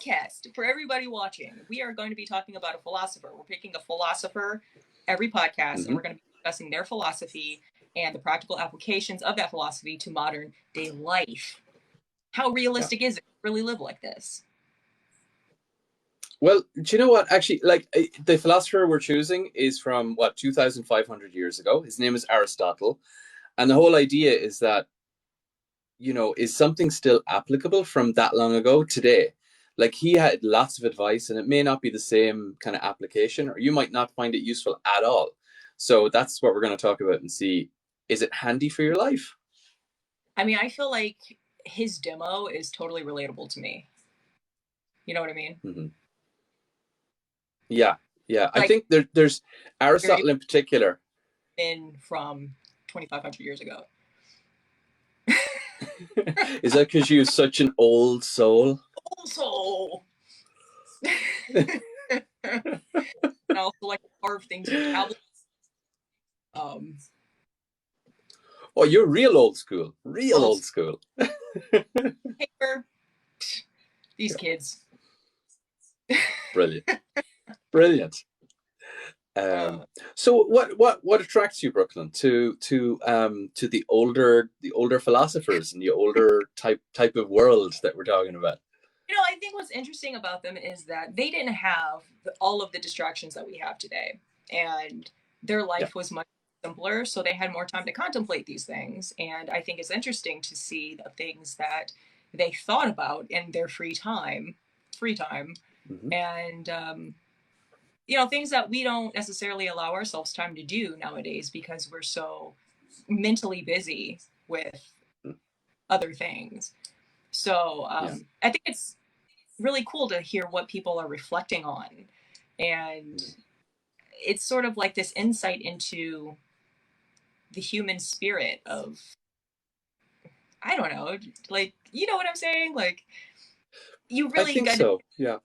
podcast for everybody watching. We are going to be talking about a philosopher. We're picking a philosopher every podcast, and we're going to be discussing their philosophy and the practical applications of that philosophy to modern day life. How realistic is it to really live like this? Well, do you know what? Actually, like the philosopher we're choosing is from 2,500 years ago. His name is Aristotle. And the whole idea is that, is something still applicable from that long ago today? Like he had lots of advice and it may not be the same kind of application, or you might not find it useful at all. So that's what we're going to talk about and see, is it handy for your life? I mean, I feel like his demo is totally relatable to me. You know what I mean? Mm-hmm. Yeah. Like, I think there's Aristotle in particular. From 2,500 years ago. Is that because you have such an old soul? Old soul. And I also like to carve things in tablets. Oh, you're real old school. Old school. Paper. These kids. Brilliant. So what attracts you, Brooklyn, to the older philosophers and the older type of world that we're talking about? I think what's interesting about them is that they didn't have all of the distractions that we have today, and their life was much simpler, so they had more time to contemplate these things. And I think it's interesting to see the things that they thought about in their free time, mm-hmm. and things that we don't necessarily allow ourselves time to do nowadays because we're so mentally busy with other things. So I think it's really cool to hear what people are reflecting on. And it's sort of like this insight into the human spirit of, I don't know, like, you know what I'm saying? Like, you really I think so. Yeah.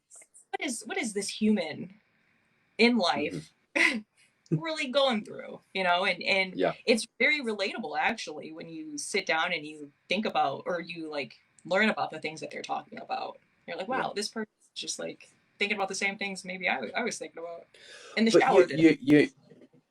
What is this human in life really going through, and it's very relatable actually when you sit down and you think about, or you like learn about the things that they're talking about. You're like, wow, this person is just like thinking about the same things maybe I was thinking about in the shower.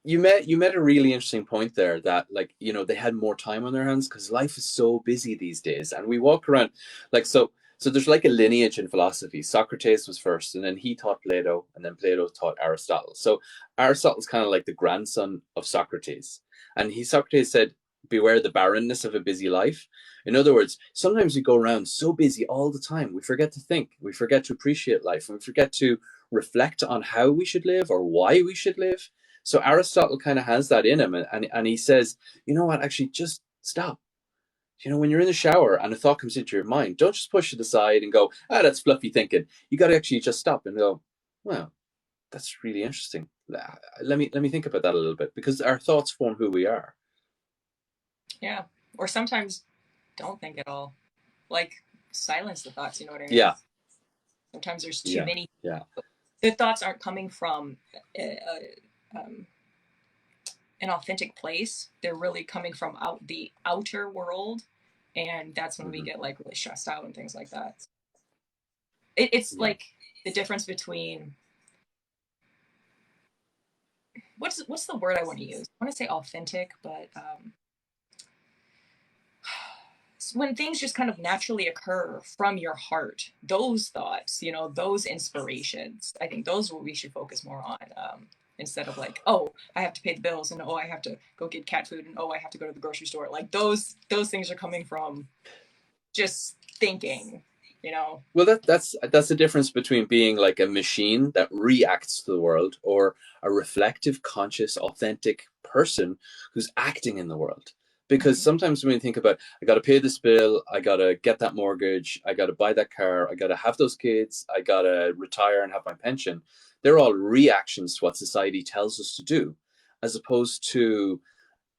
You met a really interesting point there that, like, they had more time on their hands because life is so busy these days, and we walk around like so there's like a lineage in philosophy. Socrates was first, and then he taught Plato, and then Plato taught Aristotle. So Aristotle's kind of like the grandson of Socrates. And Socrates said, beware the barrenness of a busy life. In other words, sometimes we go around so busy all the time, we forget to think, we forget to appreciate life, and we forget to reflect on how we should live or why we should live. So Aristotle kind of has that in him, and he says, you know what, actually just stop. When you're in the shower and a thought comes into your mind, don't just push it aside and go, that's fluffy thinking. You got to actually just stop and go, well, that's really interesting. Let me think about that a little bit, because our thoughts form who we are. Yeah. Or sometimes don't think at all. Like, silence the thoughts, you know what I mean? Yeah. Sometimes there's too many. Yeah. The thoughts aren't coming from an authentic place. They're really coming from the outer world, and that's when we get like really stressed out and things like that. It's like the difference between what's the word I want to use? I want to say authentic, but when things just kind of naturally occur from your heart, those thoughts, those inspirations, I think those are what we should focus more on. Instead of like, oh, I have to pay the bills, and oh, I have to go get cat food, and oh, I have to go to the grocery store. Like those things are coming from just thinking, Well, that's the difference between being like a machine that reacts to the world, or a reflective, conscious, authentic person who's acting in the world. Because sometimes when you think about, I got to pay this bill, I got to get that mortgage, I got to buy that car, I got to have those kids, I got to retire and have my pension. They're all reactions to what society tells us to do, as opposed to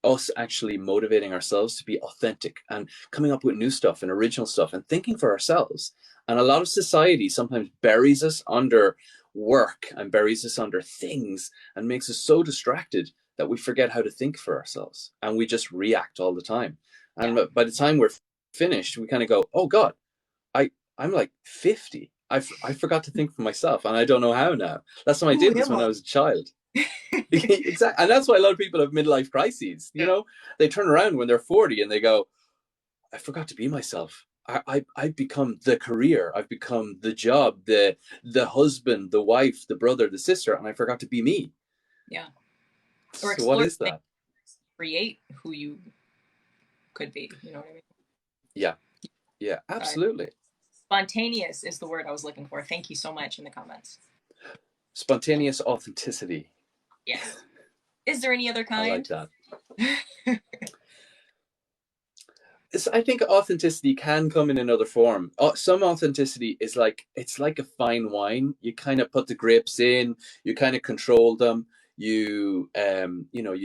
us actually motivating ourselves to be authentic and coming up with new stuff and original stuff and thinking for ourselves. And a lot of society sometimes buries us under work and buries us under things and makes us so distracted that we forget how to think for ourselves, and we just react all the time. And by the time we're finished, we kind of go, oh God, I'm like 50. I forgot to think for myself, and I don't know how now. Last time I Who did was am when I I? was a child. Exactly, and that's why a lot of people have midlife crises. You Yeah. know, they turn around when they're 40 and they go, "I forgot to be myself. I've become the career. I've become the job, the husband, the wife, the brother, the sister, and I forgot to be me." Yeah. Or So what explore is things, that? create who you could be. You know what I mean? Yeah, yeah, Uh, absolutely. Spontaneous is the word I was looking for. Thank you so much in the comments. Spontaneous authenticity. Yes. Is there any other I like kind? that. I think authenticity can come in another form. Some authenticity is like it's like a fine wine. You kind of put the grapes in, you kind of control them. You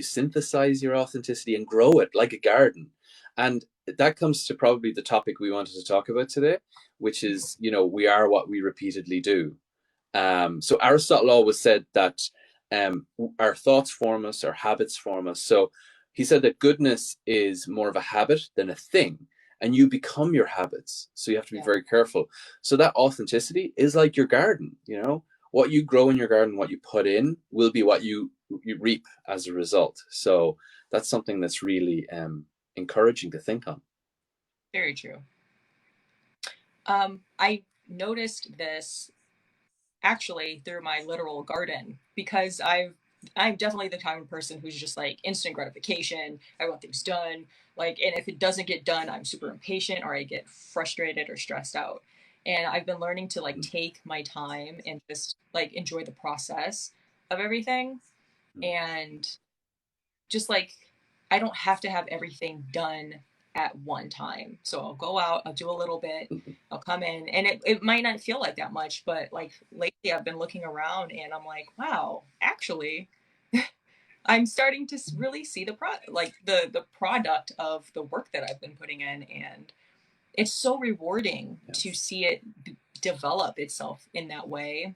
synthesize your authenticity and grow it like a garden. And that comes to probably the topic we wanted to talk about today, which is we are what we repeatedly do. So Aristotle always said that our thoughts form us, our habits form us. So he said that goodness is more of a habit than a thing, and you become your habits. So you have to be Yeah, very careful. So that authenticity is like your garden. What you grow in your garden, what you put in, will be what you reap as a result. So that's something that's really encouraging to think on. very true. I noticed this actually through my literal garden because I'm definitely the kind of person who's just like instant gratification. I want things done. Like, and if it doesn't get done, I'm super impatient or I get frustrated or stressed out. And I've been learning to like take my time and just like enjoy the process of everything. And just like I don't have to have everything done at one time. So I'll go out, I'll do a little bit, I'll come in, and it might not feel like that much, but like lately I've been looking around and I'm like, wow, actually, I'm starting to really see the product of the work that I've been putting in, and it's so rewarding Yeah. to see it develop itself in that way,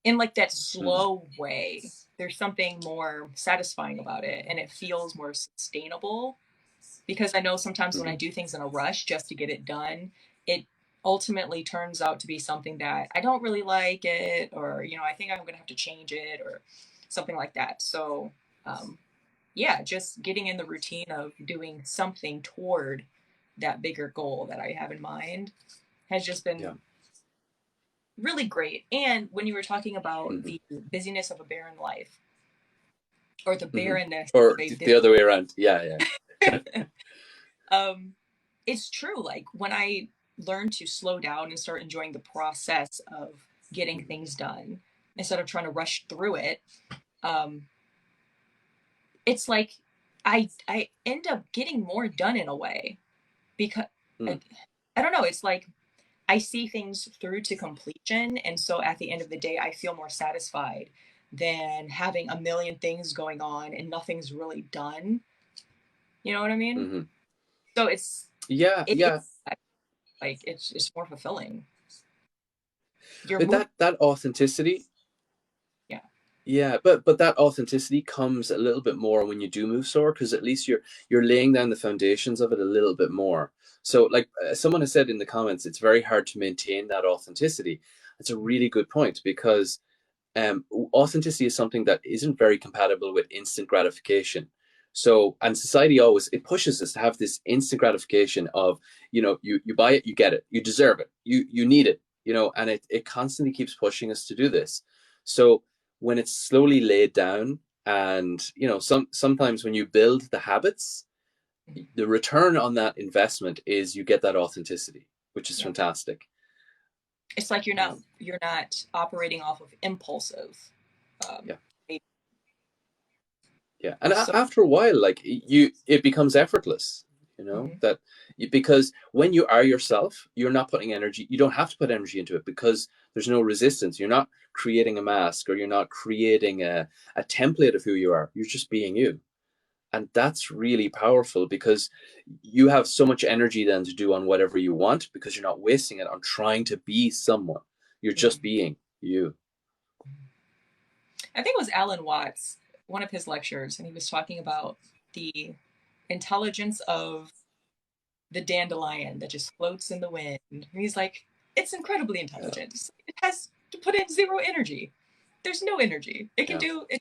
in like that Mm. slow way. There's something more satisfying about it and it feels more sustainable because I know sometimes when I Mm. do things in a rush just to get it done, it ultimately turns out to be something that I don't really like it, or I think I'm going to have to change it or something like that. So um, yeah, just getting in the routine of doing something toward that bigger goal that I have in mind has just Yeah. been really great. And when you were talking about Hmm. the busyness of a barren life or the Hmm. barrenness of Or a the other way around. Yeah, yeah. busy, um, it's true. Like when I learned to slow down and start enjoying the process of getting things done instead of trying to rush through it, um, it's like I end up getting more done in a way because I, Mm. I don't know. It's like I see things through to completion. And so at the end of the day, I feel more satisfied than having a million things going on and nothing's really done. You know what I mean? Hmm. So Yeah, it's yeah. like it's more fulfilling. You're But moving. that authenticity, Yeah. yeah, but that authenticity comes a little bit more when you do move slower, because at least you're laying down the foundations of it a little bit more. So, like someone has said in the comments, it's very hard to maintain that authenticity. That's a really good point because authenticity is something that isn't very compatible with instant gratification. So, and society always it pushes us to have this instant gratification of you buy it, you get it, you deserve it, you need it, and it constantly keeps pushing us to do this. So when it's slowly laid down, and sometimes when you build the habits, the return on that investment is you get that authenticity, which is Yeah. fantastic. It's like Um, you're not operating off of impulsive. Um, yeah. Yeah, and so after a while, like it becomes effortless. mhm. Because when you are yourself, you're not putting energy. You don't have to put energy into it because there's no resistance. You're not creating a mask, or you're not creating a template of who you are. You're just being you, and that's really powerful because you have so much energy then to do on whatever you want because you're not wasting it on trying to be someone. You're just Mhm. being you. I think it was Alan Watts, one of his lectures, and he was talking about the intelligence of the dandelion that just floats in the wind. And he's like, It's incredibly Yeah, intelligent. It has to put in zero energy. There's no energy. It can yeah. do it.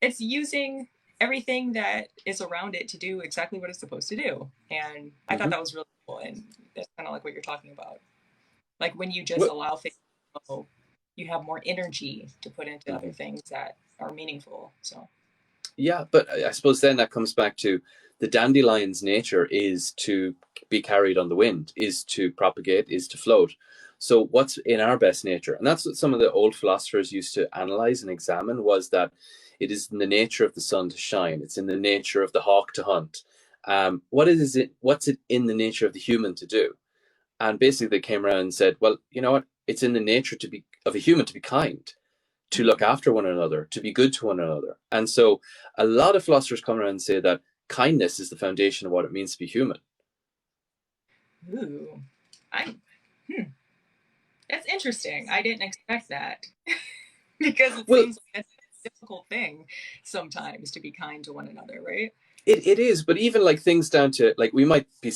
It's using everything that is around it to do exactly what it's supposed to do. And I thought Hmm. that was really cool. And that's kind of like what you're talking about. Like when you just Well, allow things to go, you have more energy to put into other mhm. things that are meaningful. So, Yeah, but I suppose then that comes back to the dandelion's nature is to be carried on the wind, is to propagate, is to float. So what's in our best nature? And that's what some of the old philosophers used to analyze and examine, was that it is in the nature of the sun to shine. It's in the nature of the hawk to hunt. What's it in the nature of the human to do? And basically they came around and said, well, you know what? It's in the nature to be of a human to be kind, to look mm-hmm. after one another, to be good to one another. And so a lot of philosophers come around and say that kindness is the foundation of what it means to be human. Ooh, I, hmm, that's interesting. I didn't expect that because it Well, seems like a difficult thing sometimes to be kind to one another, right? it is, but even like things down to like we might be,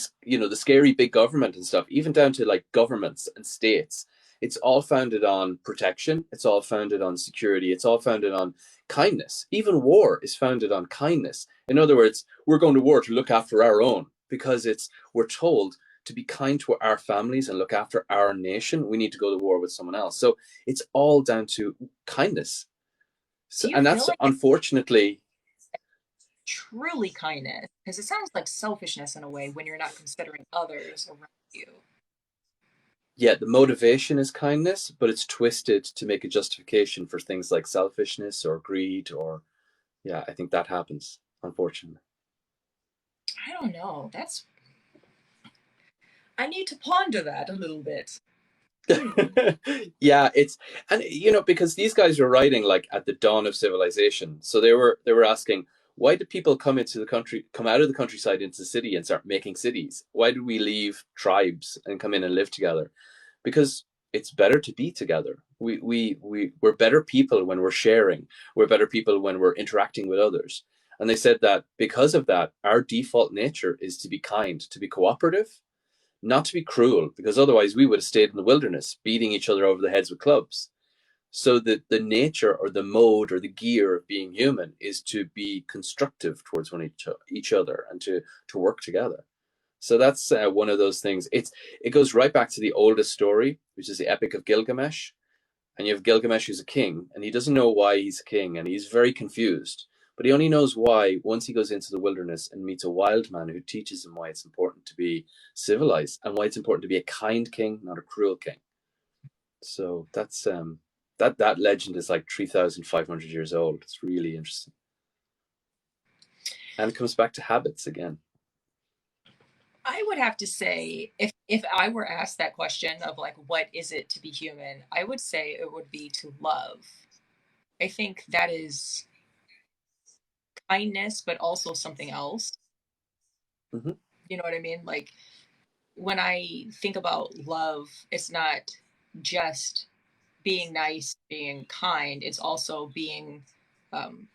the scary big government and stuff, even down to like governments and states, it's all founded on protection. It's all founded on security. It's all founded on kindness. Even war is founded on kindness. In other words, we're going to war to look after our own because we're told to be kind to our families and look after our nation. We need to go to war with someone else. So it's all down to kindness. So, Do you and feel that's like it's unfortunately, truly kindness? Because it sounds like selfishness in a way when you're not considering others around you. yeah, the motivation is kindness, but it's twisted to make a justification for things like selfishness or greed or, yeah, I think that happens, unfortunately. I don't know. That's I need to ponder that a little bit. Hmm. Yeah, and because these guys were writing like at the dawn of civilization, so they were asking, why did people come out of the countryside into the city and start making cities? Why did we leave tribes and come in and live together? Because it's better to be together. We're better people when we're sharing. We're better people when we're interacting with others. And they said that because of that, our default nature is to be kind, to be cooperative, not to be cruel, because otherwise we would have stayed in the wilderness, beating each other over the heads with clubs. So the nature or the mode or the gear of being human is to be constructive towards each other and to work together. So that's one of those things. It goes right back to the oldest story, which is the Epic of Gilgamesh. And you have Gilgamesh who's a king, and he doesn't know why he's a king, and he's very confused. But he only knows why once he goes into the wilderness and meets a wild man who teaches him why it's important to be civilized and why it's important to be a kind king, not a cruel king. So that's that legend is like 3,500 years old. It's really interesting, and it comes back to habits again. I would have to say if I were asked that question of like what is it to be human, I would say it would be to love. I think that is kindness, but also something else. Hmm. You know what I mean? Like when I think about love, it's not just being nice, being kind. It's also being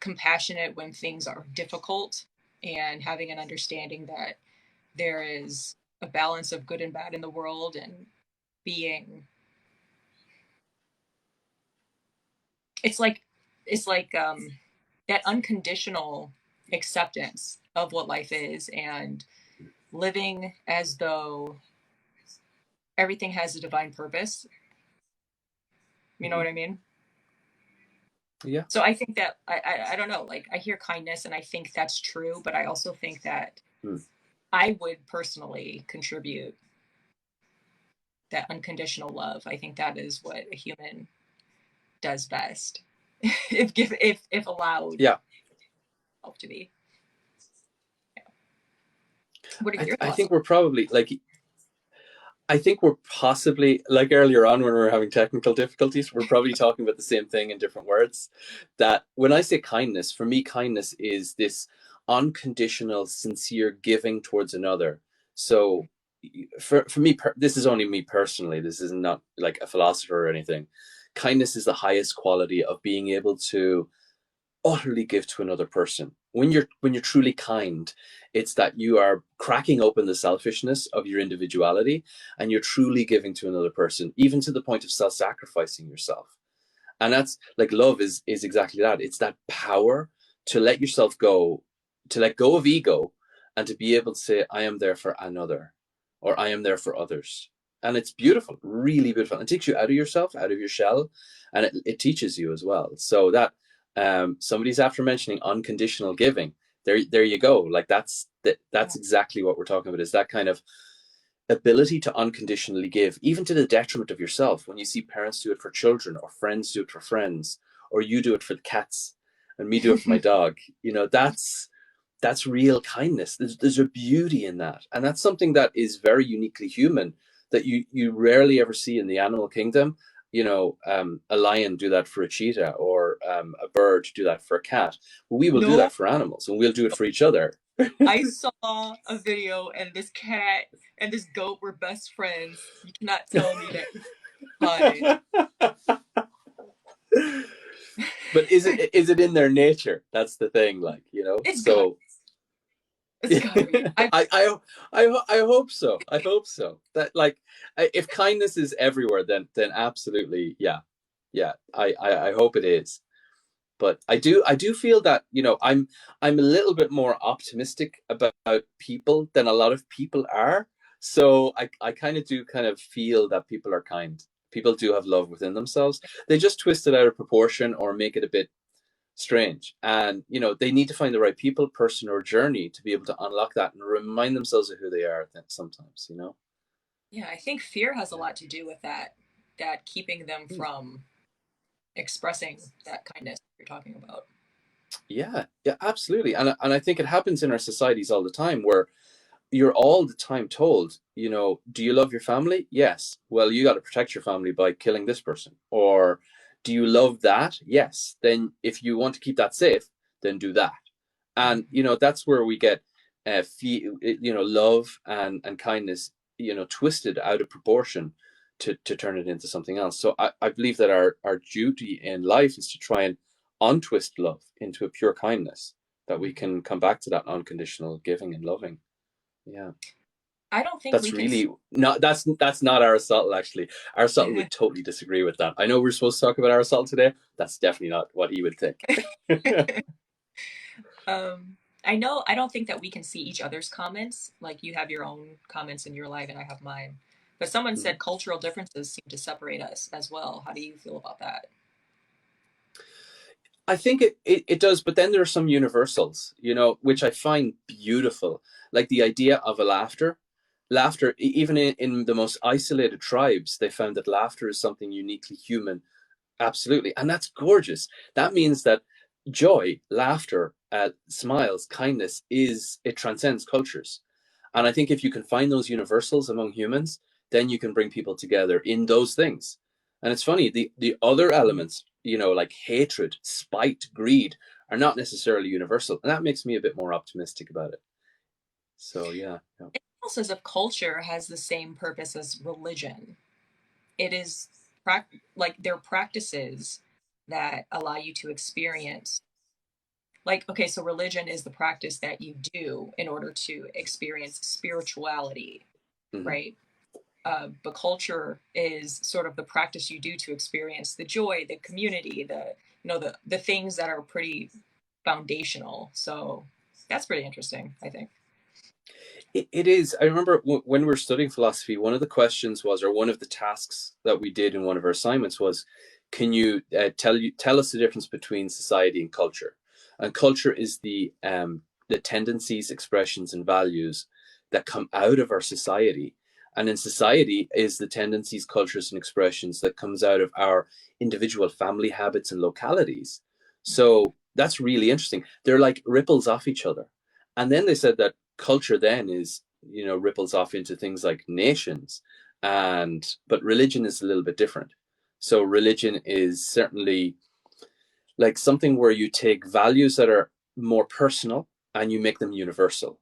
compassionate when things are difficult and having an understanding that there is a balance of good and bad in the world and being it's like it's like that unconditional acceptance of what life is and living as though everything has a divine purpose. You know Hmm. what I mean? Yeah. So I think that I don't know, like I hear kindness and I think that's true, but I also think that Mm. I would personally contribute that unconditional love. I think that is what a human does best, if allowed Yeah. to be. What are I, your I thoughts on? think we're probably like I think we're possibly, like earlier on when we were having technical difficulties, we're probably talking about the same thing in different words. That when I say kindness, for me, kindness is this unconditional, sincere giving towards another. So for me, this is only me personally, this is not like a philosopher or anything. Kindness is the highest quality of being able to utterly give to another person. When you're truly kind, it's that you are cracking open the selfishness of your individuality, and you're truly giving to another person, even to the point of self-sacrificing yourself. And that's like, love is exactly that. It's that power to let yourself go, to let go of ego, and to be able to say, I am there for another, or I am there for others. And it's beautiful, really beautiful. It takes you out of yourself, out of your shell, and it teaches you as well. So that, somebody's after mentioning unconditional giving. There you go. Like that's exactly what we're talking about, is that kind of ability to unconditionally give, even to the detriment of yourself. When you see parents do it for children, or friends do it for friends, or you do it for the cats and me do it for my dog, that's real kindness. There's a beauty in that, and that's something that is very uniquely human, that you rarely ever see in the animal kingdom. A lion do that for a cheetah, or a bird do that for a cat. But we will do No, that for animals, and we'll do it for each other. I saw a video and this cat and this goat were best friends. You cannot tell me that it's fine. But is it in their nature? That's the thing, like, It's got so. it's gotta be. I hope so. I hope so. That, like, if kindness is everywhere, then absolutely, yeah, yeah. I hope it is. But I do feel that, I'm a little bit more optimistic about people than a lot of people are. So I kind of feel that people are kind. People do have love within themselves. They just twist it out of proportion, or make it a bit strange. And they need to find the right people, person, or journey to be able to unlock that and remind themselves of who they are sometimes. Yeah, I think fear has a Yeah. lot to do with that keeping them from expressing that kindness you're talking about. Yeah, yeah, absolutely. And I think it happens in our societies all the time, where you're all the time told, do you love your family? Yes. Well, you got to protect your family by killing this person. Or, do you love that? Yes. Then if you want to keep that safe, then do that. And Mhm. that's where we get, love and kindness, twisted out of proportion, to turn it into something else. So I believe that our duty in life is to try and untwist love into a pure kindness, that we can come back to that unconditional giving and loving. Yeah. I don't think we That's can. really not, that's not Aristotle, actually. Aristotle would totally disagree with that. I know we're supposed to talk about Aristotle today. That's definitely not what he would think. um, I know. I don't think that we can see each other's comments. Like you have your own comments in your life, and I have mine. But someone said cultural differences seem to separate us as well. How do you feel about that? I think it does, but then there are some universals, which I find beautiful, like the idea of a laughter. Laughter, even in the most isolated tribes, they found that laughter is something uniquely human. Absolutely. And that's gorgeous. That means that joy, laughter, smiles, kindness, it transcends cultures. And I think if you can find those universals among humans, then you can bring people together in those things. And it's funny, the other elements, like hatred, spite, greed, are not necessarily universal. And that makes me a bit more optimistic about it. So, yeah. Yeah. It feels as if culture has the same purpose as religion. It is like their practices that allow you to experience. Like, okay, so religion is the practice that you do in order to experience spirituality, Mm-hmm. right? But culture is sort of the practice you do to experience the joy, the community, the things that are pretty foundational. So that's pretty interesting, I think. It is. I remember when we were studying philosophy, one of the questions was, or one of the tasks that we did in one of our assignments was, can you tell us the difference between society and culture? And culture is the tendencies, expressions, and values that come out of our society. And in society is the tendencies, cultures, and expressions that comes out of our individual family habits and localities. So that's really interesting. They're like ripples off each other. And then they said that culture then is, ripples off into things like nations, but religion is a little bit different. So religion is certainly like something where you take values that are more personal and you make them universal,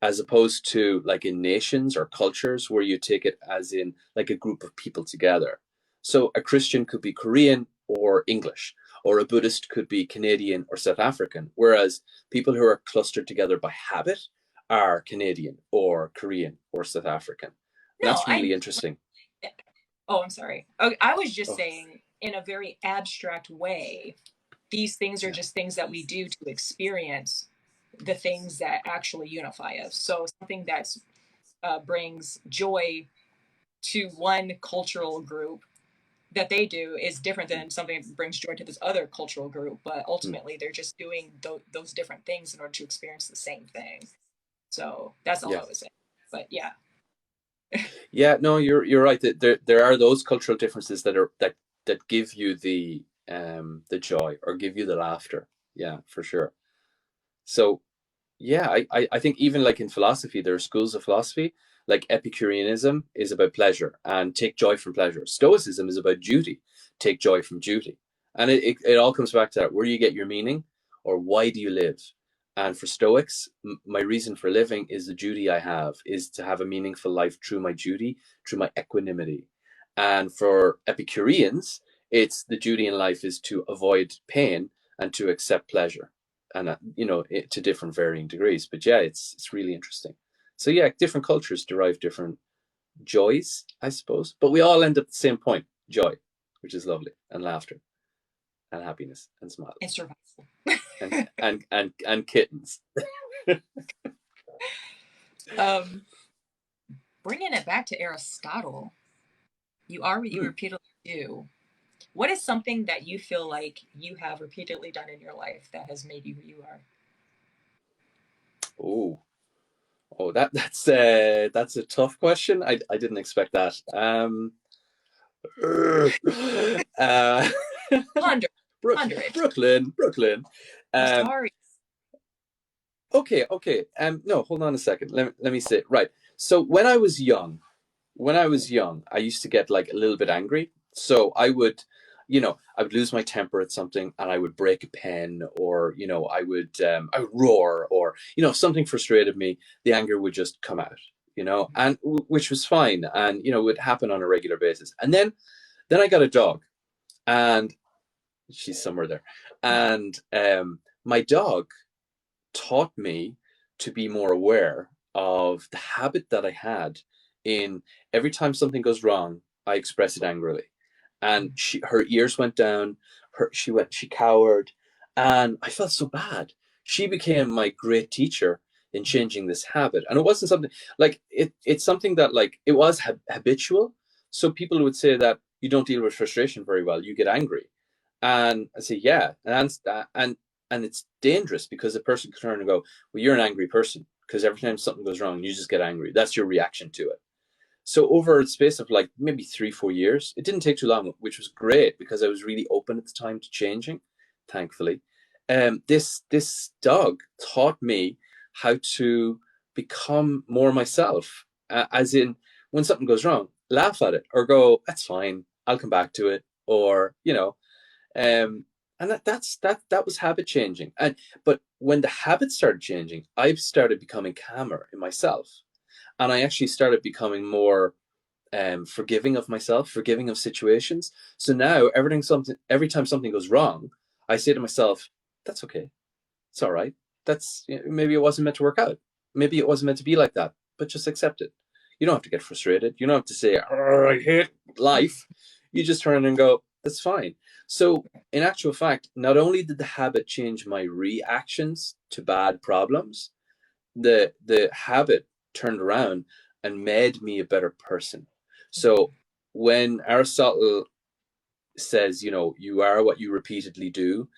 as opposed to like in nations or cultures where you take it as in like a group of people together. So a Christian could be Korean or English, or a Buddhist could be Canadian or South African, whereas people who are clustered together by habit are Canadian or Korean or South African. And No, that's really interesting. oh, I'm sorry. I was just Oh, saying in a very abstract way, these things are yeah. just things that we do to experience the things that actually unify us. So something that brings joy to one cultural group that they do is different than something that brings joy to this other cultural group, but Mm. ultimately they're just doing those different things in order to experience the same thing. So that's all Yeah. I was saying. But yeah. Yeah, no, you're right. There are those cultural differences that give you the joy or give you the laughter. Yeah, for sure. So yeah, I think even like in philosophy, there are schools of philosophy. Like Epicureanism is about pleasure and take joy from pleasure. Stoicism is about duty, take joy from duty. And it all comes back to that, where you get your meaning or why do you live? And for Stoics, my reason for living is the duty I have, is to have a meaningful life through my duty, through my equanimity. And for Epicureans, it's the duty in life is to avoid pain and to accept pleasure, and to different varying degrees. But yeah, it's really interesting. So yeah, different cultures derive different joys, I suppose, but we all end up at the same point: joy, which is lovely, and laughter, and happiness, and And smiles, survival. and kittens. um, Bringing it back to Aristotle, you are what you Hmm. repeatedly do. What is something that you feel like you have repeatedly done in your life that has made you who you are? Oh, that's a tough question. I didn't expect that. Uh, Ponder, ponder it. Brooklyn. I'm Um, sorry. okay. No, hold on a second. Let me say it right. So when I was young, I used to get like a little bit angry. So I would lose my temper at something, and I would break a pen, or I would roar, or if something frustrated me, the anger would just come out, and which was fine, and would happen on a regular basis. And then I got a dog, and she's somewhere there, and my dog taught me to be more aware of the habit that I had in every time something goes wrong, I express it angrily. And her ears went down, she cowered, and I felt so bad. She became my great teacher in changing this habit. And it wasn't something like it's something that like it was habitual. So people would say that you don't deal with frustration very well, you get angry. And I say, yeah. And it's dangerous because a person can turn and go, well, you're an angry person, because every time something goes wrong, you just get angry. That's your reaction to it. So over a space of like maybe 3-4 years, it didn't take too long, which was great because I was really open at the time to changing, thankfully. This dog taught me how to become more myself, as in when something goes wrong, laugh at it or go, that's fine, I'll come back to it, or and that was habit changing. And but when the habit started changing, I started becoming calmer in myself, and I actually started becoming more forgiving of myself, forgiving of situations. So now every time something goes wrong, I say to myself, "That's okay. It's all right. Maybe it wasn't meant to work out. Maybe it wasn't meant to be like that. But just accept it. You don't have to get frustrated. You don't have to say, I hate life. You just turn and go, that's fine." So, in actual fact, not only did the habit change my reactions to bad problems, the habit turned around and made me a better person. So, when Aristotle says, you are what you repeatedly do,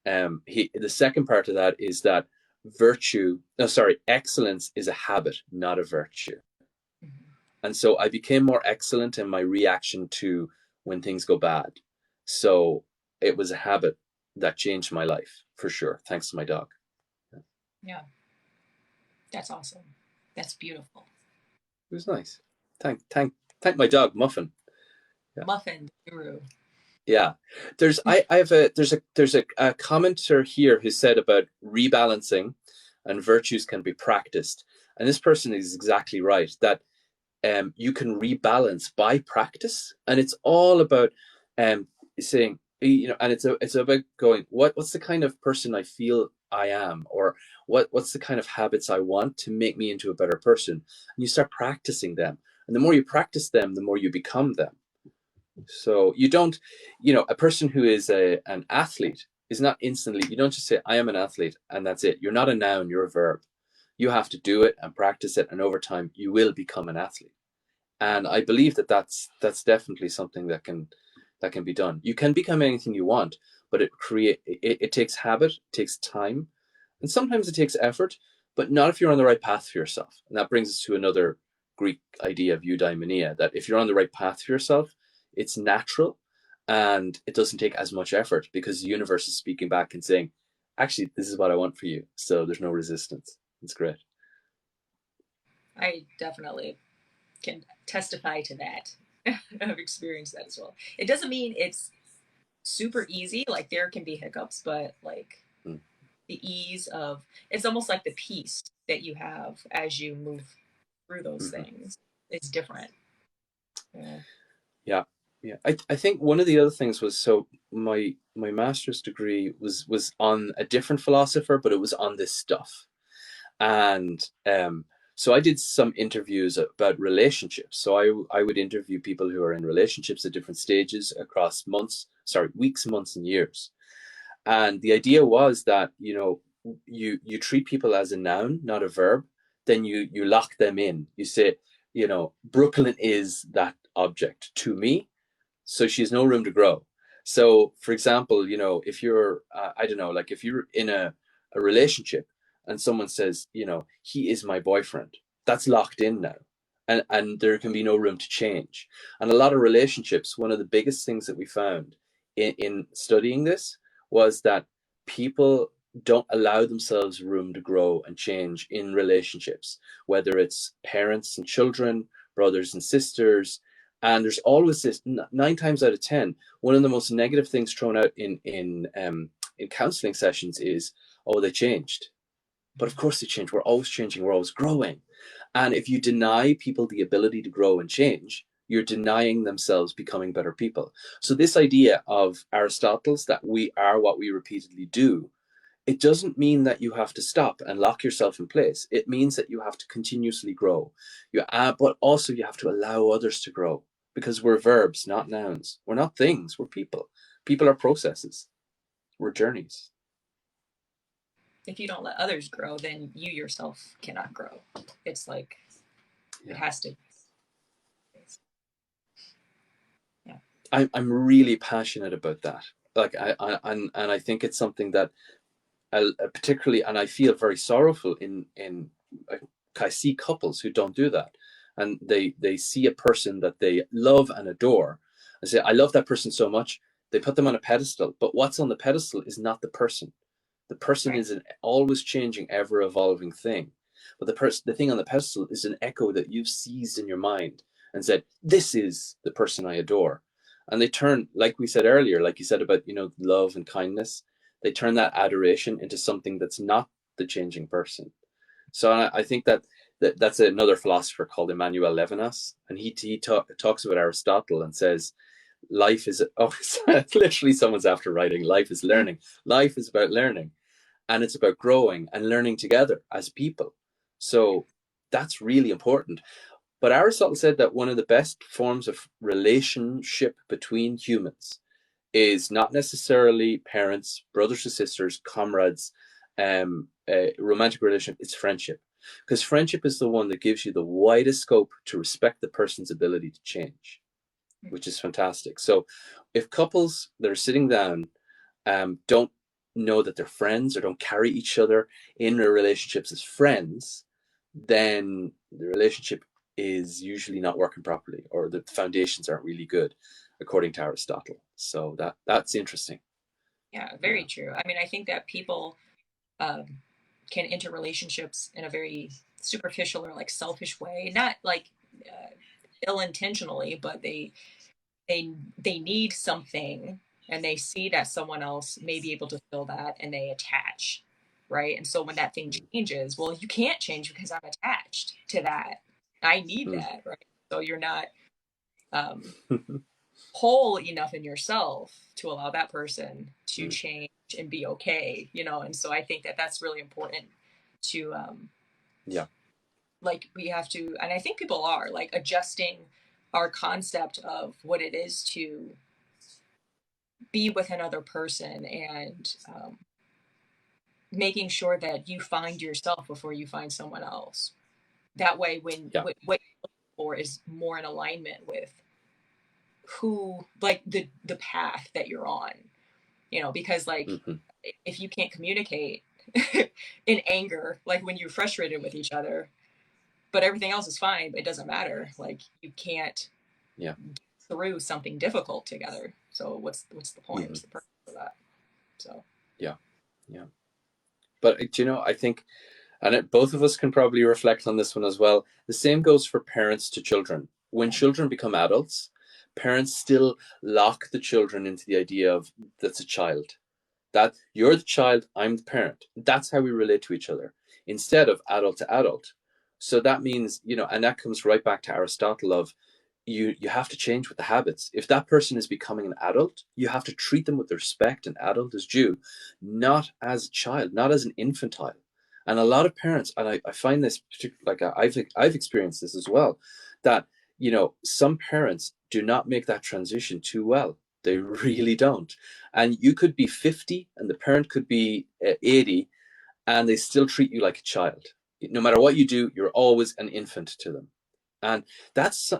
the second part of that is that excellence is a habit, not a virtue. And so I became more excellent in my reaction to when things go bad. So it was a habit that changed my life for sure, thanks to my dog. Yeah, that's awesome. That's beautiful. It was nice. Thank my dog Muffin. Yeah. Muffin the guru. Yeah. There's a commenter here who said about rebalancing and virtues can be practiced. And this person is exactly right, that you can rebalance by practice. And it's all about um, saying, and it's about going, what's the kind of person I feel I am, or what's the kind of habits I want to make me into a better person, and you start practicing them, and the more you practice them, the more you become them. So you don't, a person who is an athlete is not instantly, you don't just say, I am an athlete, and that's it. You're not a noun, you're a verb. You have to do it and practice it, and over time, you will become an athlete. And I believe that that's definitely something that can be done. You can become anything you want, but it takes habit, it takes time, and sometimes it takes effort, but not if you're on the right path for yourself. And that brings us to another Greek idea of eudaimonia, that if you're on the right path for yourself, it's natural and it doesn't take as much effort because the universe is speaking back and saying, actually, this is what I want for you. So there's no resistance. It's great. I definitely can testify to that. I've experienced that as well. It doesn't mean it's super easy. Like there can be hiccups, but like Mm. the ease of it's almost like the peace that you have as you move through those Mm-hmm. things is different. Yeah. Yeah, yeah. I think one of the other things was, so my master's degree was on a different philosopher, but it was on this stuff, and so I did some interviews about relationships. So I would interview people who are in relationships at different stages across weeks, months, and years. And the idea was that you treat people as a noun, not a verb. Then you lock them in. You say, Brooklyn is that object to me, so she has no room to grow. So, for example, if you're, I don't know, like if you're in a relationship and someone says, he is my boyfriend, that's locked in now. And there can be no room to change. And a lot of relationships, one of the biggest things that we found in studying this was that people don't allow themselves room to grow and change in relationships, whether it's parents and children, brothers and sisters, and there's always this 9 times out of 10, one of the most negative things thrown out in counseling sessions is, oh, they changed. But of course they change. We're always changing. We're always growing. And if you deny people the ability to grow and change, you're denying themselves becoming better people. So this idea of Aristotle's, that we are what we repeatedly do, it doesn't mean that you have to stop and lock yourself in place. It means that you have to continuously grow. But also you have to allow others to grow, because we're verbs, not nouns. We're not things. We're people. People are processes. We're journeys. If you don't let others grow, then you yourself cannot grow. It's like it Yeah, has to. Yeah. I'm really passionate about that. Like and I think it's something that particularly, and I feel very sorrowful in I see couples who don't do that, and they see a person that they love and adore, and say, I love that person so much. They put them on a pedestal, but what's on the pedestal is not the person. The person Right. is an always changing, ever evolving thing. But the thing on the pedestal is an echo that you've seized in your mind and said, this is the person I adore. And they turn, like we said earlier, like you said about, love and kindness, they turn that adoration into something that's not the changing person. So I think that's another philosopher called Emmanuel Levinas, and he talks about Aristotle and says, life is, oh, it's literally someone's after writing, life is learning. Life is about learning, and it's about growing and learning together as people. So that's really important. But Aristotle said that one of the best forms of relationship between humans is not necessarily parents, brothers or sisters, comrades, a romantic relationship. It's friendship, because friendship is the one that gives you the widest scope to respect the person's ability to change, which is fantastic. So if couples that are sitting down don't know that they're friends, or don't carry each other in their relationships as friends, then the relationship is usually not working properly, or the foundations aren't really good, according to Aristotle. So that's interesting. Yeah, Yeah. very true. I mean, I think that people um, can enter relationships in a very superficial or like selfish way, not like uh, ill intentionally, but they need something and they see that someone else may be able to fill that and they attach, right? And so when that thing changes, well, you can't change because I'm attached to that. I need Mm. that, right? So you're not um whole enough in yourself to allow that person to Mm. change and be okay, you know. And so I think that that's really important to Yeah. like we have to, and I think people are like adjusting our concept of what it is to be with another person, and making sure that you find yourself before you find someone else. That way, when Yeah. what you're looking for is more in alignment with who, like the path that you're on, you know, because like Hmm. if you can't communicate in anger, like when you're frustrated with each other, but everything else is fine, it doesn't matter. Like you can't Yeah. get through something difficult together. So what's the point? Hmm. What's the purpose of that? So Yeah. Yeah. But I think, and both of us can probably reflect on this one as well. The same goes for parents to children. When yeah, children become adults, parents still lock the children into the idea of that's a child. That you're the child, I'm the parent. That's how we relate to each other instead of adult to adult. So that means, and that comes right back to Aristotle of you have to change with the habits. If that person is becoming an adult, you have to treat them with the respect an adult is due, not as a child, not as an infantile. And a lot of parents, and I find this particularly, like I've experienced this as well, that some parents do not make that transition too well. They really don't. And you could be 50 and the parent could be 80, and they still treat you like a child. No matter what you do, you're always an infant to them. And that's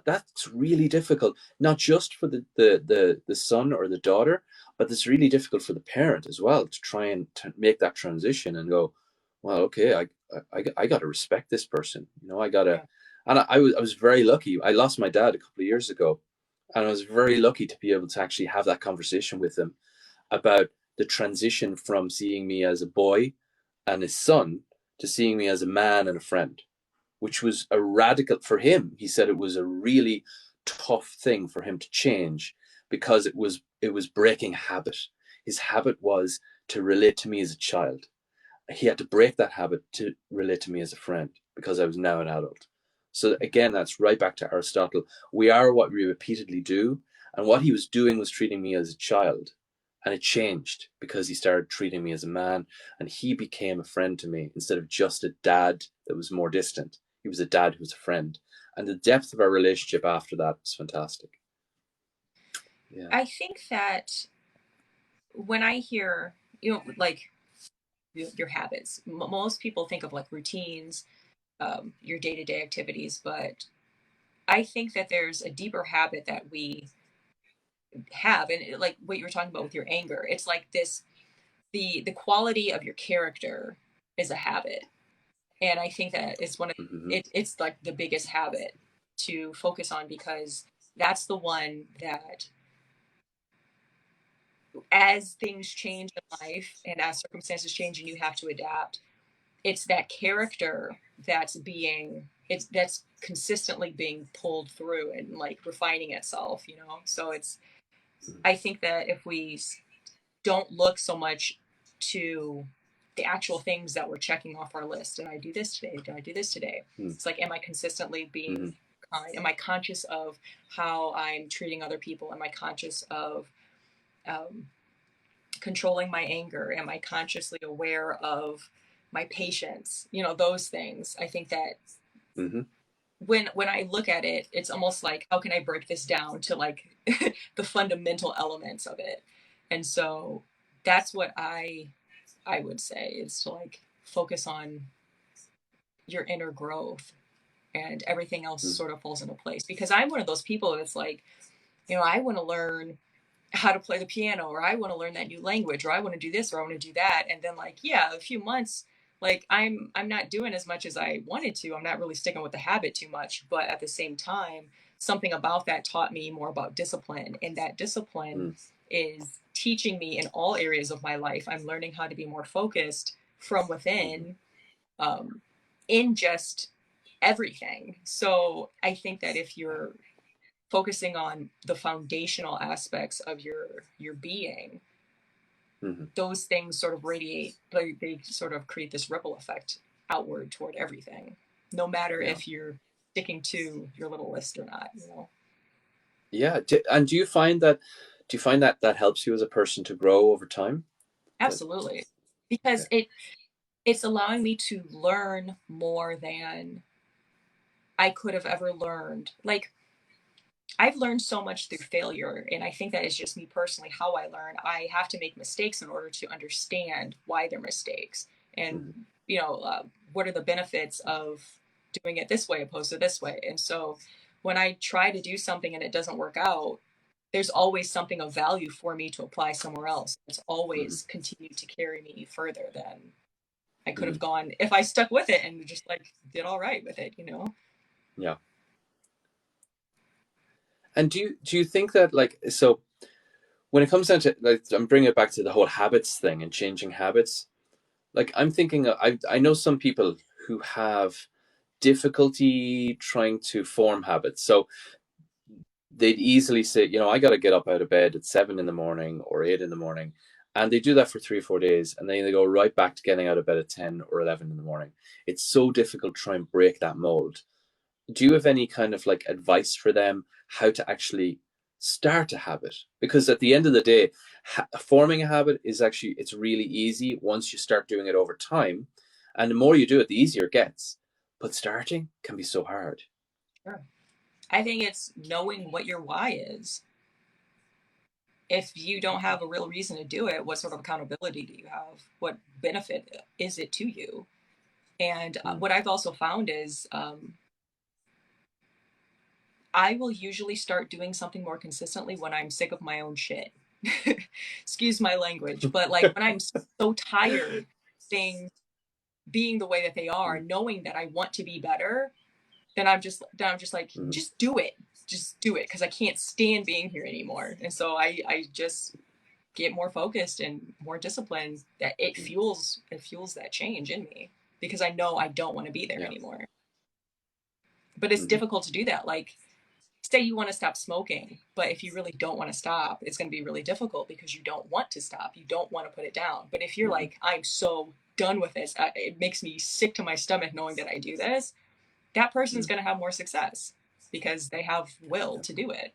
really difficult, not just for the son or the daughter, but it's really difficult for the parent as well to try and to make that transition and go, well, okay, I got to respect this person. I got to. yeah, And I was very lucky. I lost my dad a couple of years ago, and I was very lucky to be able to actually have that conversation with him about the transition from seeing me as a boy and his son to seeing me as a man and a friend, which was a radical for him. He said it was a really tough thing for him to change because it was breaking habit. His habit was to relate to me as a child. He had to break that habit to relate to me as a friend because I was now an adult. So again, that's right back to Aristotle. We are what we repeatedly do, and what he was doing was treating me as a child. And it changed because he started treating me as a man, and he became a friend to me instead of just a dad that was more distant. He was a dad who was a friend. And the depth of our relationship after that was fantastic. Yeah. I think that when I hear, you know, like your habits, most people think of like routines, your day-to-day activities, but I think that there's a deeper habit that we have, and like what you were talking about with your anger, it's like this, the quality of your character is a habit. And I think that it's one of Mm-hmm. it's like the biggest habit to focus on, because that's the one that, as things change in life and as circumstances change and you have to adapt, it's that character that's consistently being pulled through and like refining itself, you know. So it's, I think that if we don't look so much to the actual things that we're checking off our list, did I do this today, did I do this today, it's like, am I consistently Mm-hmm. being kind, am I conscious of how I'm treating other people, am I conscious of um, controlling my anger, am I consciously aware of my patience, you know, those things. I think that Mm-hmm. when I look at it, it's almost like, how can I break this down to like the fundamental elements of it. And so that's what I would say, is to like focus on your inner growth, and everything else Mm-hmm. sort of falls into place. Because I'm one of those people that's like, you know, I want to learn how to play the piano, or I want to learn that new language, or I want to do this, or I want to do that. And then like, yeah, a few months, like I'm not doing as much as I wanted to. I'm not really sticking with the habit too much. But at the same time, something about that taught me more about discipline. And that discipline is teaching me in all areas of my life. I'm learning how to be more focused from Mm-hmm. within, um, in just everything. So I think that if you're focusing on the foundational aspects of your being, Mm-hmm. those things sort of radiate, they sort of create this ripple effect outward toward everything, no matter Yeah. if you're sticking to your little list or not, you know. Yeah. And do you find that that helps you as a person to grow over time? That Absolutely. Because okay. it's allowing me to learn more than I could have ever learned. Like, I've learned so much through failure, and I think that is just me personally how I learn. I have to make mistakes in order to understand why they're mistakes, Mhm. and what are the benefits of doing it this way opposed to this way. And so, when I try to do something and it doesn't work out, there's always something of value for me to apply somewhere else. It's Mhm. always continued to carry me further than I could have Mhm. gone if I stuck with it and just like did all right with it, you know? Yeah. And do you think that, like, so when it comes down to, like, I'm bringing it back to the whole habits thing and changing habits. Like, I'm thinking, I know some people who have difficulty trying to form habits. So they'd easily say, I got to get up out of bed at 7 in the morning or 8 in the morning. And they do that for 3 or 4 days. And then they go right back to getting out of bed at 10 or 11 in the morning. It's so difficult to try and break that mold. Do you have any kind of like advice for them how to actually start a habit? Because at the end of the day, forming a habit is actually, it's really easy once you start doing it over time. And the more you do it, the easier it gets. But starting can be so hard. Sure. I think it's knowing what your why is. If you don't have a real reason to do it, what sort of accountability do you have? What benefit is it to you? And Mm. what I've also found is I will usually start doing something more consistently when I'm sick of my own shit. Excuse my language, but like when I'm so tired of things being the way that they are, Mm. knowing that I want to be better, then I'm just like, Mm. just do it because I can't stand being here anymore. And so I just get more focused and more disciplined. That Mm. it fuels that change in me because I know I don't want to be there Yeah. anymore. But it's Mm. difficult to do that. Like, say you want to stop smoking, but if you really don't want to stop, it's going to be really difficult because you don't want to stop. You don't want to put it down. But if you're Mm. like, I'm so done with this, it makes me sick to my stomach knowing that I do this, that person's Mm. going to have more success because they have will Yeah. to do it.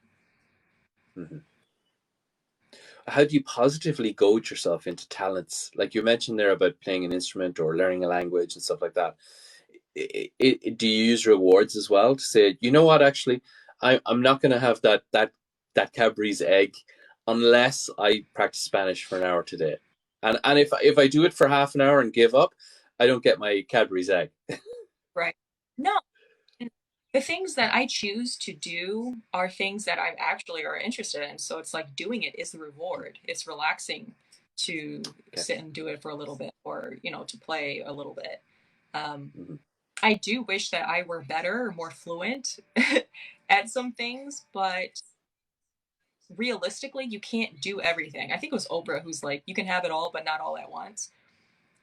Mm-hmm. How do you positively goad yourself into talents? Like you mentioned there about playing an instrument or learning a language and stuff like that. Do you use rewards as well to say, you know what, actually, I'm not going to have that Cadbury's egg unless I practice Spanish for an hour today. And if I do it for half an hour and give up, I don't get my Cadbury's egg. Right. No, the things that I choose to do are things that I actually are interested in. So it's like doing it is the reward. It's relaxing to Okay. sit and do it for a little bit or, to play a little bit. Um, Mm-hmm. I do wish that I were better or more fluent at some things, but realistically, you can't do everything. I think it was Oprah who's like, you can have it all, but not all at once.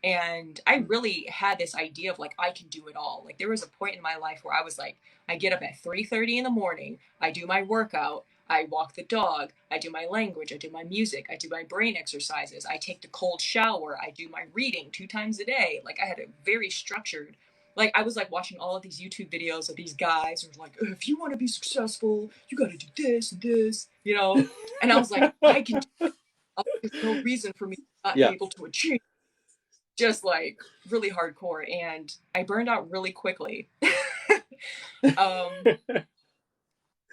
And I really had this idea of like I can do it all. Like there was a point in my life where I was like, I get up at 3:30 in the morning, I do my workout, I walk the dog, I do my language, I do my music, I do my brain exercises, I take the cold shower, I do my reading 2 times a day. Like I had a very structured, like I was like watching all of these YouTube videos of these guys who were like, if you want to be successful, you got to do this and this. And I was like, I can do it. There's no reason for me to not be Yeah. able to achieve, just like really hardcore, and I burned out really quickly. um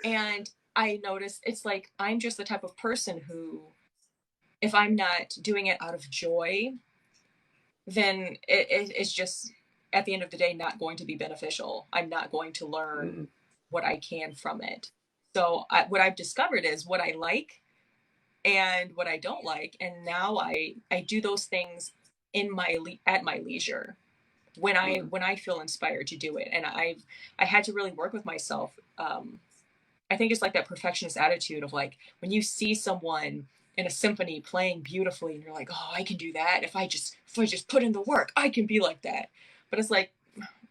and I noticed it's like I'm just the type of person who, if I'm not doing it out of joy, then it's just at the end of the day not going to be beneficial. I'm not going to learn Mm-hmm. what I can from it. So what I've discovered is what I like and what I don't like, and now I do those things at my leisure when I Mm-hmm. when I feel inspired to do it. And I had to really work with myself. I think it's like that perfectionist attitude of like when you see someone in a symphony playing beautifully and you're like, oh, I can do that. If I just put in the work, I can be like that. But it's like,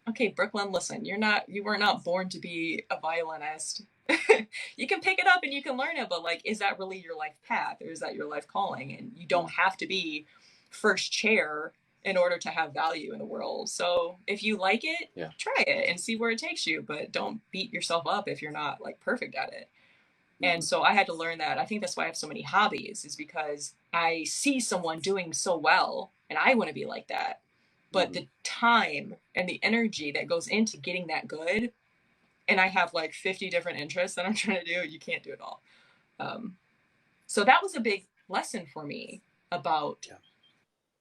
okay, Brooklyn, listen, you were not born to be a violinist. You can pick it up and you can learn it, but like, is that really your life path or is that your life calling? And you don't have to be first chair in order to have value in the world. So if you like it, Yeah. try it and see where it takes you, but don't beat yourself up if you're not like perfect at it. And Mm-hmm. so I had to learn that. I think that's why I have so many hobbies, is because I see someone doing so well and I want to be like that. But Mm-hmm. the time and the energy that goes into getting that good, and I have like 50 different interests that I'm trying to do, you can't do it all. Um, so that was a big lesson for me about Yeah.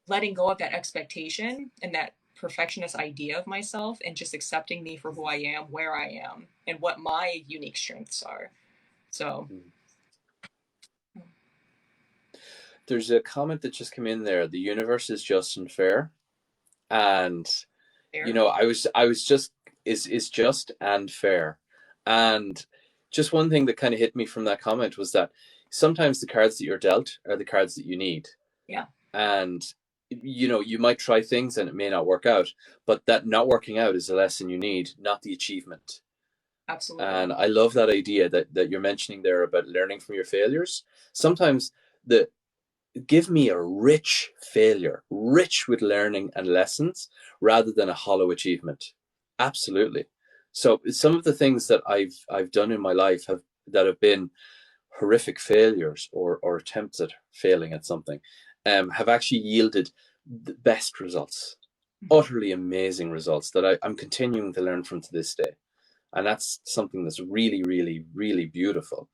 letting go of that expectation and that perfectionist idea of myself and just accepting me for who I am, where I am, and what my unique strengths are. So, Mm-hmm. There's a comment that just came in there. The universe is just and fair, and there. I was just is just and fair, and just one thing that kind of hit me from that comment was that sometimes the cards that you're dealt are the cards that you need, Yeah, and you might try things and it may not work out, but that not working out is the lesson you need, not the achievement. absolutely. And I love that idea that you're mentioning there about learning from your failures. Sometimes the give me a rich failure, rich with learning and lessons, rather than a hollow achievement. Absolutely. So some of the things that I've done in my life have been horrific failures or attempts at failing at something, have actually yielded the best results, utterly amazing results that I'm continuing to learn from to this day. And that's something that's really, really, really beautiful.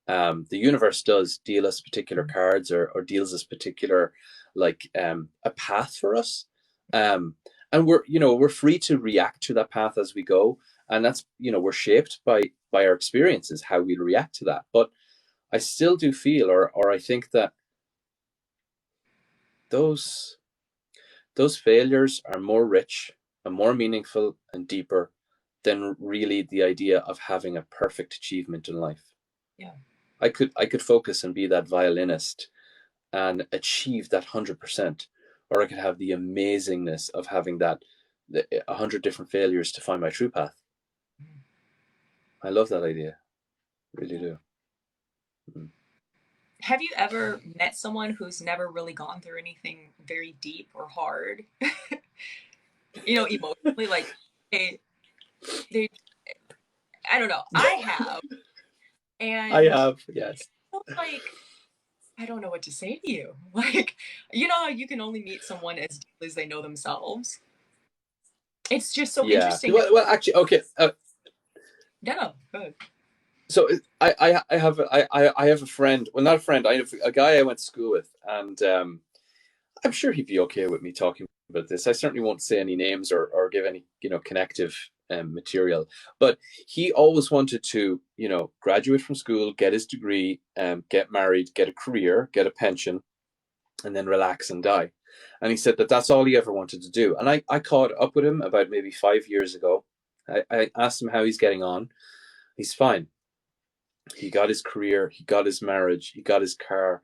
The universe does deal us particular cards or deals us particular a path for us, and we're free to react to that path as we go, and that's we're shaped by our experiences how we react to that. But I still do feel, or I think that those those failures are more rich and more meaningful and deeper than really the idea of having a perfect achievement in life. Yeah. I could focus and be that violinist and achieve that 100%, or I could have the amazingness of having that 100 different failures to find my true path. I love that idea, really Yeah. do. Mm. Have you ever met someone who's never really gone through anything very deep or hard? Emotionally, like they I don't know. I have, I and have, yes. like I don't know what to say to you. Like, how you can only meet someone as deeply as they know themselves. It's just so Yeah. interesting to Well, actually, okay. no, good. So I have a friend. Well, not a friend. I have a guy I went to school with, and I'm sure he'd be okay with me talking about this. I certainly won't say any names or give any connective material. But he always wanted to graduate from school, get his degree, get married, get a career, get a pension, and then relax and die. And he said that that's all he ever wanted to do. And I caught up with him about maybe 5 years ago. I asked him how he's getting on. He's fine. He got his career, he got his marriage, he got his car.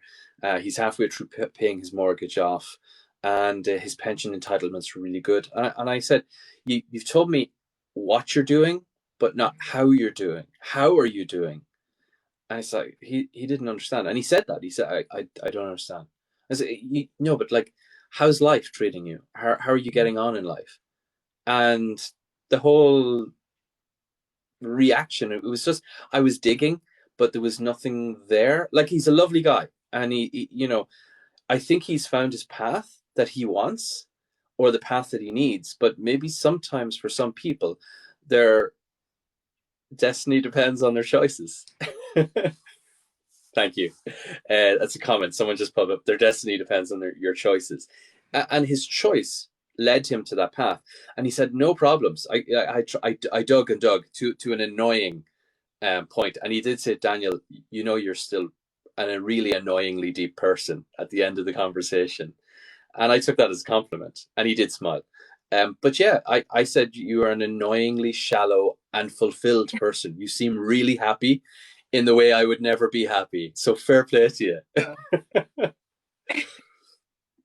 He's halfway through paying his mortgage off, and his pension entitlements are really good. And I said, "You've told me what you're doing, but not how you're doing. How are you doing?" And it's like he didn't understand, and he said that. He said, "I don't understand." I said, "No, but like, how's life treating you? How are you getting on in life?" And the whole reaction. It was just I was digging, but there was nothing there. Like he's a lovely guy, and I think he's found his path that he wants, or the path that he needs. But maybe sometimes for some people, their destiny depends on their choices. Thank you. That's a comment. Someone just put up their destiny depends on your choices, and his choice led him to that path. And he said, "No problems. I dug and dug to an annoying point." And he did say, "Daniel, you're still a really annoyingly deep person" at the end of the conversation. And I took that as a compliment. And he did smile. But yeah, I said, "You are an annoyingly shallow and fulfilled person. You seem really happy in the way I would never be happy. So fair play to you." Uh,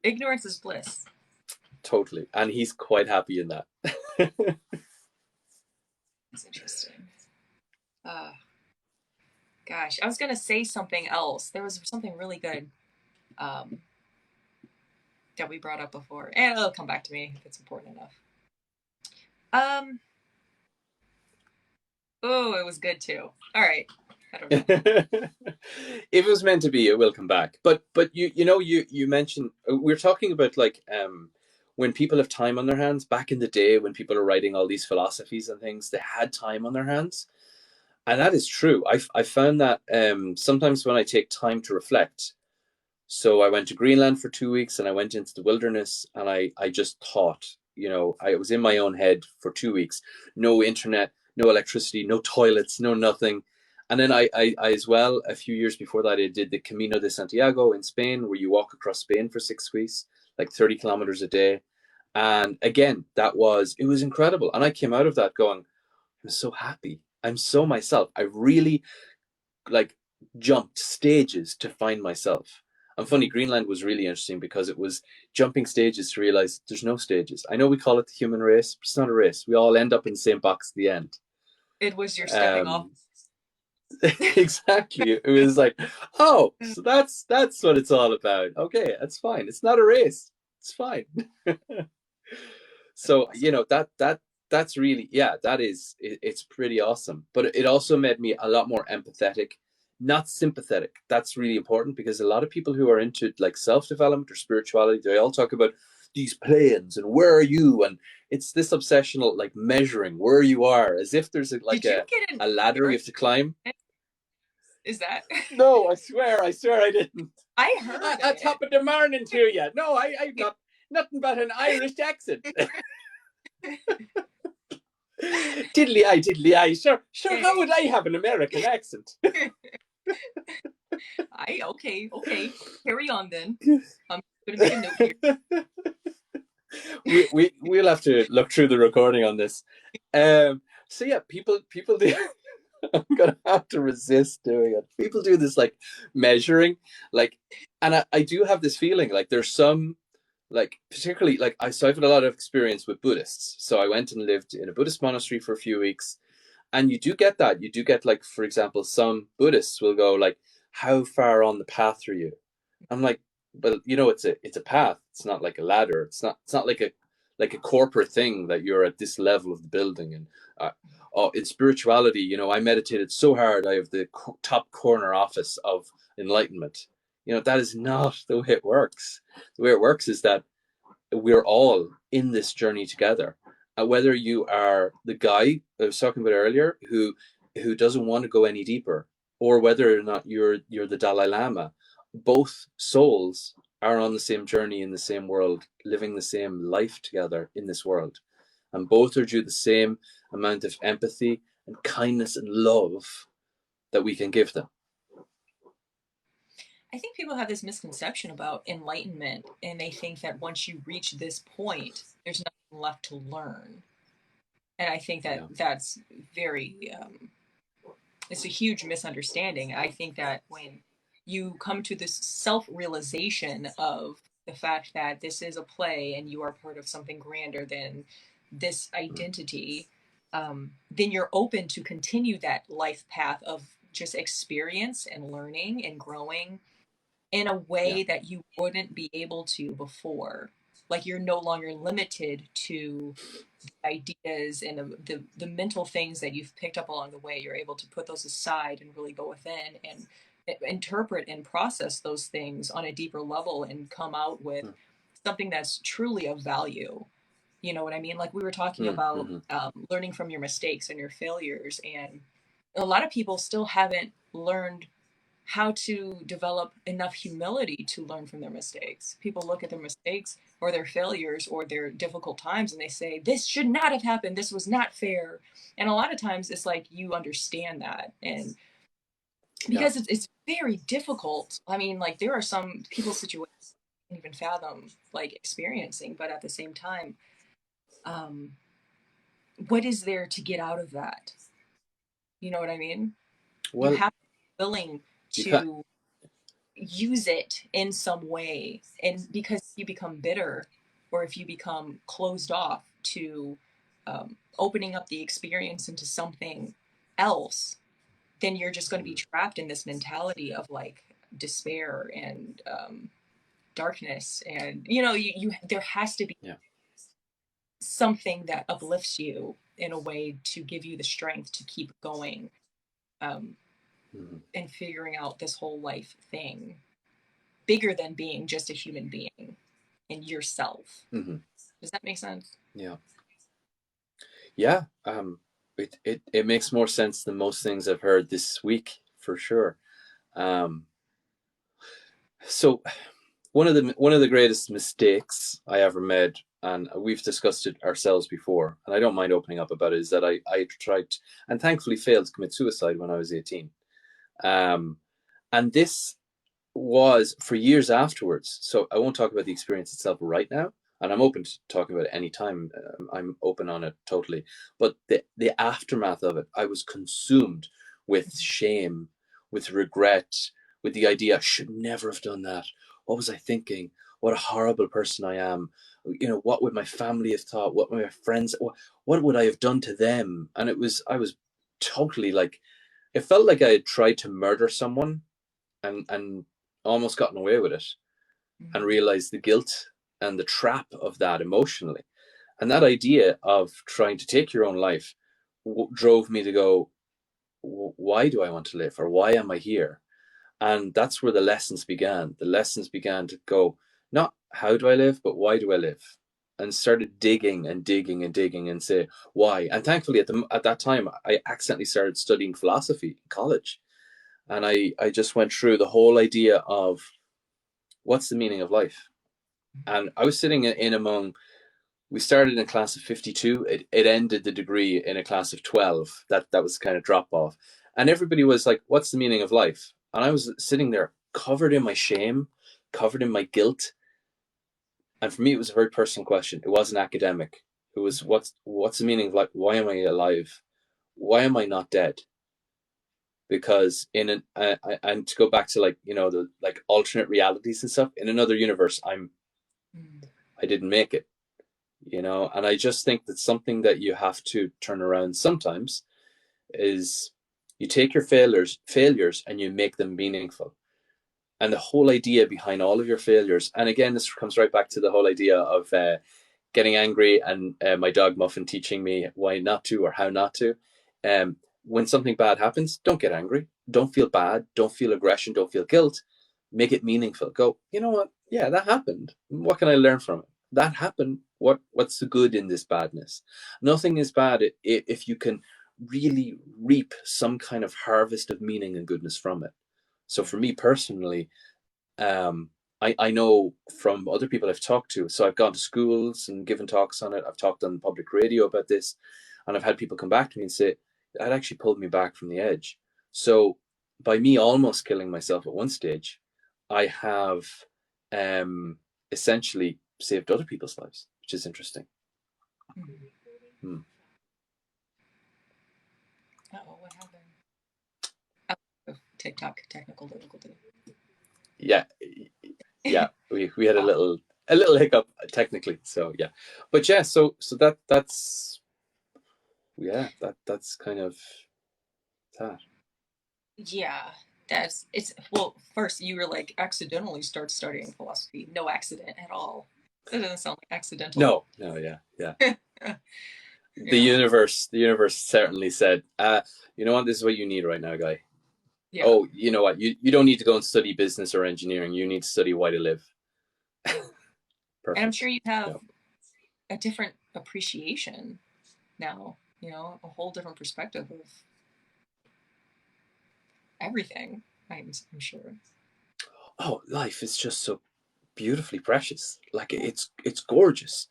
ignorance is bliss. Totally. And he's quite happy in that. That's interesting. Uh, Gosh, I was gonna say something else. There was something really good um, that we brought up before, and it'll come back to me if it's important enough. Um, oh, it was good too. All right. I don't know. If it was meant to be, it will come back. But you mentioned we're talking about like when people have time on their hands. Back in the day, when people are writing all these philosophies and things, they had time on their hands, and that is true. I found that sometimes when I take time to reflect. So I went to Greenland for 2 weeks, and I went into the wilderness, and I just thought, I was in my own head for 2 weeks. No internet, no electricity, no toilets, no nothing. And then I as well, a few years before that, I did the Camino de Santiago in Spain, where you walk across Spain for 6 weeks, like 30 kilometers a day. And again, it was incredible. And I came out of that going, I'm so happy. I'm so myself. I really like jumped stages to find myself. And funny, Greenland was really interesting because it was jumping stages to realize there's no stages. I know we call it the human race, but it's not a race. We all end up in the same box at the end. It was your stepping off. Um, exactly. It was like, oh, so that's what it's all about. Okay, that's fine. It's not a race. It's fine. So Awesome. that's really, yeah, it's pretty awesome. But it also made me a lot more empathetic, not sympathetic. That's really important because a lot of people who are into like self-development or spirituality, they all talk about these planes and where are you, and it's this obsessional like measuring where you are as if there's like Did you get an a ladder you Eric? have to climb. Is that? No, I swear I didn't. I heard At it. top of the morning to you. No, I've got nothing but an Irish accent. Diddly eye. Sure. How would I have an American accent? Okay. Carry on then. I'm gonna make a note here. We'll have to look through the recording on this. So yeah, people do. I'm gonna have to resist doing it. People do this like measuring, like, and I do have this feeling like there's some like particularly like I've had a lot of experience with Buddhists. So I went and lived in a Buddhist monastery for a few weeks, and you do get that. You do get like, for example, some Buddhists will go like, "How far on the path are you?" I'm like, "But it's a path. It's not like a ladder. It's not like a corporate thing that you're at this level of the building." And in spirituality, I meditated so hard. I have the top corner office of enlightenment. That is not the way it works. The way it works is that we're all in this journey together. Whether you are the guy I was talking about earlier who doesn't want to go any deeper, or whether or not you're the Dalai Lama, both souls are on the same journey in the same world, living the same life together in this world, and both are due the same amount of empathy and kindness and love that we can give them. I think people have this misconception about enlightenment, and they think that once you reach this point, there's nothing left to learn. And I think that Yeah. that's very, it's a huge misunderstanding. I think that when you come to this self realization of the fact that this is a play and you are part of something grander than this identity, then you're open to continue that life path of just experience and learning and growing in a Yeah. way that you wouldn't be able to before. Like you're no longer limited to ideas and the mental things that you've picked up along the way. You're able to put those aside and really go within and interpret and process those things on a deeper level and come out with something that's truly of value. You know what I mean? Like we were talking about Mm-hmm. learning from your mistakes and your failures, and a lot of people still haven't learned how to develop enough humility to learn from their mistakes. People look at their mistakes or their failures or their difficult times and they say, this should not have happened. This was not fair. And a lot of times it's like you understand that. And Yeah. because it's very difficult. I mean, like there are some people situations you can't even fathom like experiencing, but at the same time, um, what is there to get out of that? You know what I mean? You Well, have to be willing you can't. to use it in some way. And because you become bitter or if you become closed off to opening up the experience into something else, then you're just going to be trapped in this mentality of like despair and darkness. And you there has to be Yeah. something that uplifts you in a way to give you the strength to keep going. Um, Mm-hmm. and figuring out this whole life thing bigger than being just a human being and yourself. Mm-hmm. Does that make sense? Yeah. Yeah. It makes more sense than most things I've heard this week, for sure. Um, so one of the greatest mistakes I ever made, and we've discussed it ourselves before, and I don't mind opening up about it, is that I tried and thankfully failed to commit suicide when I was 18. Um, and this was for years afterwards. So I won't talk about the experience itself right now, and I'm open to talking about it any time. I'm open on it totally. But the aftermath of it, I was consumed with shame, with regret, with the idea I should never have done that. What was I thinking? What a horrible person I am. You know, what would my family have thought? What would my friends? What would I have done to them? And I was totally like, it felt like I had tried to murder someone and almost gotten away with it, and realized the guilt and the trap of that emotionally. And that idea of trying to take your own life drove me to go, why do I want to live? Or why am I here? And that's where the lessons began. The lessons began to go, not how do I live, but why do I live? And started digging and digging and digging and say, why? And thankfully, at that time, I accidentally started studying philosophy in college. And I just went through the whole idea of what's the meaning of life. And I was sitting in among, we started in a class of 52. It ended the degree in a class of 12. That was kind of drop off. And everybody was like, what's the meaning of life? And I was sitting there covered in my shame, covered in my guilt. And for me, it was a very personal question. It wasn't academic. It was, what's the meaning of life? Why am I alive? Why am I not dead? Because and to go back to, like, you know, the like alternate realities and stuff, in another universe, I didn't make it, you know. And I just think that something that you have to turn around sometimes is you take your failures and you make them meaningful. And the whole idea behind all of your failures, and again, this comes right back to the whole idea of getting angry, and my dog Muffin teaching me why not to, or how not to. Um, when something bad happens, don't get angry. Don't feel bad. Don't feel aggression. Don't feel guilt. Make it meaningful. Go, you know what? Yeah, that happened. What can I learn from it? That happened. What's the good in this badness? Nothing is bad if you can really reap some kind of harvest of meaning and goodness from it. So for me personally, I know from other people I've talked to, so I've gone to schools and given talks on it. I've talked on public radio about this, and I've had people come back to me and say, that actually pulled me back from the edge. So by me almost killing myself at one stage, I have essentially saved other people's lives, which is interesting. Hmm. Uh-oh, what happened? Oh, TikTok technical difficulty. Yeah, yeah, we had a little hiccup technically. So yeah, but yeah, so that's yeah, that's kind of that. Yeah, it's well, first you were like accidentally start studying philosophy. No accident at all. That doesn't sound like accidental. No, no, yeah, yeah. Yeah, The universe certainly said, you know what, this is what you need right now, guy. yeah. Oh, you know what, you don't need to go and study business or engineering. You need to study why to live. And I'm sure Perfect. you have Yeah. a different appreciation now, you know, a whole different perspective of everything. I'm sure. Oh, life is just so beautifully precious. Like it's gorgeous.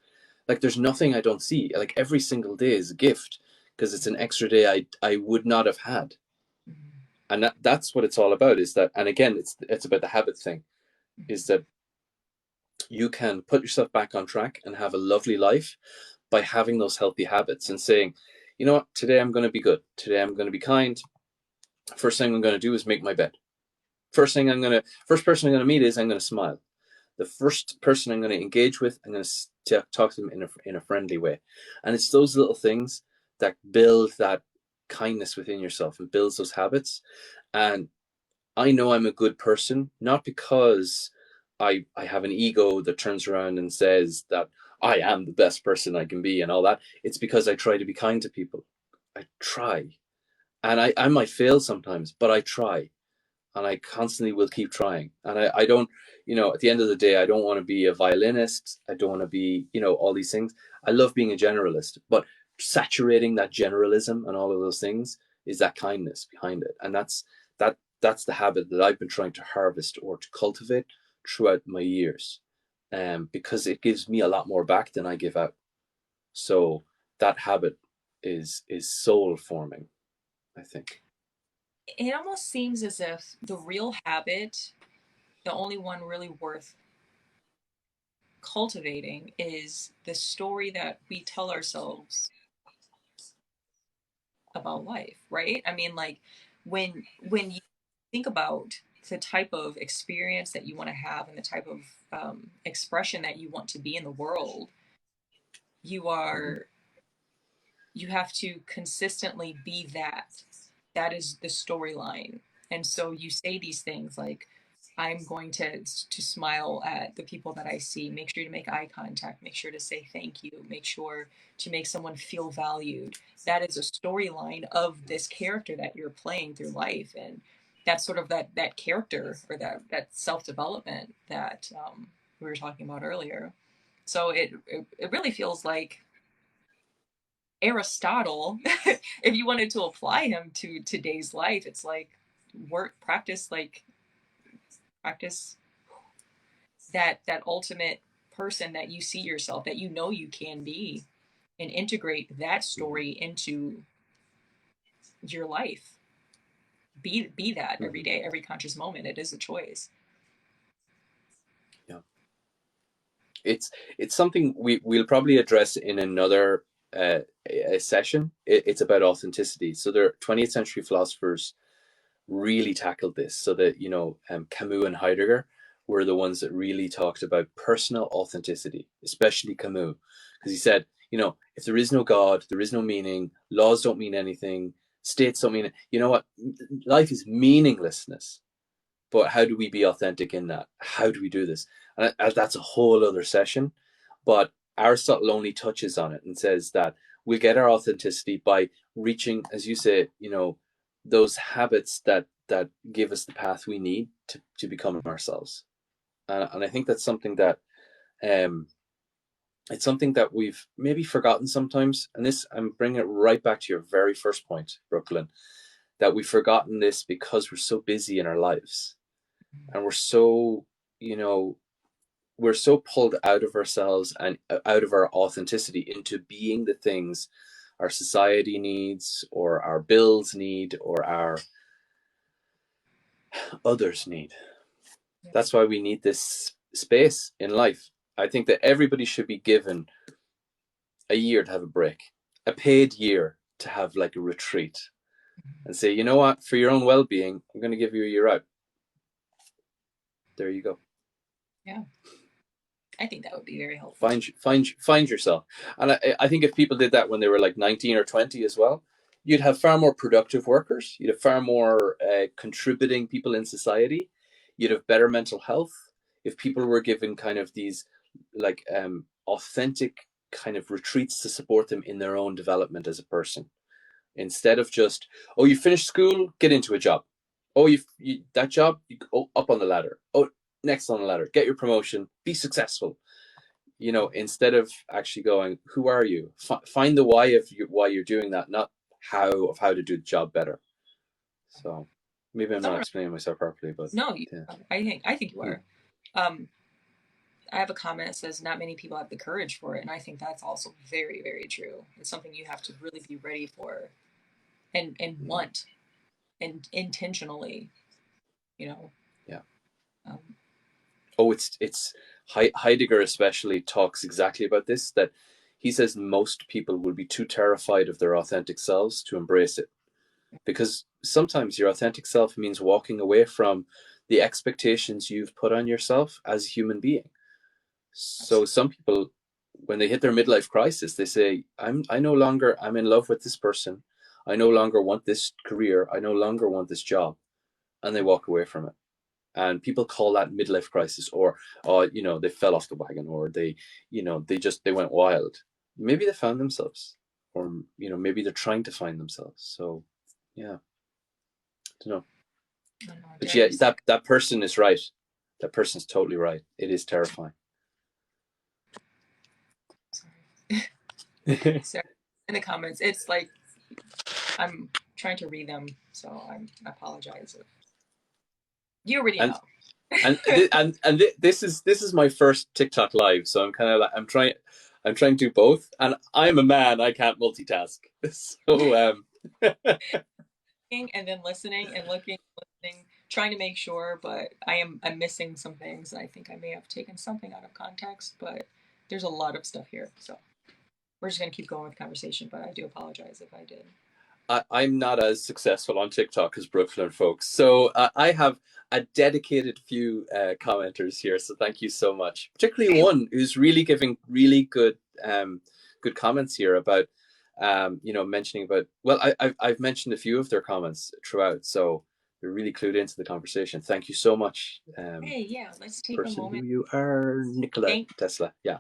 Like there's nothing I don't see. Like every single day is a gift because it's an extra day I would not have had. And that's what it's all about, is that, and again, it's about the habit thing, is that you can put yourself back on track and have a lovely life by having those healthy habits and saying, you know what, today I'm going to be good. Today I'm going to be kind. First thing I'm going to do is make my bed. First person I'm going to meet is I'm going to smile. The first person I'm going to engage with, I'm going to talk to them in a friendly way. And it's those little things that build that kindness within yourself and builds those habits. And I know I'm a good person, not because I have an ego that turns around and says that I am the best person I can be and all that. It's because I try to be kind to people. I try. And I might fail sometimes, but I try, and I constantly will keep trying. And I don't, at the end of the day, I don't want to be a violinist. I don't want to be, all these things. I love being a generalist, but saturating that generalism and all of those things is that kindness behind it. And that's the habit that I've been trying to harvest or to cultivate throughout my years. Because it gives me a lot more back than I give out. So that habit is soul forming, I think. It almost seems as if the real habit, the only one really worth cultivating, is the story that we tell ourselves about life, right? I mean, like when you think about the type of experience that you want to have and the type of expression that you want to be in the world, you Mm-hmm. are you have to consistently be that. That is the storyline. And so you say these things like, I'm going to smile at the people that I see, make sure to make eye contact, make sure to say thank you, make sure to make someone feel valued. That is a storyline of this character that you're playing through life. And that's sort of that character, or that self-development that we were talking about earlier. So it really feels like Aristotle, if you wanted to apply him to today's life, it's like work, practice that ultimate person that you see yourself, that you know you can be, and integrate that Mm-hmm. story into your life. Be that every Mm-hmm. day, every conscious moment. It is a choice. Yeah, it's something we'll probably address in another a session. It's about authenticity. So there, 20th century philosophers really tackled this. So that Camus and Heidegger were the ones that really talked about personal authenticity, especially Camus, because he said, if there is no God, there is no meaning. Laws don't mean anything. States don't mean it. You know what? Life is meaninglessness. But how do we be authentic in that? How do we do this? And that's a whole other session. But Aristotle only touches on it and says that we get our authenticity by reaching, as you say, those habits that give us the path we need to become ourselves. And I think that's something that um, it's something that we've maybe forgotten sometimes. And this, I'm bringing it right back to your very first point, Brooklyn, that we've forgotten this because we're so busy in our lives, and you know we're so pulled out of ourselves and out of our authenticity into being the things our society needs, or our bills need, or our others need. Yeah. That's why we need this space in life. I think that everybody should be given a year to have a break, a paid year to have like a retreat, and say, you know what, for your own well-being, I'm going to give you a year out. There you go. Yeah, I think that would be very helpful. Find yourself. And I think if people did that when they were like 19 or 20 as well, you'd have far more productive workers, you'd have far more contributing people in society, you'd have better mental health if people were given kind of these like authentic kind of retreats to support them in their own development as a person, instead of just, oh, you finished school, get into a job. Oh, that job, you go up on the ladder. Oh, next on the ladder, get your promotion, be successful. Instead of actually going, who are you? Find the why of why you're doing that, not how to do the job better. So maybe I'm not Summer, explaining myself properly, but no, yeah. I think you Hmm. are. Um, I have a comment that says not many people have the courage for it, and I think that's also very, very true. It's something you have to really be ready for, and Hmm. want, and intentionally, you know. Yeah. Um, Oh, it's Heidegger especially talks exactly about this. That he says most people will be too terrified of their authentic selves to embrace it, because sometimes your authentic self means walking away from the expectations you've put on yourself as a human being. So some people, when they hit their midlife crisis, they say, I'm in love with this person. I no longer want this career. I no longer want this job. And they walk away from it. And people call that midlife crisis, or, they fell off the wagon, or they went wild. Maybe they found themselves, or, maybe they're trying to find themselves. So Yeah, I don't know. I don't know. But Did I yeah, lose that person is right. That person's totally right. It is terrifying. Sorry. So in the comments, it's like I'm trying to read them, so I apologize. You already and know. this is my first TikTok live, so I'm kind of like I'm trying to do both, and I'm a man. I can't multitask. So And then listening and looking, listening, trying to make sure, but I'm missing some things. I think I may have taken something out of context, but there's a lot of stuff here. So we're just gonna keep going with the conversation, but I do apologize if I did. I'm not as successful on TikTok as Brooklyn folks. So I have a dedicated few commenters here. So thank you so much. Particularly Hey, one who's really giving really good comments here about mentioning about. Well, I've mentioned a few of their comments throughout, so they're really clued into the conversation. Thank you so much, hey, yeah, let's take a person who moment. you are, Nikola Thank Tesla. Yeah,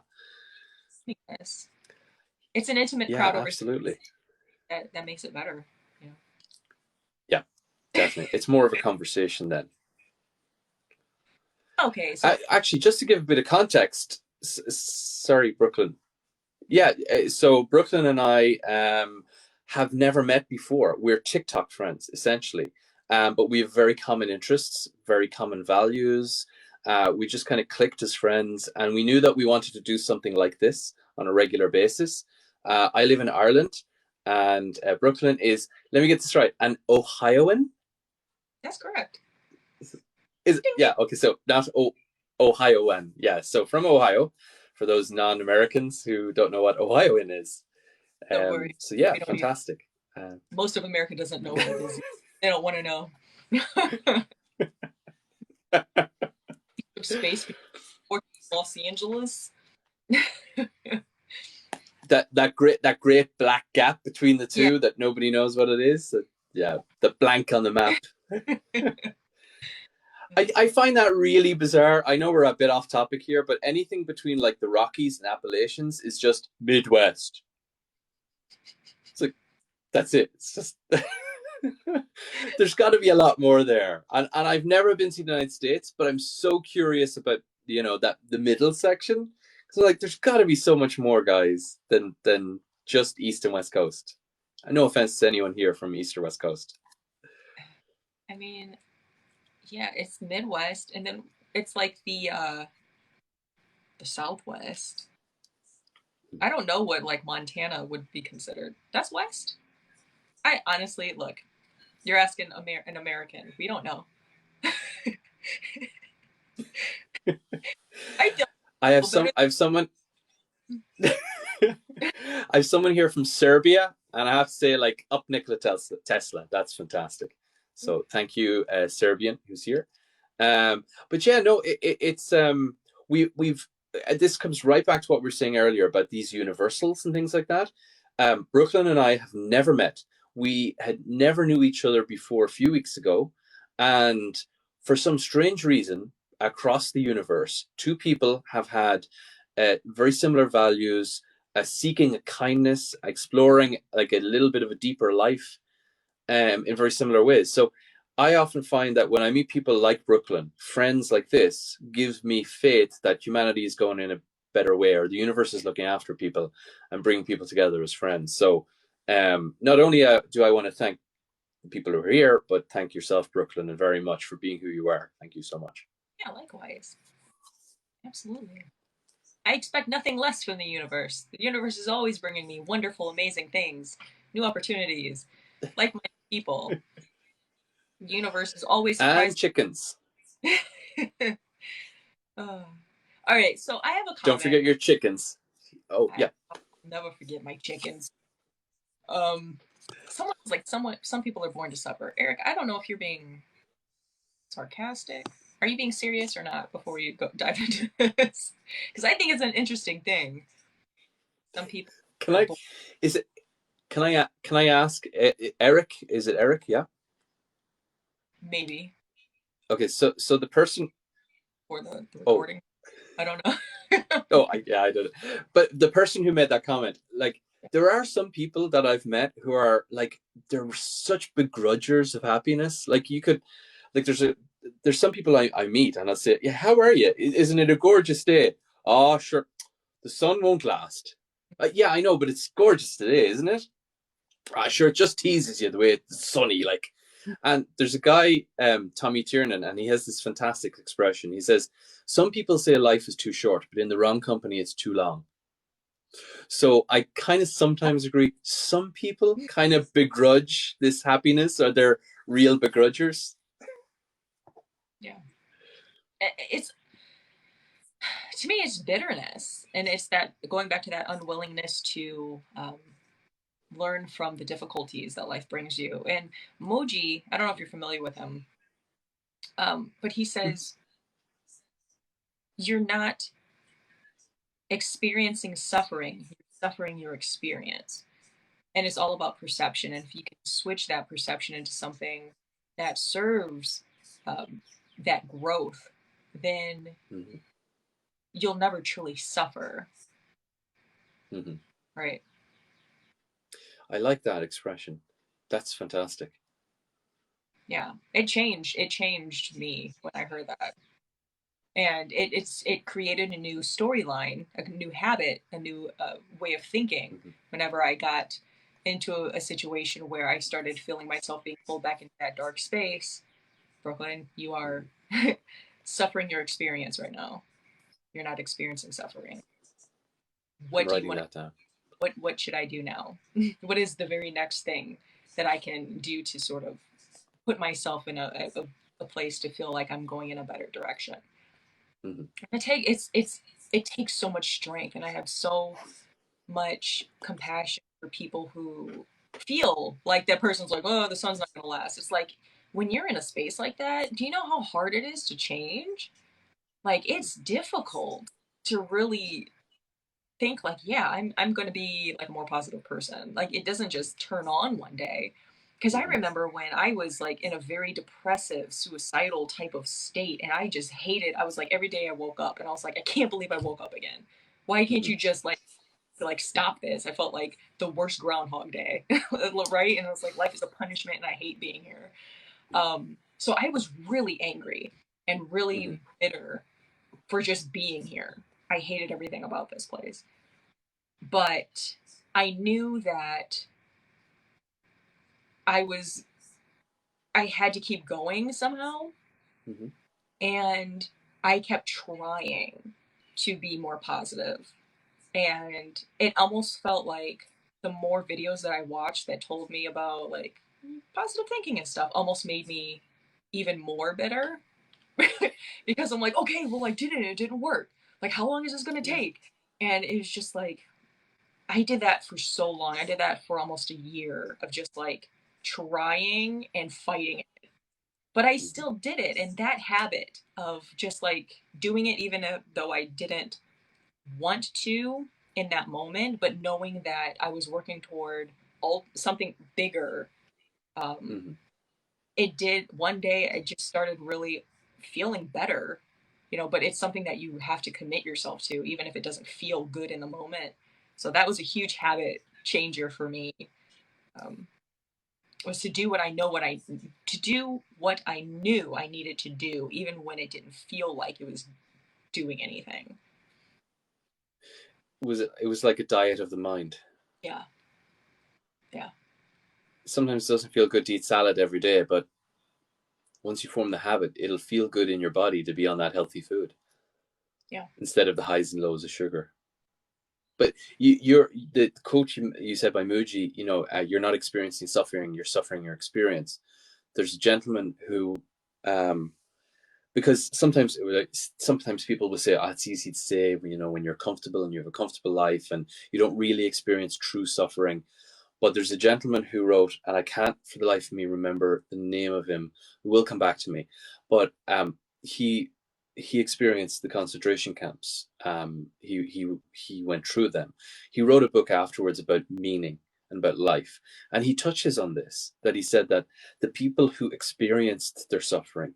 us. It's an intimate yeah, crowd over absolutely. that makes it better. You know. Yeah, definitely. It's more of a conversation then. Okay, so Actually, just to give a bit of context, sorry, Brooklyn. Yeah, so Brooklyn and I have never met before. We're TikTok friends, essentially, but we have very common interests, very common values. We just kind of clicked as friends, and we knew that we wanted to do something like this on a regular basis. I live in Ireland, and Brooklyn is, let me get this right, an Ohioan? that's correct. Is Ding ding. yeah, okay, so not Ohioan. Yeah, so from Ohio, for those non-Americans who don't know what Ohioan is. Don't worry. So yeah, We don't need. fantastic. Uh, Most of America doesn't know what it is. They don't want to know. Space between Los Angeles. that great black gap between the Yeah. two that nobody knows what it is. Yeah, the blank on the map. I find that really bizarre. I know we're a bit off topic here, but anything between like the Rockies and Appalachians is just Midwest. It's like that's it. It's just there's got to be a lot more there, and I've never been to the United States, but I'm so curious about that the middle section because like there's got to be so much more, guys, than just East and West Coast. No offense to anyone here from East or West Coast. I mean, yeah, it's Midwest, and then it's like the Southwest. I don't know what like Montana would be considered. That's West. I honestly look. You're asking an American. We don't know. I don't I have know, but some. I have someone. I have someone here from Serbia, and I have to say, like, up Nikola Tesla. That's fantastic. So thank you, Serbian, who's here. But yeah, no, it's we've this comes right back to what we were saying earlier about these universals and things like that. Brooklyn and I have never met. We had never knew each other before a few weeks ago, and for some strange reason, across the universe, two people have had very similar values, seeking a kindness, exploring like a little bit of a deeper life in very similar ways. So I often find that when I meet people like Brooklyn, friends like this, gives me faith that humanity is going in a better way, or the universe is looking after people and bringing people together as friends. So not only do I want to thank the people who are here, but thank yourself, Brooklyn, and very much for being who you are. Thank you so much. yeah, likewise. Absolutely. I expect nothing less from the universe. The universe is always bringing me wonderful, amazing things, new opportunities, like-minded people. The universe is always And surprised. chickens. Oh. All right, so I have a Don't comment. forget your chickens. Oh, I'll yeah. never forget my chickens. Someone's like, some people are born to suffer. Eric, I don't know if you're being sarcastic. Are you being serious or not? Before we go dive into this, because I think it's an interesting thing. Some people Can are I? born, Is it? Can I ask Eric? Is it Eric? Yeah. maybe Okay. So the person. for the Oh. recording. I don't know. Oh. Yeah. I did it. But the person who made that comment, like, There are some people that I've met who are like, they're such begrudgers of happiness. Like you could, like there's some people I meet and I'll say, yeah, how are you? Isn't it a gorgeous day? Oh, sure. The sun won't last. Yeah, I know, but it's gorgeous today, isn't it? Ah, sure, it just teases you the way it's sunny, like. And there's a guy, Tommy Tiernan, and he has this fantastic expression. He says, "Some people say life is too short, but in the wrong company, it's too long." So I kind of sometimes agree. Some people kind of begrudge this happiness, or they're real begrudgers. Yeah. It's, to me, it's bitterness. And it's that going back to that unwillingness to learn from the difficulties that life brings you. And Moji, I don't know if you're familiar with him, but he says, you're not experiencing suffering, you're suffering your experience. And it's all about perception. And if you can switch that perception into something that serves um, that growth, then Mm-hmm. you'll never truly suffer. Mm-hmm. Right. I like that expression. That's fantastic. Yeah. It changed me when I heard that. And it created a new storyline, a new habit, a new way of thinking. Mm-hmm. Whenever I got into a situation where I started feeling myself being pulled back into that dark space, Brooklyn, you are Mm-hmm. suffering your experience right now. You're not experiencing suffering. I'm What do you writing want to, that down. what should I do now? What is the very next thing that I can do to sort of put myself in a place to feel like I'm going in a better direction? Mm-hmm. It takes so much strength, and I have so much compassion for people who feel like that person's like, oh, the sun's not gonna last. It's like, when you're in a space like that, do you know how hard it is to change? Like, Mm-hmm. it's difficult to really think like, yeah, I'm going to be like a more positive person. Like, it doesn't just turn on one day. Because I Mm-hmm. remember when I was like in a very depressive, suicidal type of state, and I just hated. I was like, every day I woke up, and I was like, I can't believe I woke up again. Why can't Mm-hmm. you just like stop this? I felt like the worst Groundhog Day, right? And I was like, life is a punishment, and I hate being here. So I was really angry and Mm-hmm. really bitter for just being here. I hated everything about this place. But I knew that I was I had to keep going somehow, Mm-hmm. and I kept trying to be more positive. And it almost felt like the more videos that I watched that told me about like positive thinking and stuff almost made me even more bitter. Because I'm like, okay, well, I did it, it didn't work. Like, how long is this going to Yeah. take? And it was just like, I did that for so long. I did that for almost a year of just like trying and fighting it. But I Mm-hmm. still did it. And that habit of just like doing it, even though I didn't want to in that moment, but knowing that I was working toward something bigger, um, Mm-hmm. it did. One day I just started really feeling better, but it's something that you have to commit yourself to, even if it doesn't feel good in the moment. So that was a huge habit changer for me. Um, was to do to do what I knew I needed to do, even when it didn't feel like it was doing anything. It was like a diet of the mind. Yeah, yeah, Sometimes it doesn't feel good to eat salad every day, but once you form the habit, it'll feel good in your body to be on that healthy food yeah, instead of the highs and lows of sugar. But you're the coach you said by Muji, you're not experiencing suffering, you're suffering your experience. There's a gentleman who, um, because sometimes people will say, oh, it's easy to say, when you're comfortable and you have a comfortable life and you don't really experience true suffering. But there's a gentleman who wrote, and I can't for the life of me remember the name of him. It will come back to me. But he experienced the concentration camps. He went through them. He wrote a book afterwards about meaning and about life, and he touches on this. That he said that the people who experienced their suffering,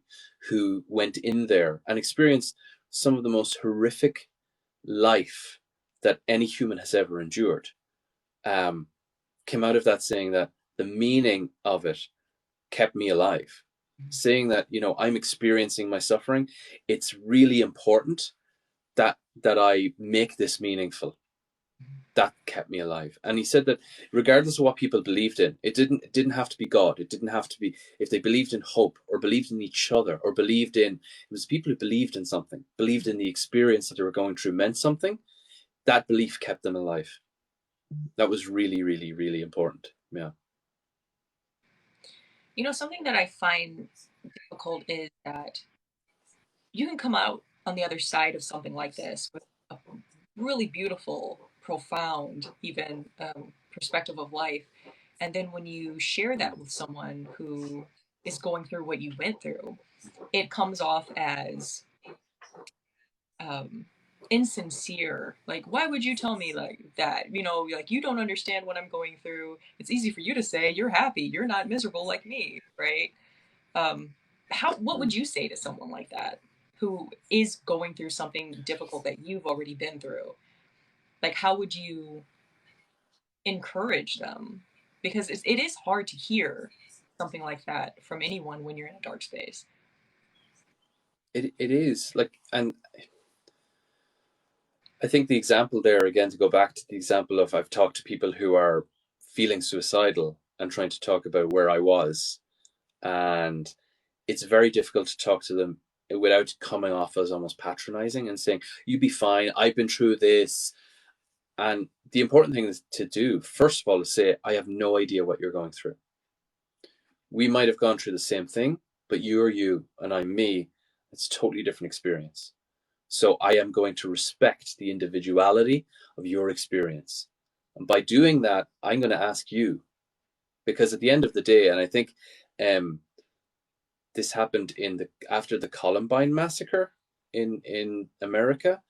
who went in there and experienced some of the most horrific life that any human has ever endured, um, came out of that saying that the meaning of it kept me alive. Saying that, you know, I'm experiencing my suffering. It's really important that I make this meaningful. That kept me alive. And he said that regardless of what people believed in, it didn't have to be God. It didn't have to be, if they believed in hope or believed in each other or believed in, it was people who believed in something, believed in the experience that they were going through meant something. That belief kept them alive. That was really, really, really important. Yeah. You know, something that I find difficult is that you can come out on the other side of something like this with a really beautiful, profound, even perspective of life. And then when you share that with someone who is going through what you went through, it comes off as um, insincere. Like, why would you tell me like that? You know, like you don't understand what I'm going through. It's easy for you to say you're happy, you're not miserable like me, right? Um, what would you say to someone like that who is going through something difficult that you've already been through? Like, how would you encourage them? Because it is hard to hear something like that from anyone when you're in a dark space. It is like, and I think the example there, again, to go back to the example of I've talked to people who are feeling suicidal and trying to talk about where I was. And it's very difficult to talk to them without coming off as almost patronizing and saying, you be fine. I've been through this. And the important thing is to do, first of all, is say, I have no idea what you're going through. We might have gone through the same thing, but you're you and I'm me. It's a totally different experience. So I am going to respect the individuality of your experience. And by doing that, I'm going to ask you, because at the end of the day, and I think this happened after the Columbine massacre in America,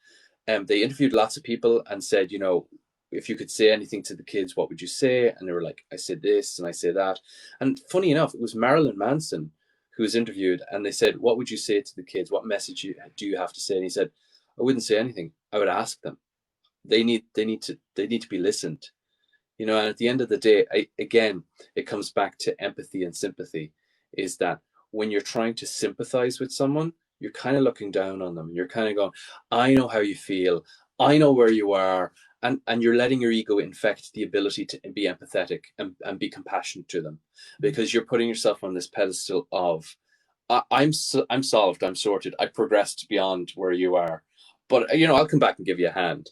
they interviewed lots of people and said, you know, if you could say anything to the kids, what would you say? And they were like, I said this and I say that. And funny enough, it was Marilyn Manson who was interviewed, and they said, what would you say to the kids? What message do you have to say? And he said, I wouldn't say anything. I would ask them. They need to be listened. You know, and at the end of the day, again, it comes back to empathy and sympathy. Is that when you're trying to sympathize with someone, you're kind of looking down on them. You're kind of going, I know how you feel. I know where you are. And you're letting your ego infect the ability to be empathetic and be compassionate to them, because you're putting yourself on this pedestal of, I'm solved, I'm sorted, I progressed beyond where you are, but you know, I'll come back and give you a hand.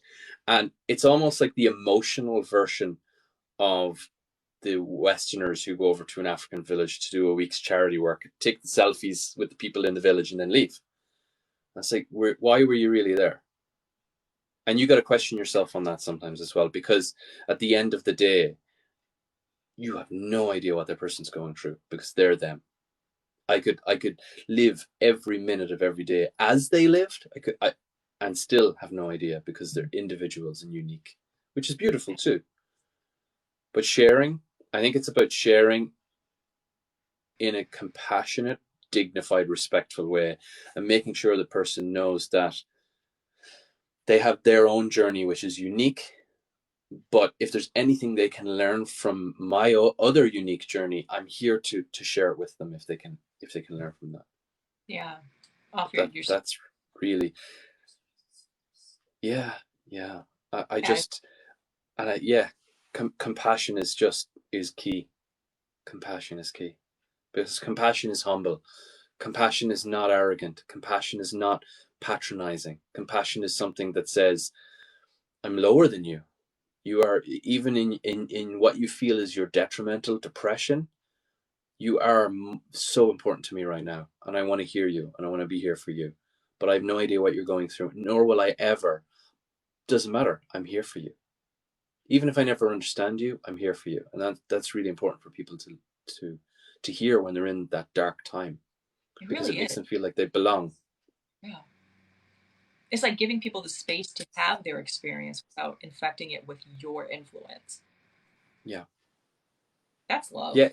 And it's almost like the emotional version of the Westerners who go over to an African village to do a week's charity work, take the selfies with the people in the village, and then leave. That's like, why were you really there? And you got to question yourself on that sometimes as well, because at the end of the day, you have no idea what that person's going through because they're them. I could live every minute of every day as they lived. And still have no idea because they're individuals and unique, which is beautiful too. But sharing, I think it's about sharing in a compassionate, dignified, respectful way, and making sure the person knows that they have their own journey, which is unique. But if there's anything they can learn from my other unique journey, I'm here to share it with them if they can learn from that. Yeah, offer That yourself. that's really, yeah, yeah. I Yeah, just, yeah, compassion is key. Compassion is key, because compassion is humble. Compassion is not arrogant. Compassion is not patronizing. Compassion is something that says, I'm lower than you. You are, even in what you feel is your detrimental depression, you are so important to me right now. And I want to hear you and I want to be here for you. But I have no idea what you're going through, nor will I ever. Doesn't matter. I'm here for you. Even if I never understand you, I'm here for you. And that's really important for people to to hear when they're in that dark time, it because it really makes is. them feel like they belong. Yeah. It's like giving people the space to have their experience without infecting it with your influence. Yeah. That's love. Yeah,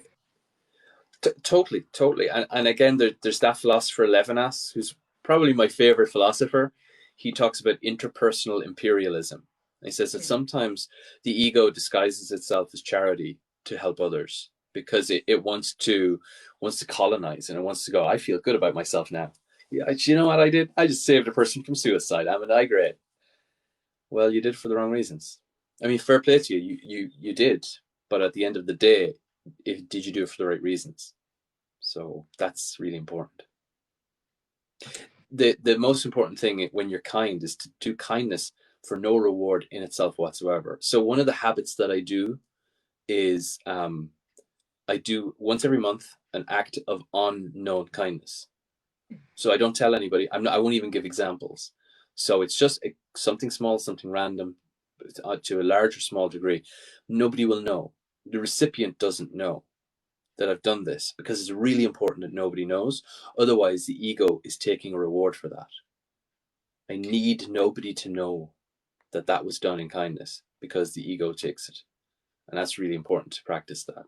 totally, totally. And again, there's that philosopher Levinas, who's probably my favorite philosopher. He talks about interpersonal imperialism. And he says that sometimes the ego disguises itself as charity to help others because it wants to colonize, and it wants to go, I feel good about myself now. Yeah, you know what I did? I just saved a person from suicide. I'm an I grade. Well, you did for the wrong reasons. I mean, fair play to you. You did, but at the end of the day, did you do it for the right reasons? So that's really important. The most important thing when you're kind is to do kindness for no reward in itself whatsoever. So one of the habits that I do is I do once every month an act of unknown kindness. So I don't tell anybody. I won't even give examples. So it's just something small, something random, to a large or small degree. Nobody will know. The recipient doesn't know that I've done this, because it's really important that nobody knows. Otherwise, the ego is taking a reward for that. I need nobody to know that that was done in kindness, because the ego takes it. And that's really important to practice that.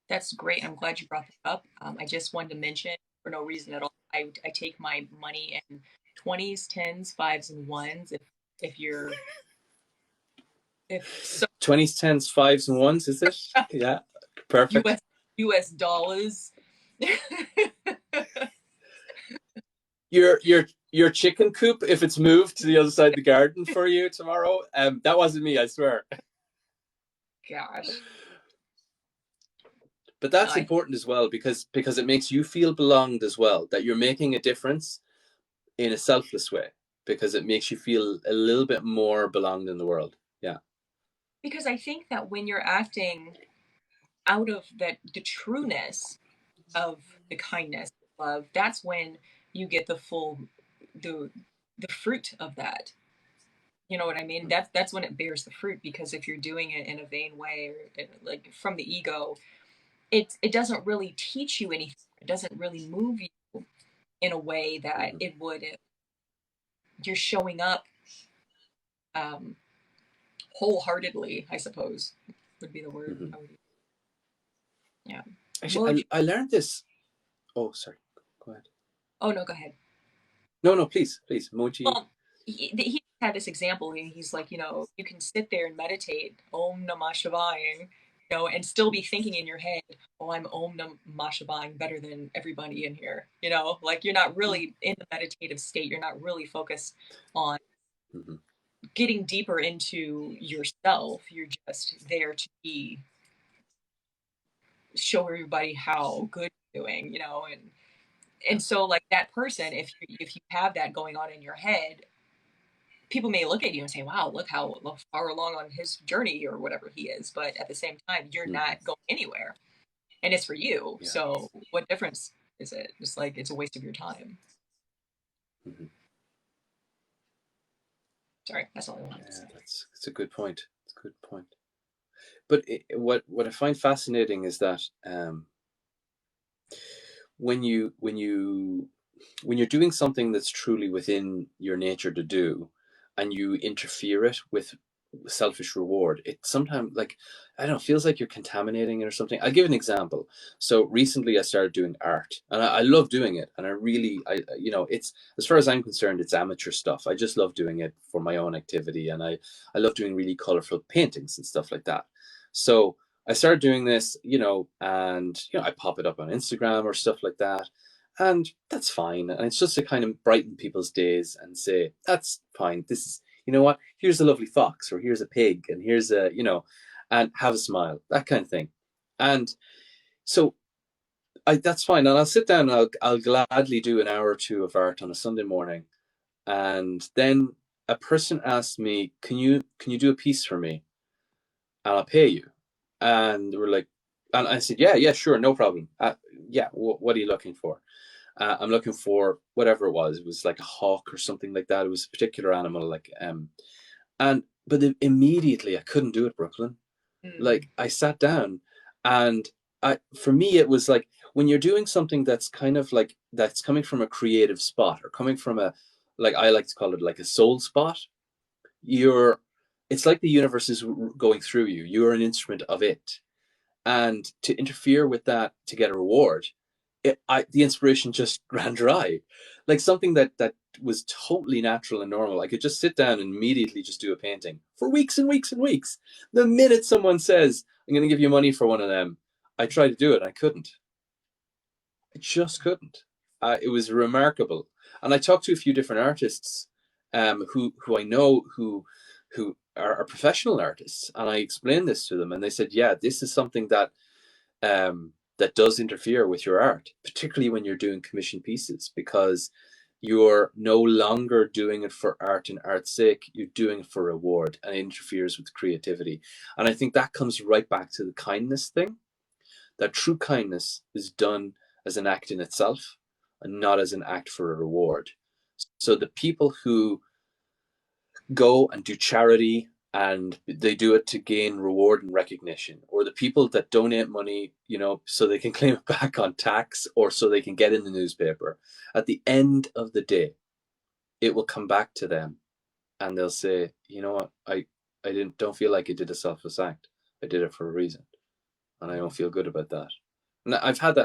That's great. I'm glad you brought that up. I just wanted to mention, for no reason at all, I take my money in 20s, 10s, 5s, and 1s. If you're, if so, 20s, 10s, 5s, and 1s, is it? Yeah, perfect. US dollars. Your chicken coop, if it's moved to the other side of the garden for you tomorrow, that wasn't me, I swear. Gosh. But that's important as well, because it makes you feel belonged as well, that you're making a difference in a selfless way, because it makes you feel a little bit more belonged in the world. Yeah. Because I think that when you're acting out of the trueness of the kindness, love, that's when you get the the fruit of that. You know what I mean? That's when it bears the fruit. Because if you're doing it in a vain way, or like from the ego, it doesn't really teach you anything. It doesn't really move you in a way that it would if you're showing up um, wholeheartedly, I suppose would be the word. Mm-hmm. I would, yeah. Actually, I learned this. Oh, sorry. Go ahead. Oh no, go ahead. No, please, Moji. Well, he had this example, and he's like, you can sit there and meditate, Om Namah Shivaya, and still be thinking in your head, oh, I'm Om Namah Shivaya better than everybody in here. Like you're not really in the meditative state. You're not really focused on getting deeper into yourself. You're just there to show everybody how good you're doing, and so like that person, if you have that going on in your head, people may look at you and say, wow, look how far along on his journey or whatever he is. But at the same time, you're not going anywhere, and it's for you. Yeah. So what difference is it? Just like it's a waste of your time. Sorry, that's all I wanted to say. That's a good point. It's a good point. But what I find fascinating is that when you're doing something that's truly within your nature to do, and you interfere it with selfish reward, it sometimes, like, I don't know, feels like you're contaminating it or something. I'll give an example. So recently I started doing art, and I love doing it, and it's, as far as I'm concerned, it's amateur stuff. I just love doing it for my own activity, and I love doing really colorful paintings and stuff like that. So I started doing this, and I pop it up on Instagram or stuff like that. And that's fine. And it's just to kind of brighten people's days and say, that's fine. This is, you know what, here's a lovely fox, or here's a pig, and here's and have a smile, that kind of thing. And so that's fine. And I'll sit down and I'll gladly do an hour or two of art on a Sunday morning. And then a person asked me, can you do a piece for me? And I'll pay you. And we're like, and I said, yeah, sure, no problem. What are you looking for? I'm looking for whatever it was. It was like a hawk or something like that. It was a particular animal, but immediately I couldn't do it, Brooklyn. Like, I sat down, and for me, it was like, when you're doing something that's kind of like, that's coming from a creative spot, or coming from like, I like to call it like a soul spot, it's like the universe is going through you. You're an instrument of it. And to interfere with that to get a reward, the inspiration just ran dry. Like something that was totally natural and normal. I could just sit down and immediately just do a painting for weeks and weeks and weeks. The minute someone says, I'm going to give you money for one of them, I tried to do it. I couldn't. I just couldn't. It was remarkable. And I talked to a few different artists who I know who are professional artists. And I explained this to them. And they said, yeah, this is something that does interfere with your art, particularly when you're doing commission pieces, because you're no longer doing it for art and art's sake, you're doing it for reward, and it interferes with creativity. And I think that comes right back to the kindness thing, that true kindness is done as an act in itself and not as an act for a reward. So the people who go and do charity and they do it to gain reward and recognition, or the people that donate money, so they can claim it back on tax or so they can get in the newspaper, at the end of the day it will come back to them and they'll say, you know what, I don't feel like I did a selfless act. I did it for a reason and I don't feel good about that. And I've heard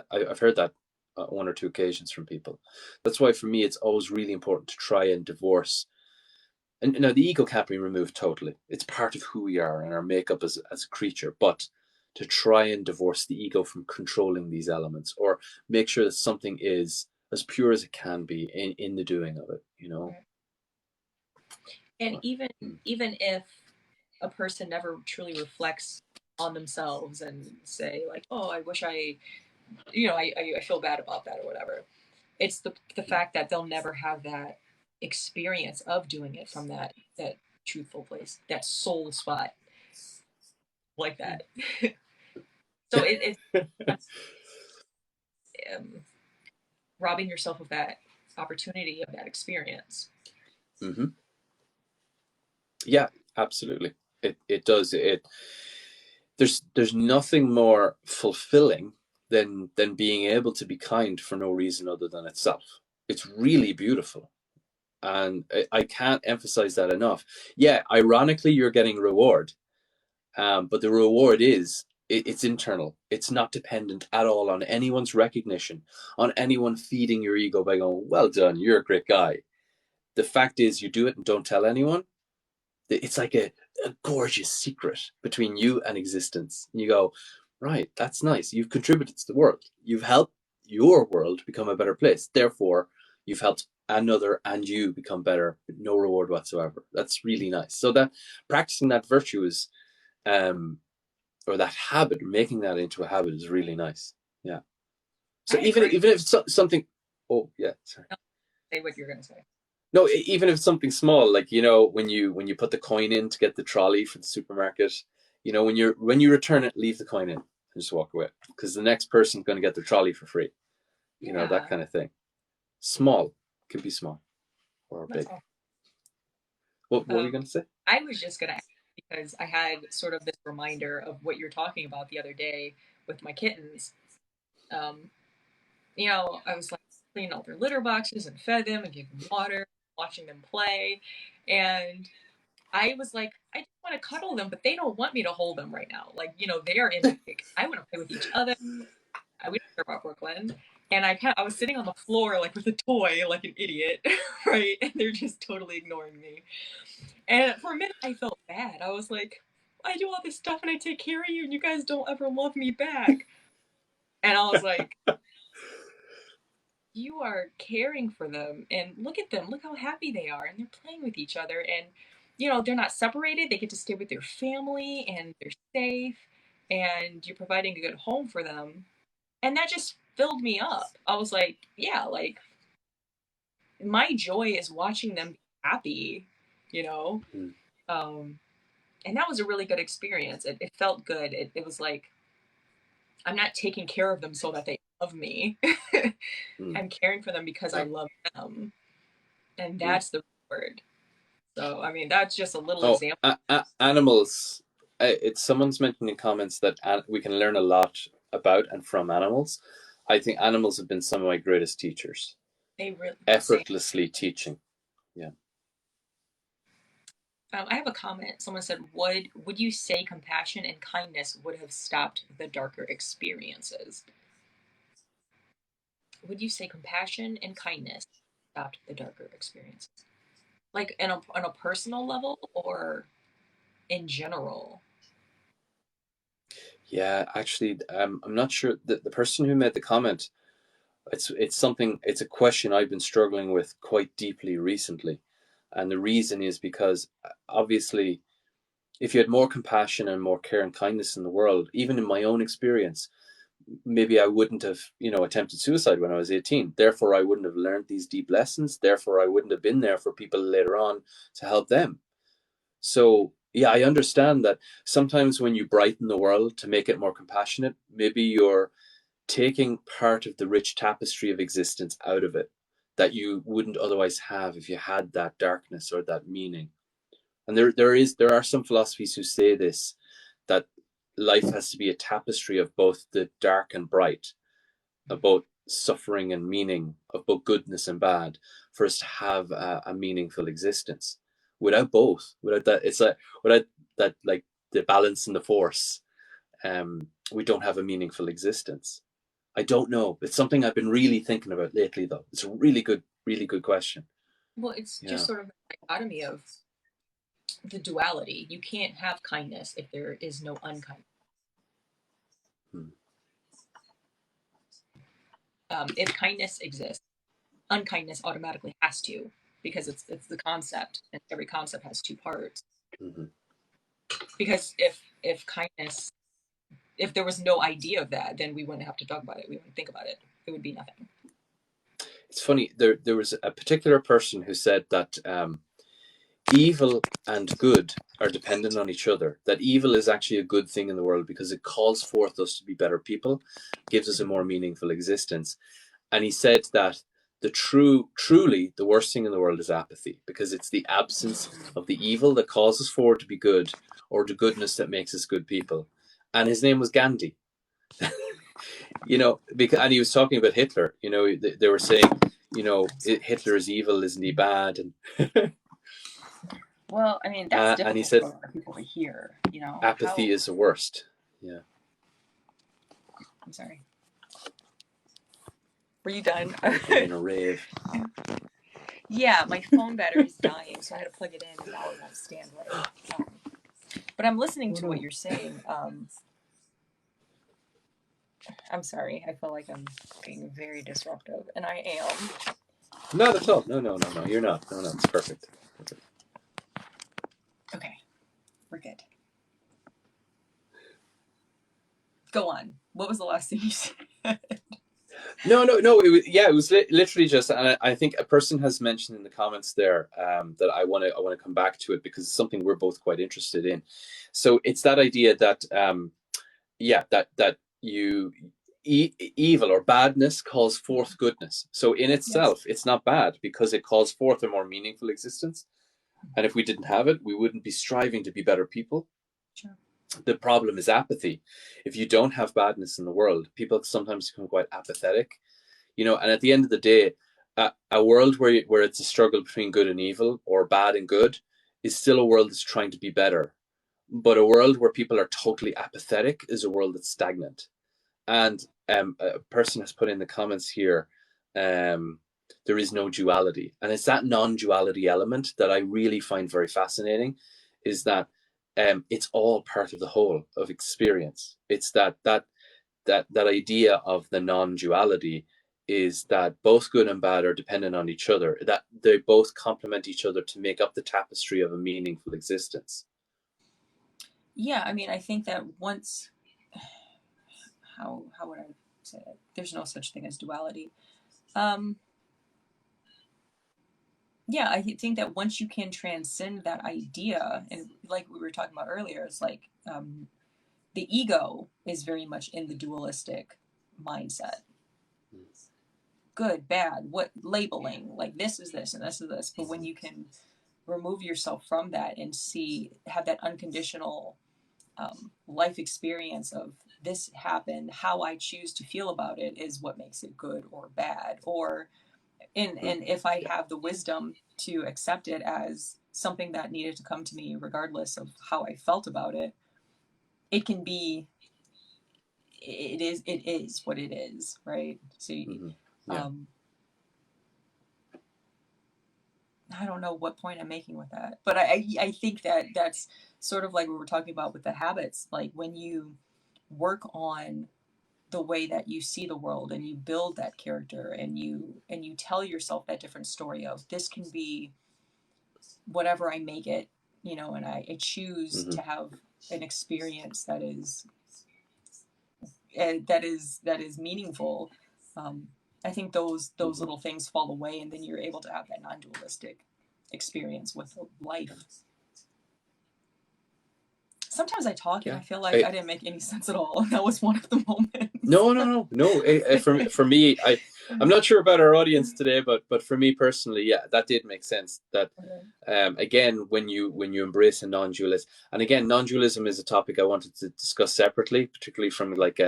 that one or two occasions from people. That's why for me it's always really important to try and divorce. And now the ego can't be removed totally. It's part of who we are and our makeup as a creature. But to try and divorce the ego from controlling these elements, or make sure that something is as pure as it can be in the doing of it. And even if a person never truly reflects on themselves and say like, oh, I wish I feel bad about that or whatever. It's the fact that they'll never have that experience of doing it from that truthful place, that soul spot like that. So it's um, robbing yourself of that opportunity of that experience. Mm-hmm. Yeah, absolutely. It does. There's nothing more fulfilling than being able to be kind for no reason other than itself. It's really beautiful. And I can't emphasize that enough. Yeah, ironically, you're getting reward, but the reward it's internal. It's not dependent at all on anyone's recognition, on anyone feeding your ego by going, "Well done, you're a great guy." The fact is, you do it and don't tell anyone. It's like a gorgeous secret between you and existence. And you go, right, that's nice. You've contributed to the world. You've helped your world become a better place. Therefore, you've helped another and you become better with no reward whatsoever. That's really nice. So that practicing that virtue is, or that habit, making that into a habit is really nice. Yeah. So even if something, oh yeah, sorry. Say what you're gonna say. No, even if it's something small, like when you put the coin in to get the trolley for the supermarket, when you return it, leave the coin in and just walk away, because the next person's going to get the trolley for free. That kind of thing. Small, could be small or big. What were you going to say? I was just gonna ask because I had sort of this reminder of what you're talking about the other day with my kittens. Um, I was like cleaning all their litter boxes and fed them and gave them water, watching them play. And I was like, I just want to cuddle them, but they don't want me to hold them right now. Like, they're in like, I want to play with each other. We don't care about Brooklyn. And I was sitting on the floor like with a toy, like an idiot, right? And they're just totally ignoring me. And for a minute I felt bad. I was like, I do all this stuff and I take care of you and you guys don't ever love me back. And I was like, you are caring for them and look at them, look how happy they are and they're playing with each other and they're not separated, they get to stay with their family and they're safe and you're providing a good home for them. And that just filled me up. I was like, yeah, like my joy is watching them be happy, you know. Mm. And that was a really good experience. It felt good. It was like I'm not taking care of them so that they love me. I'm caring for them because I love them, and that's the word. So I mean, that's just a little example. Animals. It's someone's mentioned in comments that we can learn a lot about and from animals. I think animals have been some of my greatest teachers. They really effortlessly teaching. Yeah. I have a comment. Someone said, "Would you say compassion and kindness would have stopped the darker experiences?" would you say compassion and kindness stopped the darker experiences? Like on a personal level or in general? Yeah, actually, I'm not sure that the person who made the comment, it's something, it's a question I've been struggling with quite deeply recently. And the reason is because obviously, if you had more compassion and more care and kindness in the world, even in my own experience, maybe I wouldn't have, attempted suicide when I was 18. Therefore, I wouldn't have learned these deep lessons. Therefore, I wouldn't have been there for people later on to help them. So, yeah, I understand that sometimes when you brighten the world to make it more compassionate, maybe you're taking part of the rich tapestry of existence out of it that you wouldn't otherwise have if you had that darkness or that meaning. And there are some philosophies who say this, that life has to be a tapestry of both the dark and bright, of both suffering and meaning, of both goodness and bad, for us to have a meaningful existence. Without both, without that, it's like without that, like the balance and the force, we don't have a meaningful existence. I don't know. It's something I've been really thinking about lately, though. It's a really good question. Well, it's just Yeah. sort of a dichotomy of the duality. You can't have kindness if there is no unkindness. Hmm. If kindness exists, unkindness automatically has to, because it's the concept, and every concept has two parts. Mm-hmm. Because if kindness, if there was no idea of that, then we wouldn't have to talk about it. We wouldn't think about it. It would be nothing. It's funny. There was a particular person who said that evil and good are dependent on each other. That evil is actually a good thing in the world because it calls forth us to be better people, gives us a more meaningful existence. And he said that truly, the worst thing in the world is apathy, because it's the absence of the evil that calls us forward to be good, or the goodness that makes us good people. And his name was Gandhi. Because, and he was talking about Hitler. They were saying, Hitler is evil, isn't he bad? And Well, I mean, that's and he difficult said for a lot of people to hear. apathy is the worst. Yeah. I'm sorry. Were you done? I'm in a rave. Yeah, my phone battery's dying, so I had to plug it in, and now it won't stand right. But I'm listening to what you're saying. I'm sorry. I feel like I'm being very disruptive, and I am. Not at all. No. You're not. No. It's perfect. Okay, we're good. Go on. What was the last thing you said? No. It was literally just, and I think a person has mentioned in the comments there, that I want to come back to it because it's something we're both quite interested in. So it's that idea that, that evil or badness calls forth goodness. So in itself, It's not bad because it calls forth a more meaningful existence. And if we didn't have it, we wouldn't be striving to be better people. Sure. The problem is apathy. If you don't have badness in the world, people sometimes become quite apathetic. And at the end of the day, a world where it's a struggle between good and evil, or bad and good, is still a world that's trying to be better. But a world where people are totally apathetic is a world that's stagnant. And a person has put in the comments here, there is no duality. And it's that non-duality element that I really find very fascinating, is that it's all part of the whole of experience. It's that idea of the non-duality is that both good and bad are dependent on each other, that they both complement each other to make up the tapestry of a meaningful existence. Yeah, I mean, I think that once, how would I say it? There's no such thing as duality. Yeah, I think that once you can transcend that idea, and like we were talking about earlier, it's like the ego is very much in the dualistic mindset. Good, bad, what labeling, like this is this and this is this. But when you can remove yourself from that and have that unconditional life experience of this happened, how I choose to feel about it is what makes it good or bad. And if I have the wisdom to accept it as something that needed to come to me regardless of how I felt about it, it is what it is, right? So Yeah. I don't know what point I'm making with that, but I think that that's sort of like what we're talking about with the habits. Like when you work on the way that you see the world and you build that character and you tell yourself that different story of this can be whatever I make it, and I choose Mm-hmm. to have an experience that is meaningful. I think those Mm-hmm. little things fall away, and then you're able to have that non-dualistic experience with life. Sometimes I talk and Yeah. I feel like I didn't make any sense at all. That was one of the moments. No. For me, I'm not sure about our audience today, but for me personally, yeah, that did make sense. That again, when you embrace a non-dualist, and again, non-dualism is a topic I wanted to discuss separately, particularly from like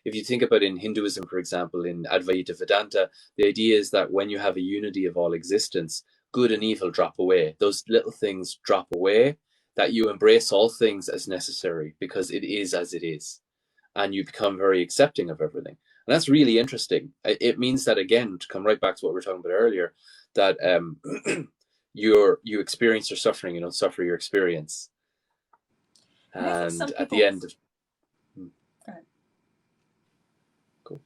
if you think about in Hinduism, for example, in Advaita Vedanta, the idea is that when you have a unity of all existence, good and evil drop away. Those little things drop away. That you embrace all things as necessary because it is as it is, and you become very accepting of everything. And that's really interesting. It means that, again, to come right back to what we were talking about earlier, that you experience your suffering, you don't suffer your experience. And I think And some at the people. end of Go ahead.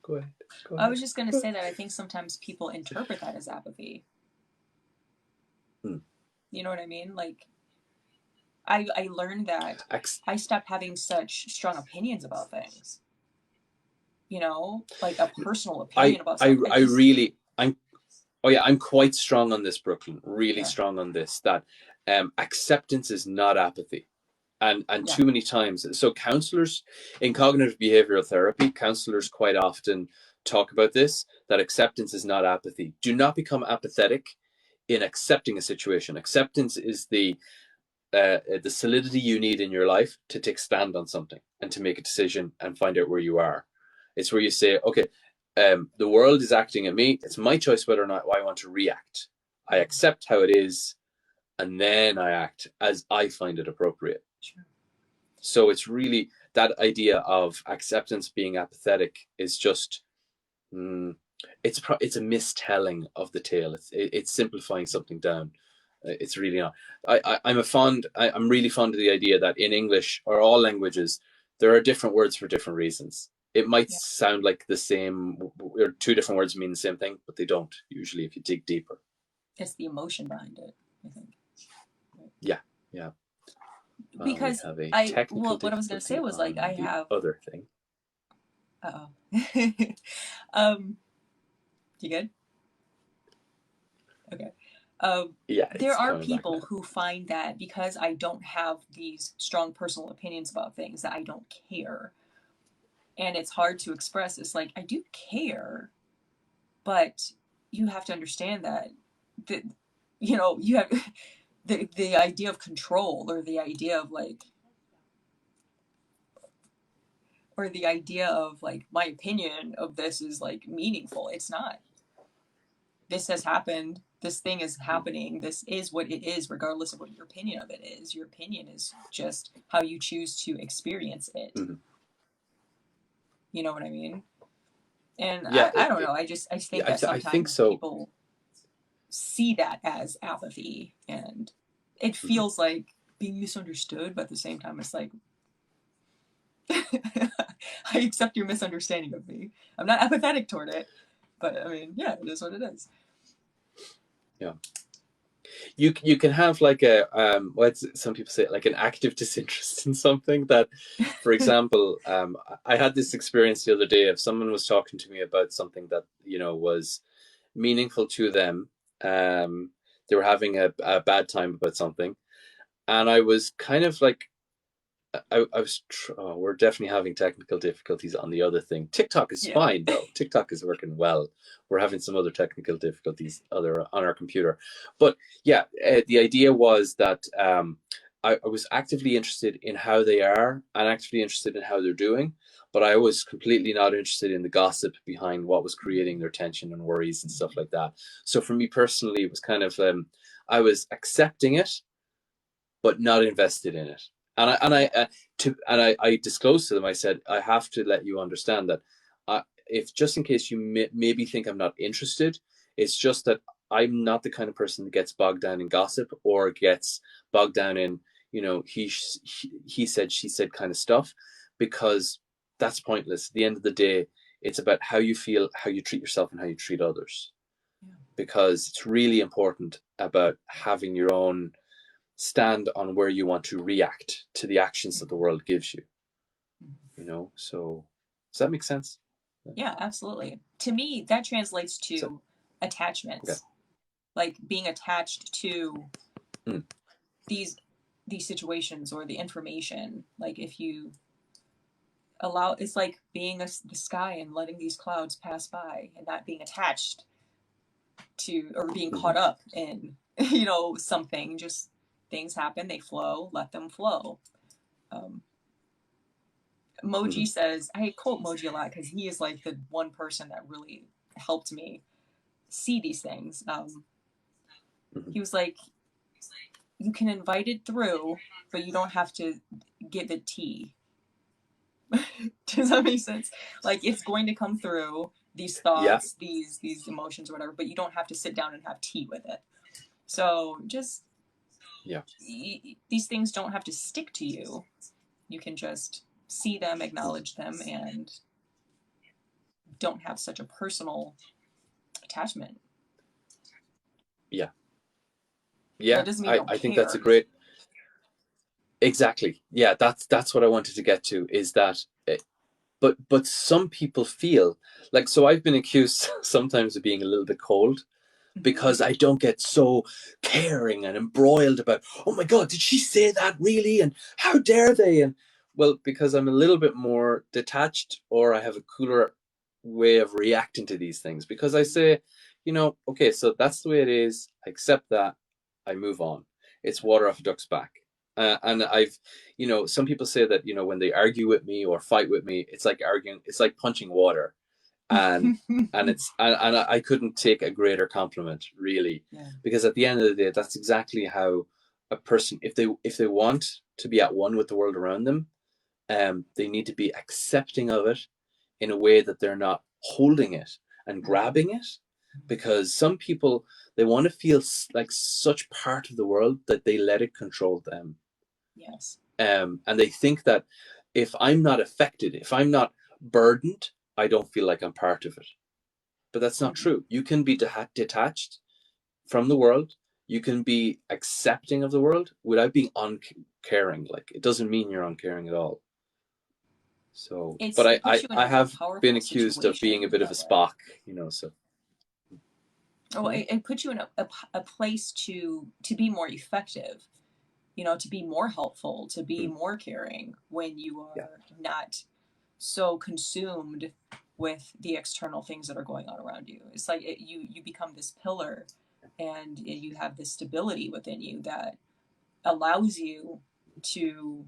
go ahead. I was just going to say that I think sometimes people interpret that as apathy. You know what I mean? Like, I learned that I stopped having such strong opinions about things. Like a personal opinion about something. I really, I'm quite strong on this, Brooklyn. Really Yeah. strong on this. That acceptance is not apathy. And Yeah. too many times, so counselors in cognitive behavioral therapy, counselors quite often talk about this, that acceptance is not apathy. Do not become apathetic in accepting a situation. Acceptance is the solidity you need in your life to take stand on something and to make a decision and find out where you are. It's where you say, okay, the world is acting at me. It's my choice whether or not I want to react. I accept how it is, and then I act as I find it appropriate. Sure. So it's really that idea of acceptance being apathetic is just it's a mistelling of the tale. It's simplifying something down. It's really not. I'm really fond of the idea that in English or all languages there are different words for different reasons. It might sound like the same, or two different words mean the same thing, but they don't usually if you dig deeper. It's the emotion behind it, I think. Yeah. Because what I was going to say was like I have other thing. You good? Okay. There are people who find that because I don't have these strong personal opinions about things that I don't care, and it's hard to express. It's like I do care, but you have to understand that you have the idea of control, or the idea of my opinion of this is like meaningful. It's not. This has happened. This thing is happening. This is what it is, regardless of what your opinion of it is. Your opinion is just how you choose to experience it. Mm-hmm. You know what I mean? And I don't know. I think that sometimes people see that as apathy, and it feels like being misunderstood, but at the same time, it's like, I accept your misunderstanding of me. I'm not apathetic toward it, but I mean, yeah, it is what it is. Yeah. You can have like a what some people say, like an active disinterest in something. That, for example, I had this experience the other day of someone was talking to me about something that was meaningful to them. They were having a bad time about something, and I was kind of like, we're definitely having technical difficulties on the other thing. TikTok is fine though. TikTok is working well. We're having some other technical difficulties on our computer, but yeah, the idea was that I was actively interested in how they are and actively interested in how they're doing, but I was completely not interested in the gossip behind what was creating their tension and worries and stuff like that. So for me personally, it was kind of I was accepting it, but not invested in it. And I disclosed to them. I said, I have to let you understand that if just in case you maybe think I'm not interested, it's just that I'm not the kind of person that gets bogged down in gossip or gets bogged down in, he said, she said kind of stuff, because that's pointless. At the end of the day, it's about how you feel, how you treat yourself, and how you treat others. Yeah. Because it's really important about having your own stand on where you want to react to the actions that the world gives you. So does that make sense? Yeah, absolutely. To me, that translates So, to attachments. okay. Like being attached to Mm. these situations or the information. Like if you allow, it's like being the sky and letting these clouds pass by and not being attached to, or being caught up in, something. Just things happen, they flow, let them flow. Moji says, I quote Moji a lot because he is like the one person that really helped me see these things. He was like, you can invite it through, but you don't have to give it tea. Does that make sense? Like it's going to come through, these Yeah. thoughts, these emotions or whatever, but you don't have to sit down and have tea with it. So just these things don't have to stick to you. You can just see them, acknowledge them, and don't have such a personal attachment. Yeah. That doesn't mean you don't I care. think that's a great. Exactly. Yeah, that's what I wanted to get to, is that but some people feel like, so I've been accused sometimes of being a little bit cold because I don't get so caring and embroiled about, oh my God, did she say that really? And how dare they? And well, because I'm a little bit more detached, or I have a cooler way of reacting to these things, because I say, okay, so that's the way it is. I accept that. I move on. It's water off a duck's back. And I've, some people say that, when they argue with me or fight with me, it's like arguing, it's like punching water. And and I couldn't take a greater compliment, really. Yeah. Because at the end of the day, that's exactly how a person, if they want to be at one with the world around them, they need to be accepting of it in a way that they're not holding it and grabbing it. Because some people, they want to feel like such part of the world that they let it control them. Yes. And they think that if I'm not affected, if I'm not burdened, I don't feel like I'm part of it. But that's not true. You can be detached from the world. You can be accepting of the world without being uncaring. Like, it doesn't mean you're uncaring at all. So, but I have been accused of being a bit of a Spock, so. Oh, it puts you in a place to be more effective, to be more helpful, to be more caring when you are not so consumed with the external things that are going on around you. It's like you become this pillar, and you have this stability within you that allows you to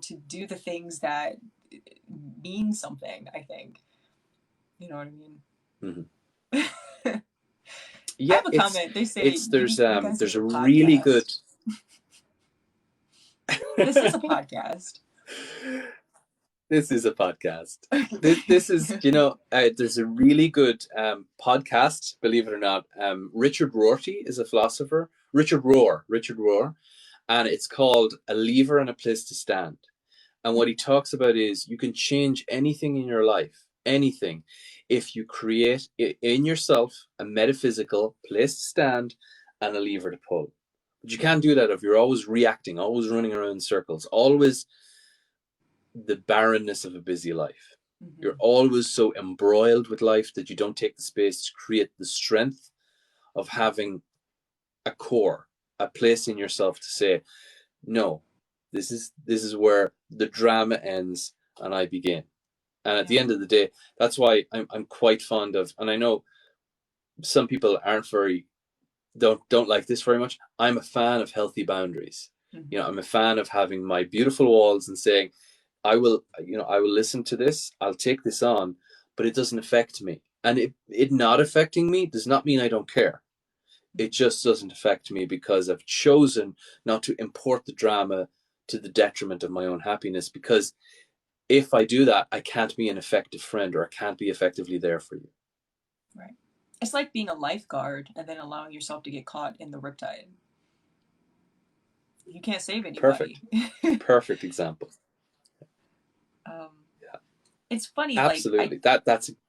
to do the things that mean something, I think. You know what I mean? Mm-hmm. I have a comment. They say there's a really podcast. good. This is a podcast. This is a podcast. This is, there's a really good podcast, believe it or not. Richard Rorty is a philosopher. Richard Rohr, and it's called A Lever and a Place to Stand. And what he talks about is you can change anything in your life, anything, if you create in yourself a metaphysical place to stand and a lever to pull. But you can't do that if you're always reacting, always running around in circles, always the barrenness of a busy life. You're always so embroiled with life that you don't take the space to create the strength of having a core, a place in yourself to say, no, this is where the drama ends and I begin. And at the end of the day, that's why I'm quite fond of, and I know some people don't like this very much. I'm a fan of healthy boundaries. I'm a fan of having my beautiful walls and saying, I will listen to this, I'll take this on, but it doesn't affect me. And it not affecting me does not mean I don't care. It just doesn't affect me because I've chosen not to import the drama to the detriment of my own happiness. Because if I do that, I can't be an effective friend, or I can't be effectively there for you. Right. It's like being a lifeguard and then allowing yourself to get caught in the riptide. You can't save anybody. Perfect. Perfect example. um, Yeah. it's funny, like Absolutely.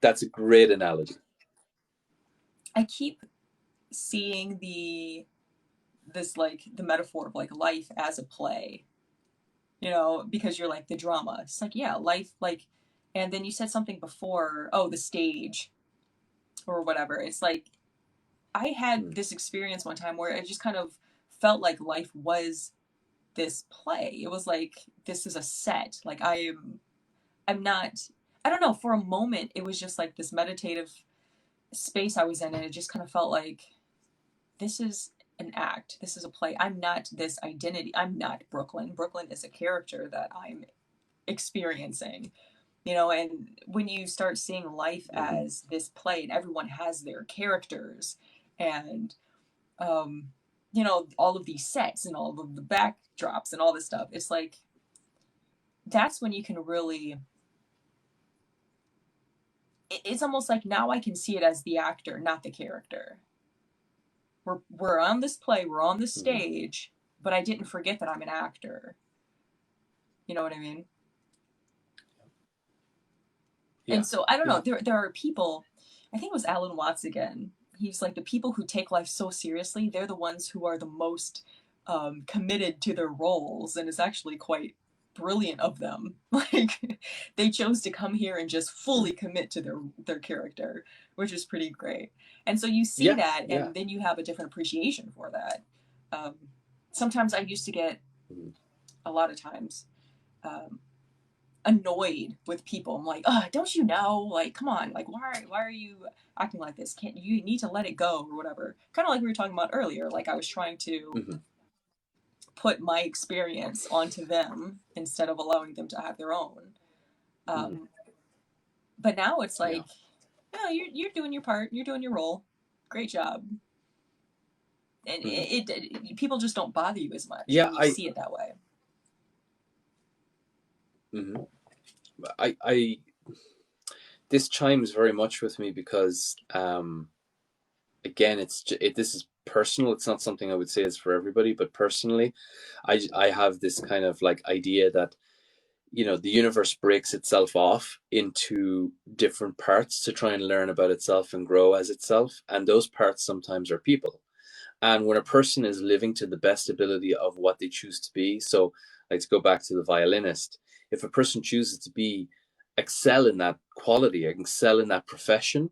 That's a great analogy. I keep seeing like the metaphor of like life as a play, because you're like the drama. It's like, yeah, life, like, and then you said something before, oh, the stage or whatever. It's like I had Mm. this experience one time where it just kind of felt like life was this play. It was like, this is a set. Like I'm not, I don't know, for a moment it was just like this meditative space I was in, and it just kind of felt like this is an act. This is a play. I'm not this identity. I'm not Brooklyn. Brooklyn is a character that I'm experiencing. And when you start seeing life Mm-hmm. as this play and everyone has their characters and um all of these sets and all of the backdrops and all this stuff, it's like that's when you can really, it's almost like now I can see it as the actor, not the character. We're on this play, we're on this Mm-hmm. stage, but I didn't forget that I'm an actor. You know what I mean? Yeah. And so I don't know. Yeah. There are people. I think it was Alan Watts again. He's like, the people who take life so seriously, they're the ones who are the most committed to their roles, and it's actually quite brilliant of them. Like they chose to come here and just fully commit to their character, which is pretty great. And so you see Yeah. that, Yeah. and then you have a different appreciation for that. Um, Sometimes I used to get, Mm-hmm. a lot of times, um, annoyed with people. I'm like, don't you know? Like, come on, like why are you acting like this? Can't you need to let it go or whatever? Kind of like we were talking about earlier. Like I was trying to Mm-hmm. put my experience onto them instead of allowing them to have their own. Mm-hmm. Um, but now it's Yeah. like, no, you're doing your part. You're doing your role. Great job. And Mm-hmm. people just don't bother you as much Yeah. when you see it that way. Mm-hmm. I this chimes very much with me because again, this is personal. It's not something I would say is for everybody, but personally, I have this kind of like idea that the universe breaks itself off into different parts to try and learn about itself and grow as itself, and those parts sometimes are people. And when a person is living to the best ability of what they choose to be, so like to go back to the violinist, if a person chooses to be excel in that quality, excel in that profession,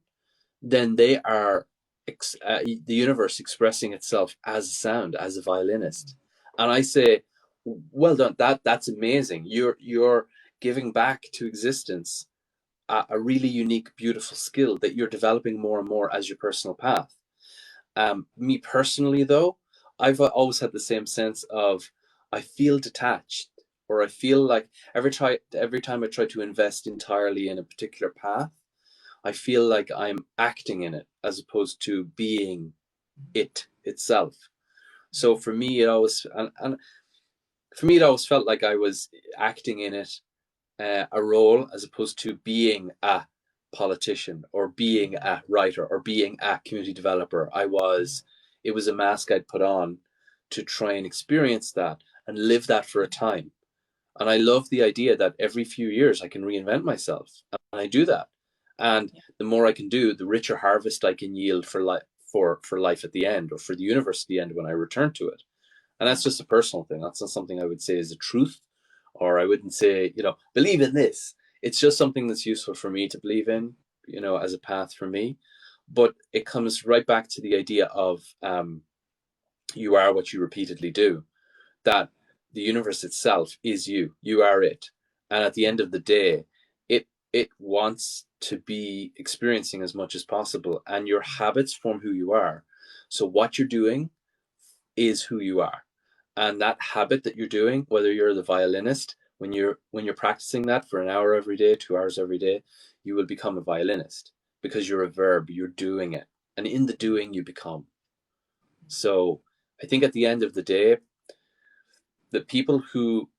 then they are the universe expressing itself as a sound, as a violinist. And I say, well done. That's amazing. You're giving back to existence a really unique, beautiful skill that you're developing more and more as your personal path. Me personally, though, I've always had the same sense of I feel detached, or I feel like every time I try to invest entirely in a particular path, I feel like I'm acting in it as opposed to being it itself. So for me, it always felt like I was acting in it, a role, as opposed to being a politician or being a writer or being a community developer. It was a mask I'd put on to try and experience that and live that for a time. And I love the idea that every few years I can reinvent myself, and I do that. And the more I can do, the richer harvest I can yield for life, for life at the end, or for the universe at the end when I return to it. And that's just a personal thing. That's not something I would say is a truth, or I wouldn't say, believe in this. It's just something that's useful for me to believe in, as a path for me. But it comes right back to the idea of you are what you repeatedly do. That the universe itself is you. You are it. And at the end of the day, it wants to be experiencing as much as possible. And your habits form who you are. So what you're doing is who you are. And that habit that you're doing, whether you're the violinist, when you're practicing that for an hour every day, 2 hours every day, you will become a violinist because you're a verb, you're doing it. And in the doing you become. So I think at the end of the day, the people who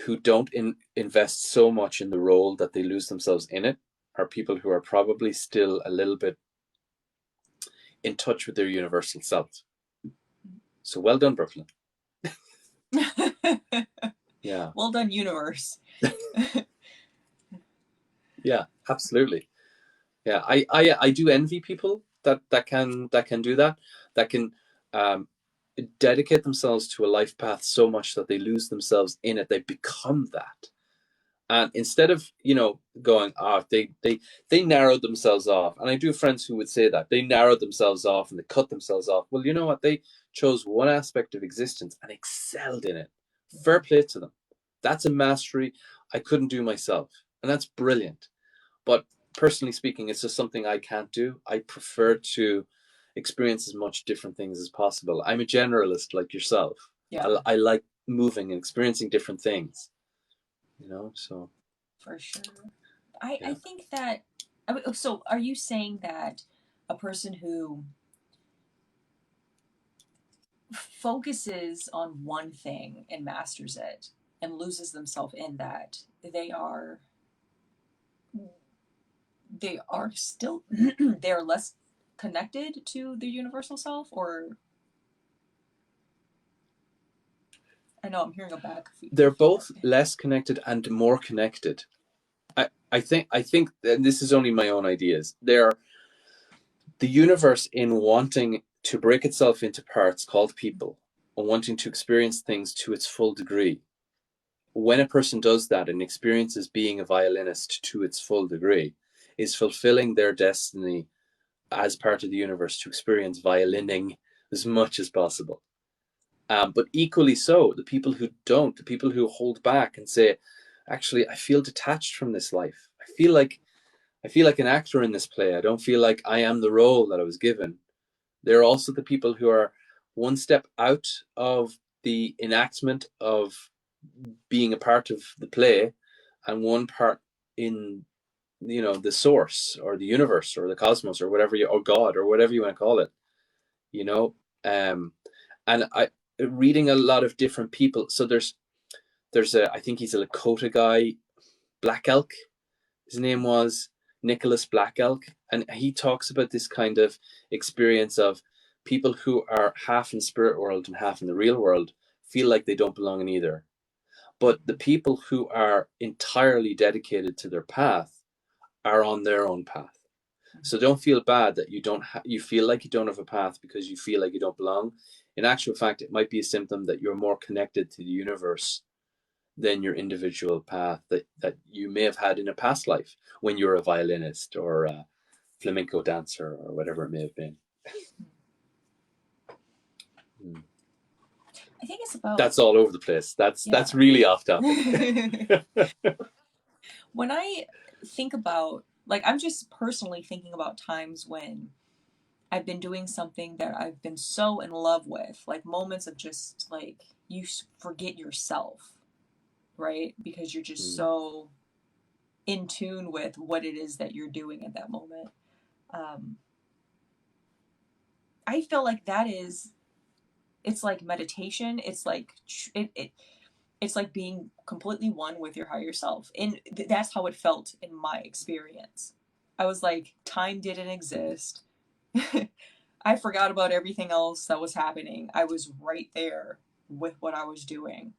who don't invest so much in the role that they lose themselves in it are people who are probably still a little bit in touch with their universal self. So well done, Brooklyn. Yeah. Well done, universe. Yeah, absolutely. Yeah, I do envy people that can do that, that can um, dedicate themselves to a life path so much that they lose themselves in it. They become that. And instead of, going, they narrowed themselves off. And I do have friends who would say that they narrowed themselves off and they cut themselves off. Well, you know what? They chose one aspect of existence and excelled in it. Fair play to them. That's a mastery I couldn't do myself. And that's brilliant. But personally speaking, it's just something I can't do. I prefer to experience as much different things as possible. I'm a generalist like yourself. Yeah. I like moving and experiencing different things. So For sure. I yeah. think that. So, are you saying that a person who focuses on one thing and masters it and loses themselves in that, they are still they're less connected to the universal self? Or I know I'm hearing a back They're both feedback. less connected and more connected. I think, and this is only my own ideas. They're the universe, in wanting to break itself into parts called people and wanting to experience things to its full degree. When a person does that and experiences being a violinist to its full degree, is fulfilling their destiny as part of the universe to experience violining as much as possible. But equally so, the people who don't, the people who hold back and say, actually, I feel detached from this life. I feel like an actor in this play. I don't feel like I am the role that I was given. They're also the people who are one step out of the enactment of being a part of the play and one part in, the source or the universe or the cosmos or whatever or God or whatever you want to call it. you know um and I reading a lot of different people. So there's a, I think he's a Lakota guy, Black Elk, his name was Nicholas Black Elk, and he talks about this kind of experience of people who are half in spirit world and half in the real world feel like they don't belong in either. But the people who are entirely dedicated to their path are on their own path. So don't feel bad that you feel like you don't have a path because you feel like you don't belong. In actual fact, it might be a symptom that you're more connected to the universe than your individual path that you may have had in a past life when you're a violinist or a flamenco dancer or whatever it may have been. I think it's about. That's all over the place. That's really off topic. When I think about, like, I'm just personally thinking about times when I've been doing something that I've been so in love with, like moments of just like you forget yourself, right? Because you're just so in tune with what it is that you're doing at that moment. I feel like it's like meditation. It's like it's like being completely one with your higher self, and that's how it felt in my experience. I was like, time didn't exist. I forgot about everything else that was happening. I was right there with what I was doing.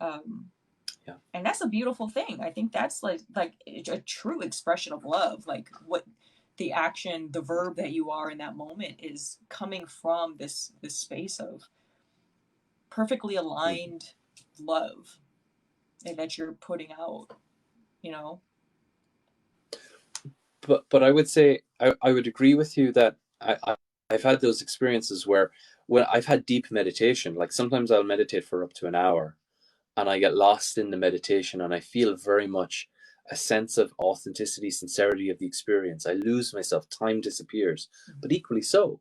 Yeah. And that's a beautiful thing. I think that's like a true expression of love. Like what the action, the verb that you are in that moment is coming from this space of perfectly aligned love and that you're putting out, you know. But I would say I would agree with you that I've had those experiences where when I've had deep meditation, like sometimes I'll meditate for up to an hour and I get lost in the meditation and I feel very much a sense of authenticity, sincerity of the experience. I lose myself, time disappears. But equally so,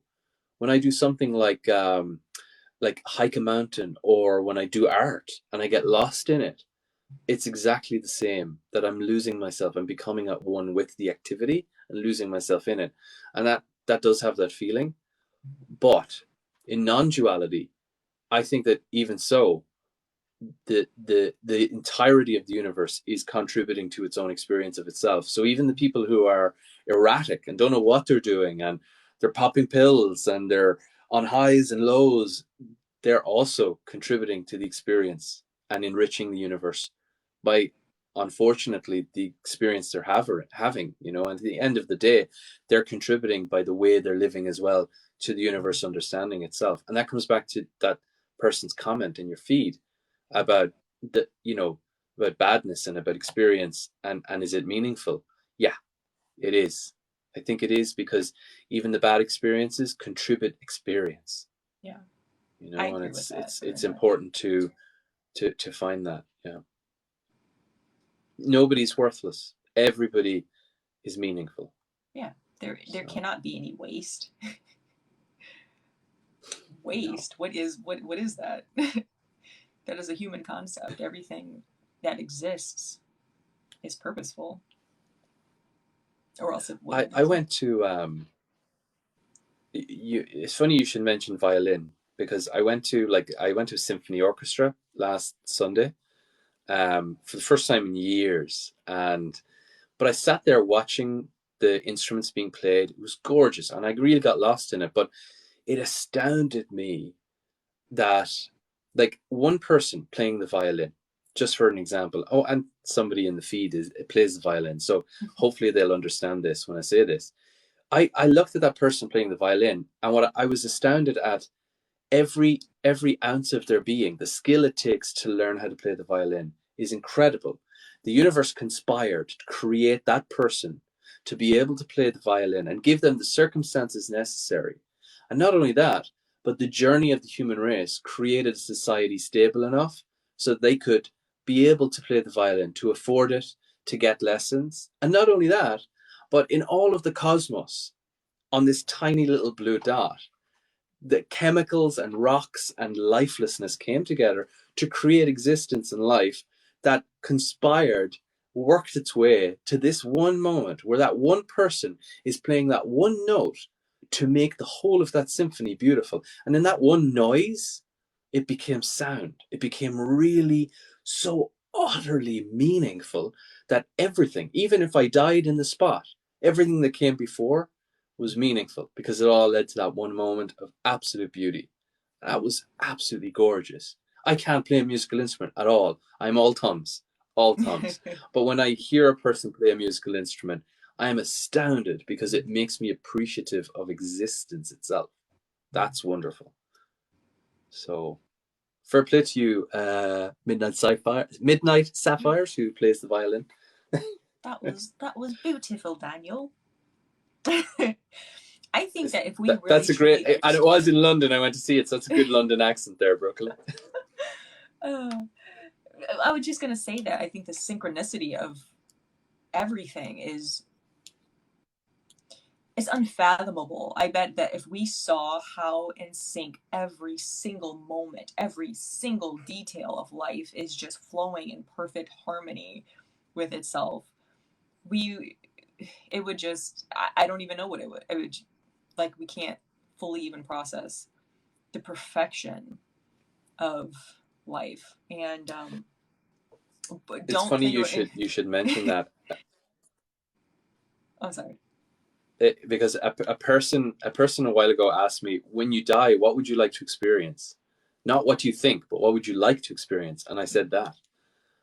when I do something like hike a mountain or when I do art and I get lost in it, it's exactly the same, that I'm losing myself. I'm becoming at one with the activity and losing myself in it. And that does have that feeling. But in non-duality, I think that even so, the entirety of the universe is contributing to its own experience of itself. So even the people who are erratic and don't know what they're doing, and they're popping pills and they're on highs and lows, they're also contributing to the experience and enriching the universe by, unfortunately, the experience they're having, and at the end of the day, they're contributing by the way they're living as well to the universe understanding itself. And that comes back to that person's comment in your feed about about badness and about experience, and is it meaningful? Yeah, it is. I think it is, because even the bad experiences contribute experience. Yeah, I And agree with that very it's much. important to find that. Yeah, nobody's worthless. Everybody is meaningful. Yeah, there So cannot be any waste. no, Waste? What is that? That is a human concept. Everything that exists is purposeful, or else it wouldn't I exist. went to it's funny you should mention violin, because I went to a symphony orchestra last Sunday, for the first time in years. And but I sat there watching the instruments being played. It was gorgeous, and I really got lost in it. But it astounded me that, like, one person playing the violin, just for an example. Oh, and somebody in the feed plays the violin, so hopefully they'll understand this when I say this. I looked at that person playing the violin, and what I was astounded at, every ounce of their being, the skill it takes to learn how to play the violin is incredible. The universe conspired to create that person to be able to play the violin and give them the circumstances necessary. And not only that, but the journey of the human race created a society stable enough so they could be able to play the violin, to afford it, to get lessons. And not only that, but in all of the cosmos, on this tiny little blue dot, the chemicals and rocks and lifelessness came together to create existence and life that conspired, worked its way to this one moment where that one person is playing that one note to make the whole of that symphony beautiful. And in that one noise, it became sound. It became really so utterly meaningful that everything, even if I died in the spot, everything that came before was meaningful, because it all led to that one moment of absolute beauty. That was absolutely gorgeous. I can't play a musical instrument at all. I'm all thumbs, all thumbs. But when I hear a person play a musical instrument, I am astounded, because it makes me appreciative of existence itself. That's wonderful. So, fair play to you, Midnight Sapphires, who plays the violin. That was beautiful, Daniel. I think that if we really That's a great, truly and it was understood, in London. I went to see it, so that's a good London accent there, Brooklyn. uh, I was just gonna say that I think the synchronicity of everything is unfathomable. I bet that if we saw how in sync every single moment, every single detail of life is just flowing in perfect harmony with itself, we it would just I don't even know what it would like we can't fully even process the perfection of life. And but It's don't funny think you should mention that. I'm sorry. Because a person a while ago asked me, when you die, what would you like to experience? Not what you think, but what would you like to experience? And I said that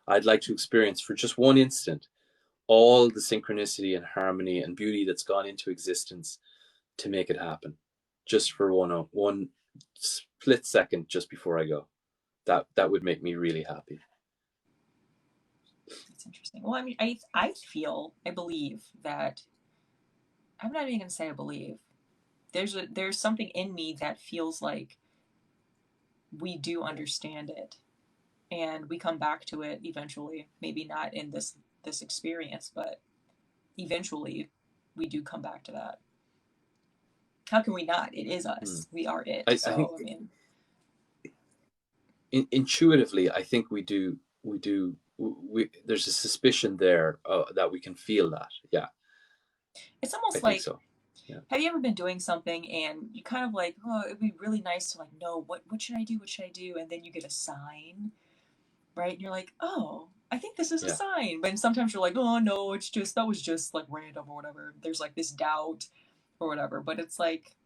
I'd like to experience, for just one instant, all the synchronicity and harmony and beauty that's gone into existence to make it happen, just for one split second just before I go. That would make me really happy. That's interesting. Well, I mean, I believe that I'm not even gonna say I believe. There's something in me that feels like we do understand it, and we come back to it eventually. Maybe not in this experience, but eventually we do come back to that. How can we not? It is Hmm. us. We are it. I think, So I mean, intuitively, I think there's a suspicion there, that we can feel that. Yeah, it's I almost think like, so. Yeah. have you ever been doing something and you kind of like, oh, it'd be really nice to like know what should I do? What should I do? And then you get a sign right? And you're like, oh, I think this is a Yeah. sign. But sometimes you're like, oh no, it's just, that was just like random or whatever. There's like this doubt or whatever. But it's like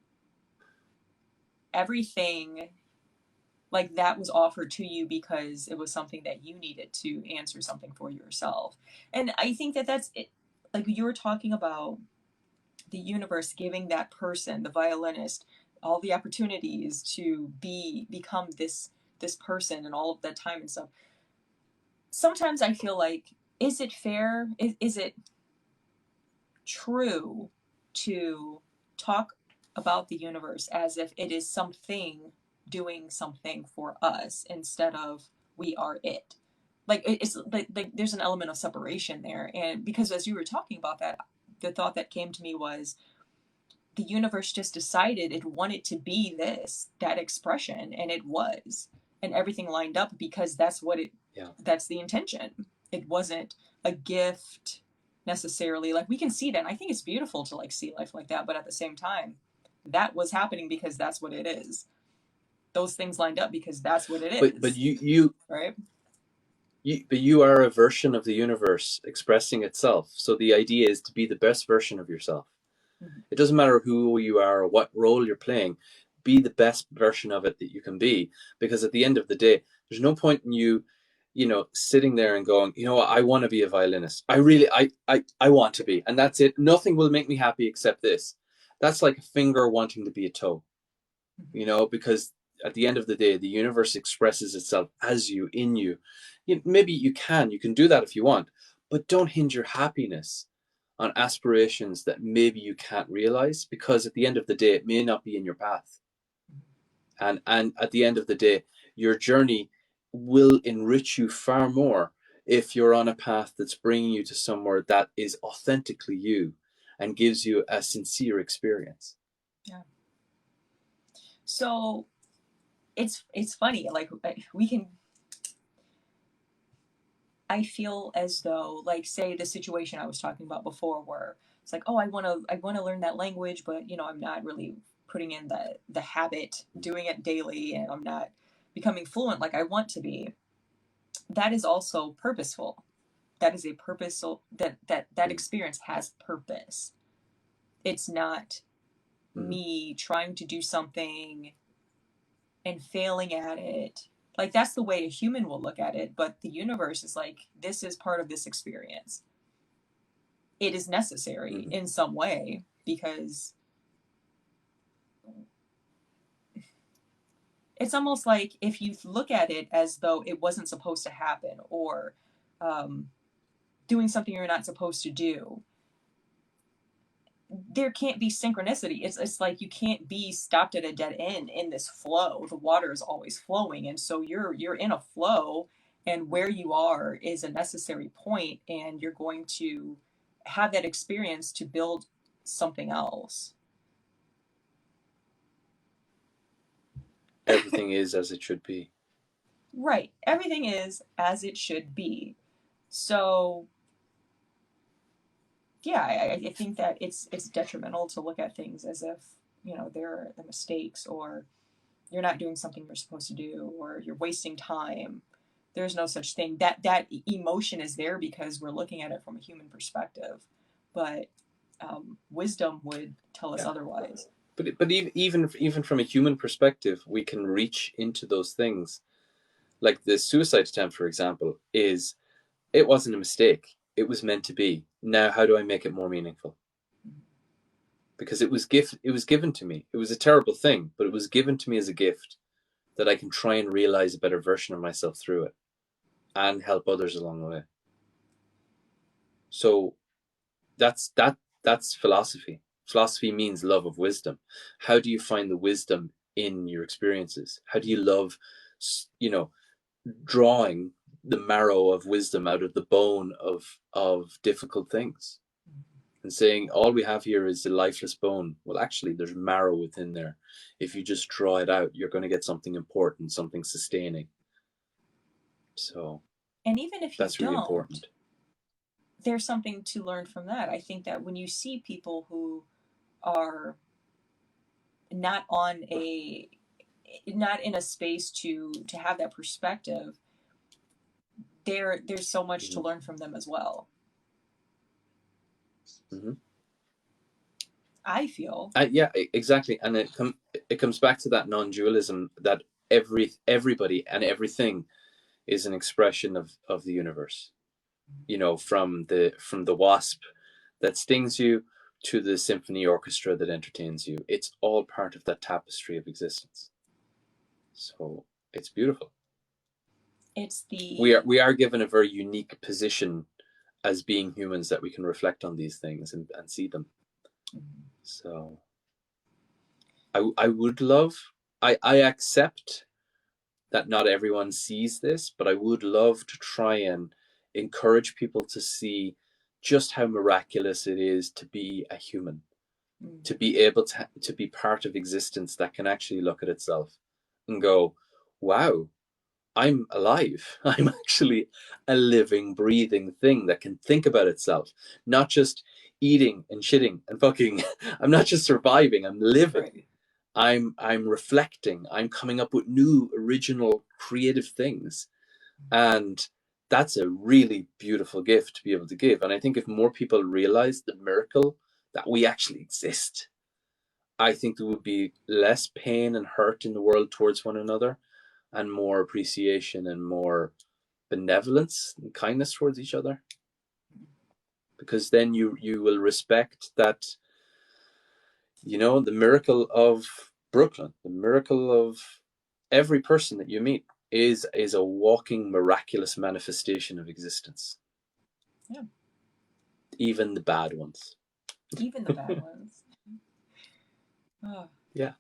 everything like that was offered to you because it was something that you needed to answer something for yourself. And I think that that's it. Like you were talking about the universe giving that person, the violinist, all the opportunities to become this person and all of that time and stuff. Sometimes I feel like, is it fair? Is it true to talk about the universe as if it is something doing something for us instead of we are it? Like it's like there's an element of separation there. And because as you were talking about that, the thought that came to me was the universe just decided it wanted to be that expression, and it was, and everything lined up because that's what it, Yeah. that's the intention. It wasn't a gift necessarily. Like we can see that, and I think it's beautiful to like see life like that, but at the same time that was happening because that's what it is. Those things lined up because that's what it But is, right? but you are a version of the universe expressing itself. So the idea is to be the best version of yourself. Mm-hmm. It doesn't matter who you are or what role you're playing. Be the best version of it that you can be, because at the end of the day, there's no point in you, sitting there and going, you know what, I want to be a violinist. I really, I want to be, and that's it. Nothing will make me happy except this. That's like a finger wanting to be a toe, because at the end of the day, the universe expresses itself as you, in you. Maybe you can do that if you want, but don't hinge your happiness on aspirations that maybe you can't realize, because at the end of the day, it may not be in your path. And at the end of the day, your journey will enrich you far more if you're on a path that's bringing you to somewhere that is authentically you and gives you a sincere experience. Yeah. So it's funny, like we can, I feel as though, like, say the situation I was talking about before, where it's like, oh, I want to learn that language, but I'm not really putting in the habit, doing it daily, and I'm not becoming fluent like I want to be. That is also purposeful. That is a purposeful, that Mm. experience has purpose. It's not Mm. me trying to do something and failing at it. Like that's the way a human will look at it, but the universe is like, this is part of this experience. It is necessary Mm. in some way because it's almost like if you look at it as though it wasn't supposed to happen, or um, doing something you're not supposed to do, there can't be synchronicity. It's like you can't be stopped at a dead end in this flow. The water is always flowing, and so you're in a flow, and where you are is a necessary point, and you're going to have that experience to build something else. Everything is as it should be. Right. Everything is as it should be. So yeah, I think that it's detrimental to look at things as if they're the mistakes, or you're not doing something you're supposed to do, or you're wasting time. There's no such thing. That emotion is there because we're looking at it from a human perspective, but wisdom would tell us Yeah. otherwise. But even from a human perspective, we can reach into those things. Like the suicide attempt, for example, it wasn't a mistake. It was meant to be. Now, how do I make it more meaningful? Because it was given to me. It was a terrible thing, but it was given to me as a gift that I can try and realize a better version of myself through it and help others along the way. So that's philosophy. Philosophy means love of wisdom. How do you find the wisdom in your experiences? How do you love, you know, drawing the marrow of wisdom out of the bone of difficult things, and saying all we have here is a lifeless bone? Well, actually, there's marrow within there. If you just draw it out, you're going to get something important, something sustaining. So And even if you that's really don't, important. there's something to learn from that. I think that when you see people who are not on a not in a space to have that perspective, there's so much to learn from them as well. Mm-hmm. I feel. Yeah, exactly, and it comes back to that non-dualism, that everybody and everything is an expression of the universe. You know, from the wasp that stings you to the symphony orchestra that entertains you. It's all part of that tapestry of existence. So it's beautiful. It's the we are given a very unique position as being humans, that we can reflect on these things and see them. Mm-hmm. So I would love, I accept that not everyone sees this, but I would love to try and encourage people to see just how miraculous it is to be a human, to be able to be part of existence that can actually look at itself and go, wow, I'm alive. I'm actually a living, breathing thing that can think about itself, not just eating and shitting and fucking. I'm not just surviving, I'm living. Right. I'm reflecting. I'm coming up with new, original, creative things. And that's a really beautiful gift to be able to give. And I think if more people realize the miracle that we actually exist, I think there would be less pain and hurt in the world towards one another, and more appreciation and more benevolence and kindness towards each other. Because then you will respect that, you know, the miracle of Brooklyn, the miracle of every person that you meet is a walking miraculous manifestation of existence. Yeah. Even the bad ones. Even the bad ones. Oh. Yeah.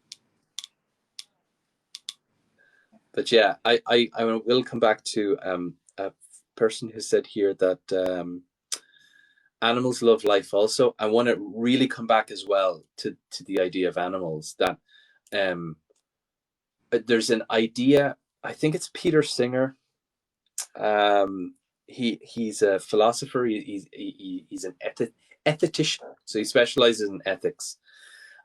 But yeah, I will come back to a person who said here that animals love life also. I want to really come back as well to the idea of animals, that there's an idea, I think it's Peter Singer. He's a philosopher. He's an ethicist. So he specializes in ethics,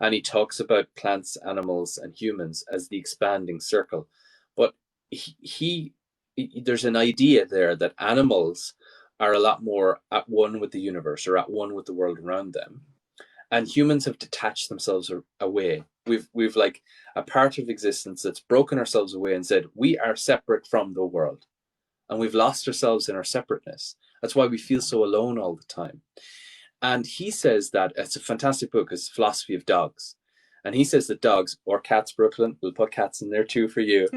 and he talks about plants, animals, and humans as the expanding circle. But he there's an idea there that animals are a lot more at one with the universe, or at one with the world around them, and humans have detached themselves away. We've like a part of existence that's broken ourselves away and said we are separate from the world, and we've lost ourselves in our separateness. That's why we feel so alone all the time. And he says that it's a fantastic book. It's Philosophy of Dogs. And he says that dogs, or cats, Brooklyn, we'll put cats in there too for you.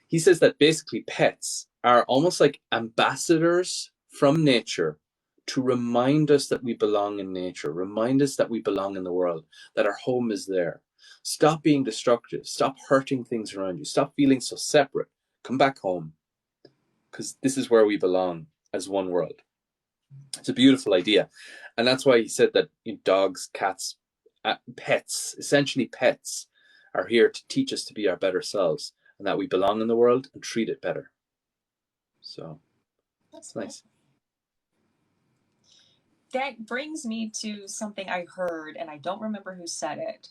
He says that basically pets are almost like ambassadors from nature to remind us that we belong in nature, remind us that we belong in the world, that our home is there. Stop being destructive. Stop hurting things around you. Stop feeling so separate. Come back home, because this is where we belong as one world. It's a beautiful idea. And that's why he said that dogs, cats, pets, essentially pets, are here to teach us to be our better selves, and that we belong in the world and treat it better. So that's nice. That brings me to something I heard, and I don't remember who said it.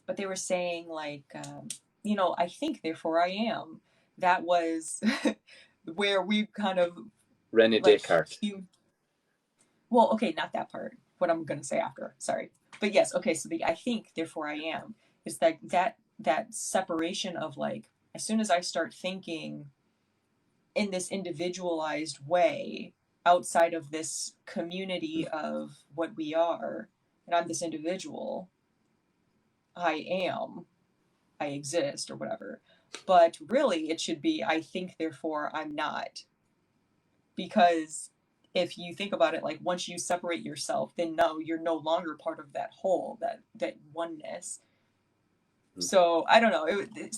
But they were saying, like, I think, therefore I am. That was where we kind of... René Descartes. Well, okay, not that part. What I'm going to say after. Sorry. But yes, okay, so the I think, therefore I am is that separation of, like, as soon as I start thinking in this individualized way outside of this community of what we are, and I'm this individual, I exist, or whatever. But really, it should be, I think, therefore I'm not. Because if you think about it, like, once you separate yourself, then no, you're no longer part of that whole, that oneness. So I don't know.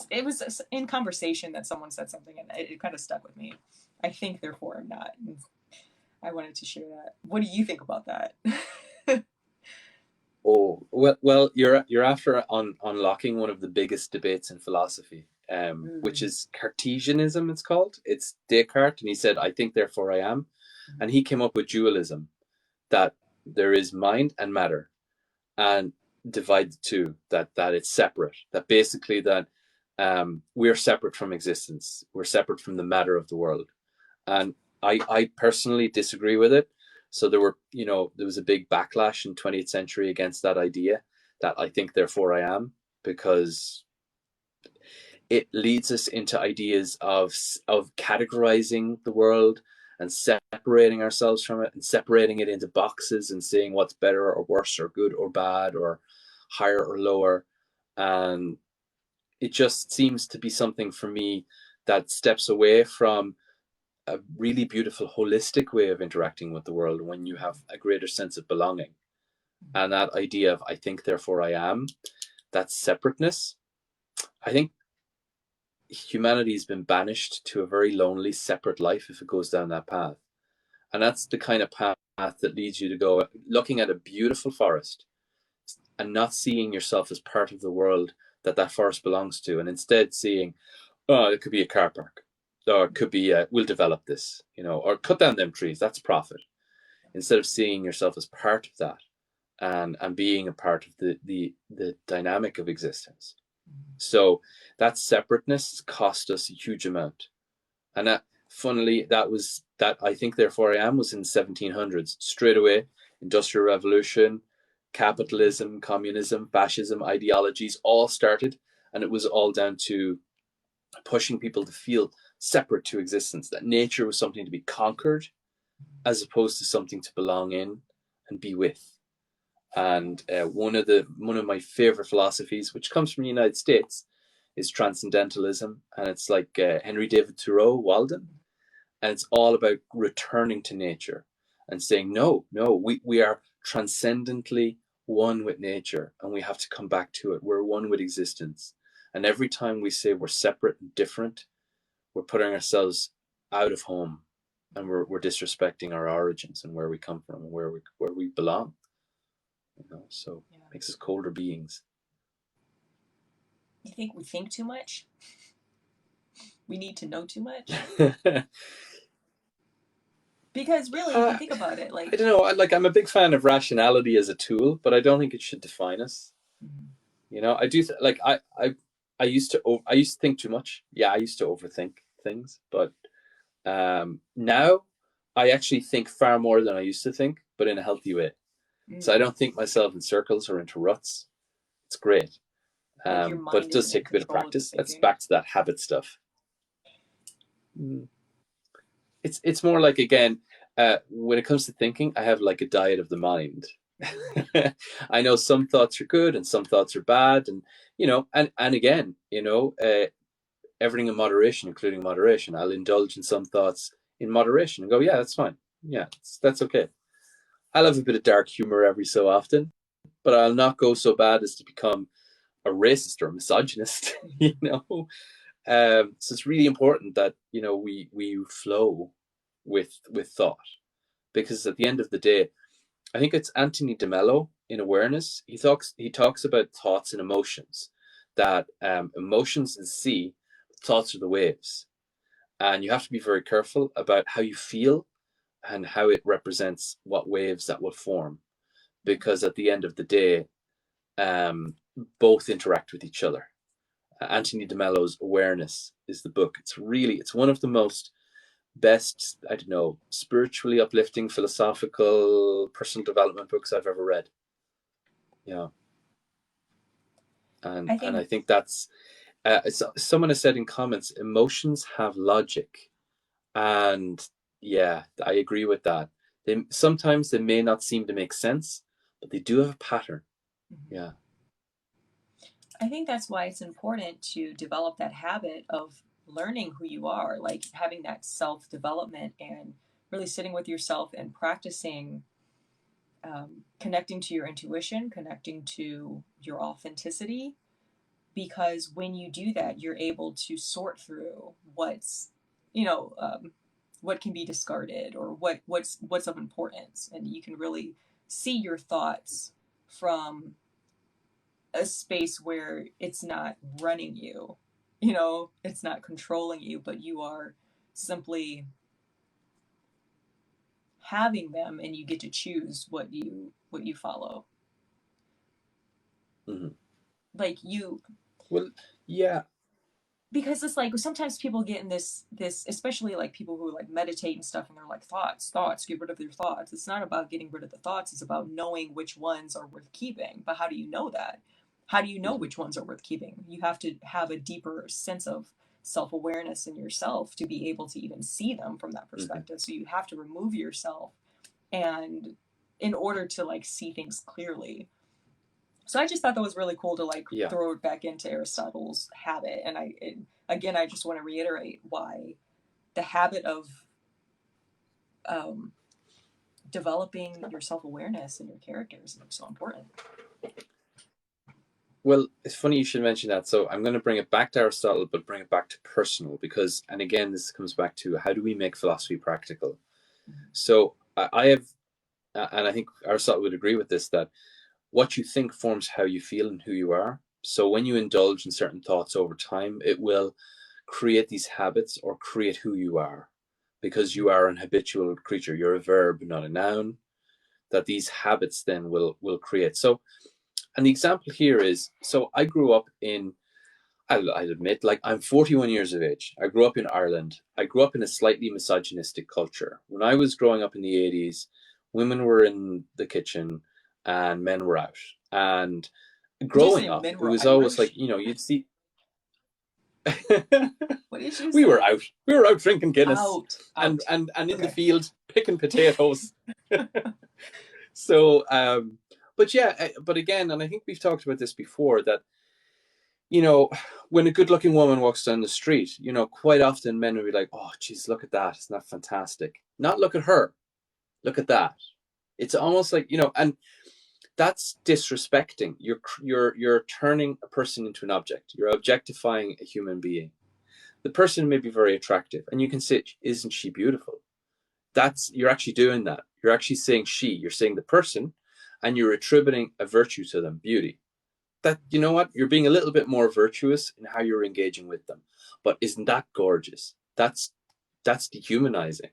It was in conversation that someone said something, and it kind of stuck with me. I think, therefore I'm not. And I wanted to share that. What do you think about that? Oh, well, you're after unlocking one of the biggest debates in philosophy, which is Cartesianism. It's called. It's Descartes, and he said, "I think, therefore I am," and he came up with dualism, that there is mind and matter, and divide the two. That it's separate. That basically that we're separate from existence. We're separate from the matter of the world. And I personally disagree with it. So there was a big backlash in 20th century against that idea that I think, therefore I am, because it leads us into ideas of categorizing the world and separating ourselves from it and separating it into boxes and seeing what's better or worse or good or bad or higher or lower. And it just seems to be something for me that steps away from a really beautiful holistic way of interacting with the world when you have a greater sense of belonging. And that idea of I think, therefore I am, that separateness, I think humanity's been banished to a very lonely, separate life if it goes down that path. And that's the kind of path that leads you to go looking at a beautiful forest and not seeing yourself as part of the world that forest belongs to, and instead seeing, oh, it could be a car park, or it could be we'll develop this, or cut down them trees, that's profit. Instead of seeing yourself as part of that and being a part of the dynamic of existence. So that separateness cost us a huge amount. And that, funnily, that I think, therefore I am was in the 1700s. Straight away, Industrial Revolution, capitalism, communism, fascism, ideologies all started. And it was all down to pushing people to feel separate to existence, that nature was something to be conquered as opposed to something to belong in and be with. And one of my favorite philosophies, which comes from the United States, is transcendentalism, and it's like Henry David Thoreau, Walden, and it's all about returning to nature and saying, no, we are transcendently one with nature, and we have to come back to it. We're one with existence, and every time we say we're separate and different, we're putting ourselves out of home, and we're disrespecting our origins and where we come from and where we belong. So it makes us colder beings. You think we think too much? We need to know too much? Because really, if you think about it, I don't know. I'm a big fan of rationality as a tool, but I don't think it should define us. Mm-hmm. I do I used to think too much. Yeah, I used to overthink things, but now I actually think far more than I used to think, but in a healthy way. Mm-hmm. So I don't think myself in circles or into ruts. It's great. But it does take a bit of practice. That's back to that habit stuff. It's more like, again, when it comes to thinking, I have like a diet of the mind. I know some thoughts are good and some thoughts are bad, and and again, everything in moderation, including moderation. I'll indulge in some thoughts in moderation and go, yeah, that's fine. Yeah, that's okay. I'll have a bit of dark humor every so often, but I'll not go so bad as to become a racist or a misogynist. So it's really important that we flow with thought, because at the end of the day, I think it's Anthony de Mello in Awareness. He talks about thoughts and emotions. That emotions is the sea, thoughts are the waves, and you have to be very careful about how you feel and how it represents what waves that will form, because at the end of the day, both interact with each other. Anthony de Mello's Awareness is the book. It's one of the most best, I don't know, spiritually uplifting, philosophical, personal development books I've ever read. Yeah. And I think that's, someone has said in comments, emotions have logic. And yeah, I agree with that. Sometimes they may not seem to make sense, but they do have a pattern. Yeah. I think that's why it's important to develop that habit of learning who you are, like having that self-development and really sitting with yourself and practicing connecting to your intuition, connecting to your authenticity. Because when you do that, you're able to sort through what's, what can be discarded or what's of importance, and you can really see your thoughts from a space where it's not running you, it's not controlling you, but you are simply having them, and you get to choose what you follow. Mm-hmm. Like you. Well, yeah. because it's like sometimes people get in this especially like people who like meditate and stuff, and they're like, thoughts, get rid of your thoughts. It's not about getting rid of the thoughts, it's about knowing which ones are worth keeping. But how do you know that? How do you know which ones are worth keeping? You have to have a deeper sense of self-awareness in yourself to be able to even see them from that perspective. So you have to remove yourself, and in order to like see things clearly. So I just thought that was really cool to like throw it back into Aristotle's habit. And again, I just want to reiterate why the habit of developing your self-awareness and your characters is so important. Well, it's funny you should mention that. So I'm going to bring it back to Aristotle, but bring it back to personal, because, and again, this comes back to how do we make philosophy practical? So I have, and I think Aristotle would agree with this, that what you think forms how you feel and who you are. So when you indulge in certain thoughts over time, it will create these habits or create who you are, because you are an habitual creature. You're a verb, not a noun, that these habits then will create. So, and the example here is, so I grew up in, I'll admit, like I'm 41 years of age. I grew up in Ireland. I grew up in a slightly misogynistic culture. When I was growing up in the 80s, women were in the kitchen and men were out. And growing up, it was always like, you know, you'd see. What did you say? We were out drinking Guinness and in the field picking potatoes. So, but yeah, but again, and I think we've talked about this before, that, you know, when a good-looking woman walks down the street, you know, quite often men will be like, "Oh, geez, look at that! Isn't that fantastic?" Not look at her, look at that. It's almost like, you know, and that's disrespecting. You're turning a person into an object. You're objectifying a human being. The person may be very attractive, and you can say, "Isn't she beautiful?" You're actually doing that. You're actually saying she. You're saying the person, and you're attributing a virtue to them, beauty. That, you know what, you're being a little bit more virtuous in how you're engaging with them. But isn't that gorgeous? That's dehumanizing.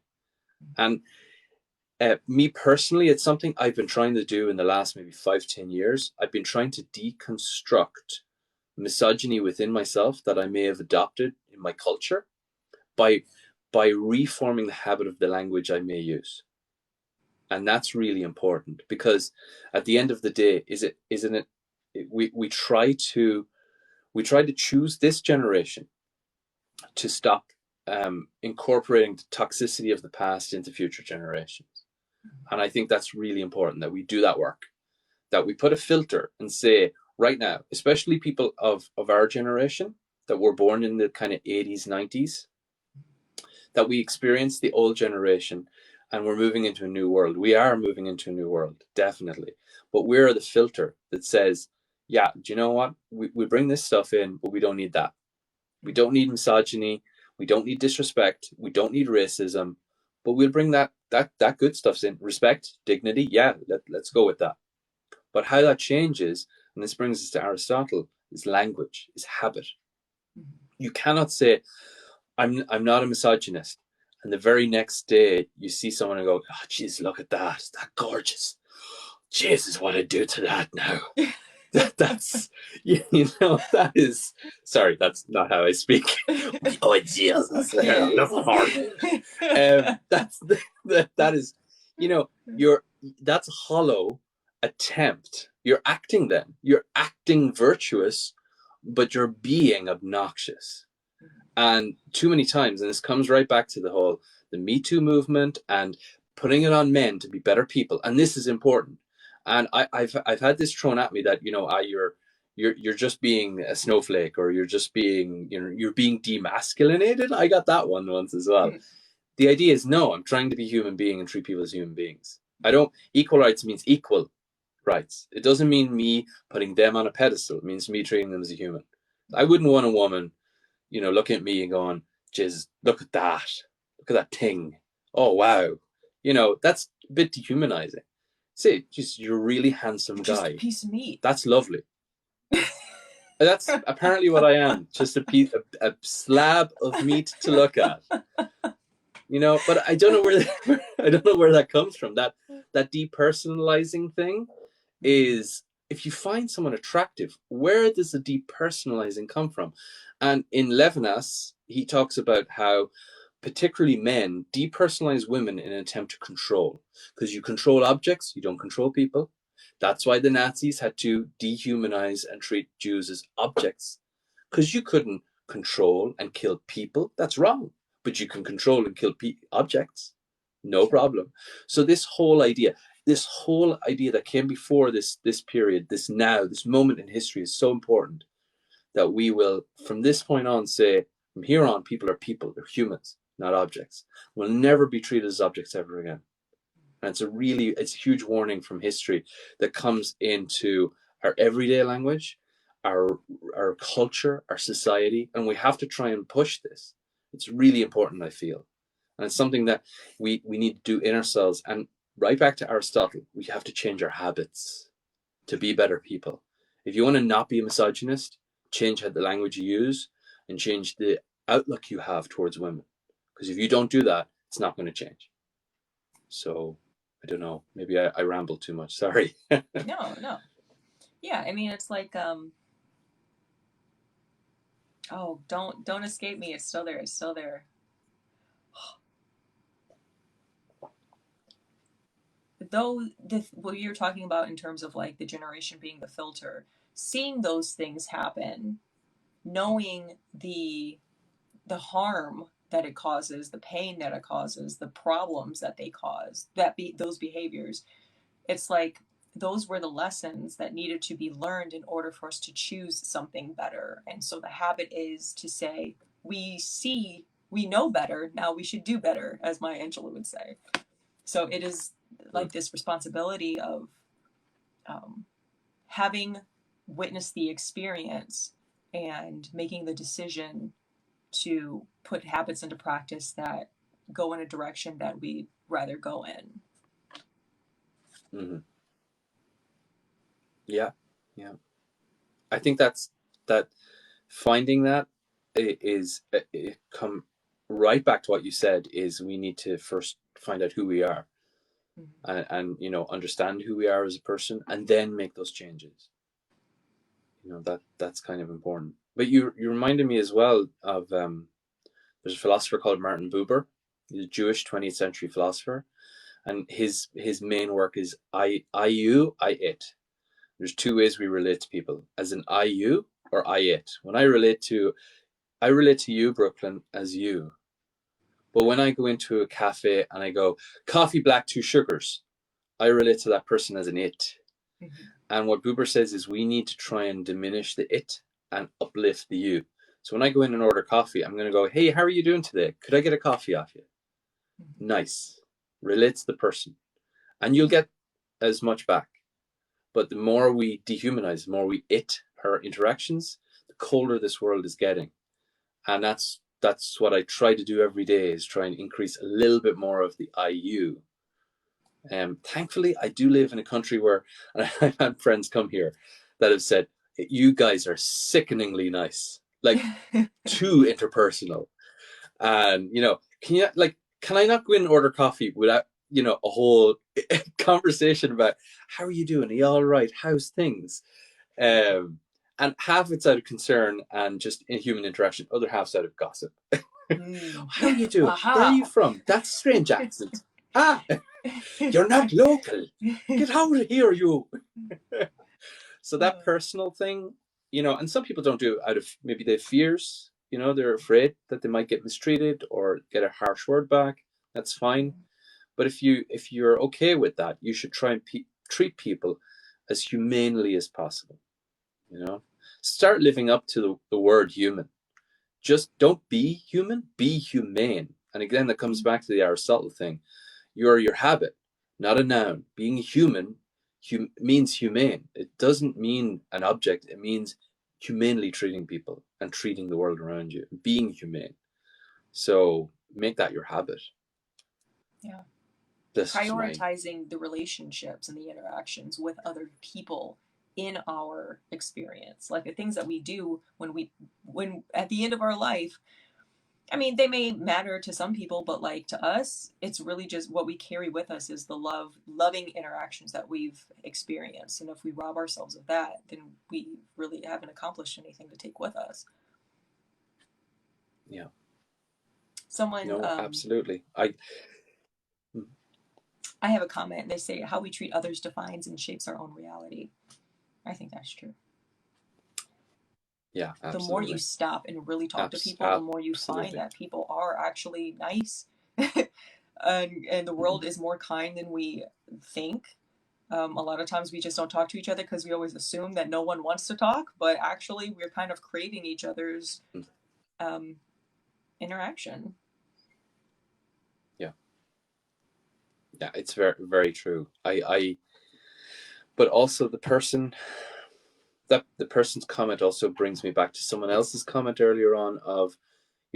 And me personally, it's something I've been trying to do in the last maybe 5-10 years. I've been trying to deconstruct misogyny within myself that I may have adopted in my culture by reforming the habit of the language I may use. And that's really important, because at the end of the day, isn't it, we try to choose this generation to stop incorporating the toxicity of the past into future generations. And I think that's really important, that we do that work, that we put a filter and say, right now, especially people of our generation that were born in the kind of 80s, 90s, that we experience the old generation and we're moving into a new world. We are moving into a new world, definitely. But we're the filter that says, yeah, do you know what? We bring this stuff in, but we don't need that. We don't need misogyny. We don't need disrespect. We don't need racism. But we'll bring that good stuff in. Respect, dignity, yeah, let's go with that. But how that changes, and this brings us to Aristotle, is language, is habit. You cannot say, I'm not a misogynist, and the very next day you see someone and go, oh, jeez, look at that. Is that gorgeous? Jesus, what I'd do to that now. That's, you know, that is, sorry, that's not how I speak. Oh, Jesus. That is, you know, that's a hollow attempt. You're acting then. You're acting virtuous, but you're being obnoxious. And too many times, and this comes right back to the Me Too movement and putting it on men to be better people. And this is important. And I've had this thrown at me that, you know, you're just being a snowflake, or you're just being, you know, you're being demasculinated. I got that one once as well. The idea is, no, I'm trying to be a human being and treat people as human beings. Equal rights means equal rights. It doesn't mean me putting them on a pedestal. It means me treating them as a human. I wouldn't want a woman, you know, looking at me and going, "Jeez, look at that thing. Oh wow," you know, that's a bit dehumanizing. Say, just, you're a really handsome guy. Just a piece of meat. That's lovely. That's apparently what I am. Just a slab of meat to look at. You know, but I don't know where that comes from. That depersonalizing thing is if you find someone attractive, where does the depersonalizing come from? And in Levinas, he talks about how particularly men depersonalize women in an attempt to control. Because you control objects, you don't control people. That's why the Nazis had to dehumanize and treat Jews as objects. Because you couldn't control and kill people. That's wrong. But you can control and kill objects. No problem. So this whole idea that came before this period, this moment in history is so important, that we will, from this point on, say, from here on, people are people. They're humans, not objects. We'll never be treated as objects ever again. And it's a huge warning from history that comes into our everyday language, our culture, our society, and we have to try and push this. It's really important, I feel. And it's something that we need to do in ourselves. And right back to Aristotle, we have to change our habits to be better people. If you want to not be a misogynist, change the language you use and change the outlook you have towards women. Because if you don't do that, it's not going to change. So I don't know. Maybe I rambled too much. Sorry. No. Yeah, I mean, it's like, oh, don't escape me. It's still there. It's still there. Though what you're talking about in terms of like the generation being the filter, seeing those things happen, knowing the harm that it causes, the pain that it causes, the problems that they cause, those behaviors, it's like those were the lessons that needed to be learned in order for us to choose something better. And so the habit is to say, we know better, now we should do better, as Maya Angelou would say. So it is like this responsibility of having witnessed the experience and making the decision to put habits into practice that go in a direction that we'd rather go in. Mm-hmm. Yeah. I think that finding that is it come right back to what you said, is we need to first find out who we are, and understand who we are as a person, and then make those changes. That's kind of important. But you reminded me as well of there's a philosopher called Martin Buber. He's a Jewish 20th century philosopher, and his main work is I you, I it. There's two ways we relate to people, as an I you or I it. When I relate to you, Brooklyn, as you. But when I go into a cafe and I go, coffee black, 2 sugars, I relate to that person as an it. Mm-hmm. And what Buber says is we need to try and diminish the it and uplift the you. So when I go in and order coffee, I'm going to go, hey, how are you doing today? Could I get a coffee off you? Mm-hmm. Nice. Relate to the person. And you'll get as much back. But the more we dehumanize, the more we it our interactions, the colder this world is getting. And that's what I try to do every day, is try and increase a little bit more of the IU. Thankfully, I do live in a country where, and I've had friends come here that have said, you guys are sickeningly nice, like too interpersonal. And, can I not go in and order coffee without, a whole conversation about how are you doing? Are you all right? How's things? And half it's out of concern and just in human interaction, other half's out of gossip. How are you doing? Aha. Where are you from? That's a strange accent. You're not local. Get out of here, you. So that personal thing, and some people don't do it out of, maybe they have fears, they're afraid that they might get mistreated or get a harsh word back. That's fine. But if you're okay with that, you should try and treat people as humanely as possible. Start living up to the word human. Just don't be human, be humane. And again, that comes back to the Aristotle thing. You're your habit, not a noun. Being human means humane. It doesn't mean an object. It means humanely treating people and treating the world around you, being humane. So make that your habit. Yeah. Prioritizing the relationships and the interactions with other people in our experience, like the things that we do when at the end of our life, I mean, they may matter to some people, but like to us, it's really just what we carry with us is the loving interactions that we've experienced. And if we rob ourselves of that, then we really haven't accomplished anything to take with us. Yeah. Someone, No, absolutely. I have a comment. They say how we treat others defines and shapes our own reality. I think that's true. Yeah, The more you absolutely. stop and really talk to people, the more you find Absolutely. that people are actually nice, and the world is more kind than we think. A lot of times we just don't talk to each other because we always assume that no one wants to talk, but actually we're kind of craving each other's um, interaction. Yeah. Yeah, it's very, very true. But also the person's comment also brings me back to someone else's comment earlier on of,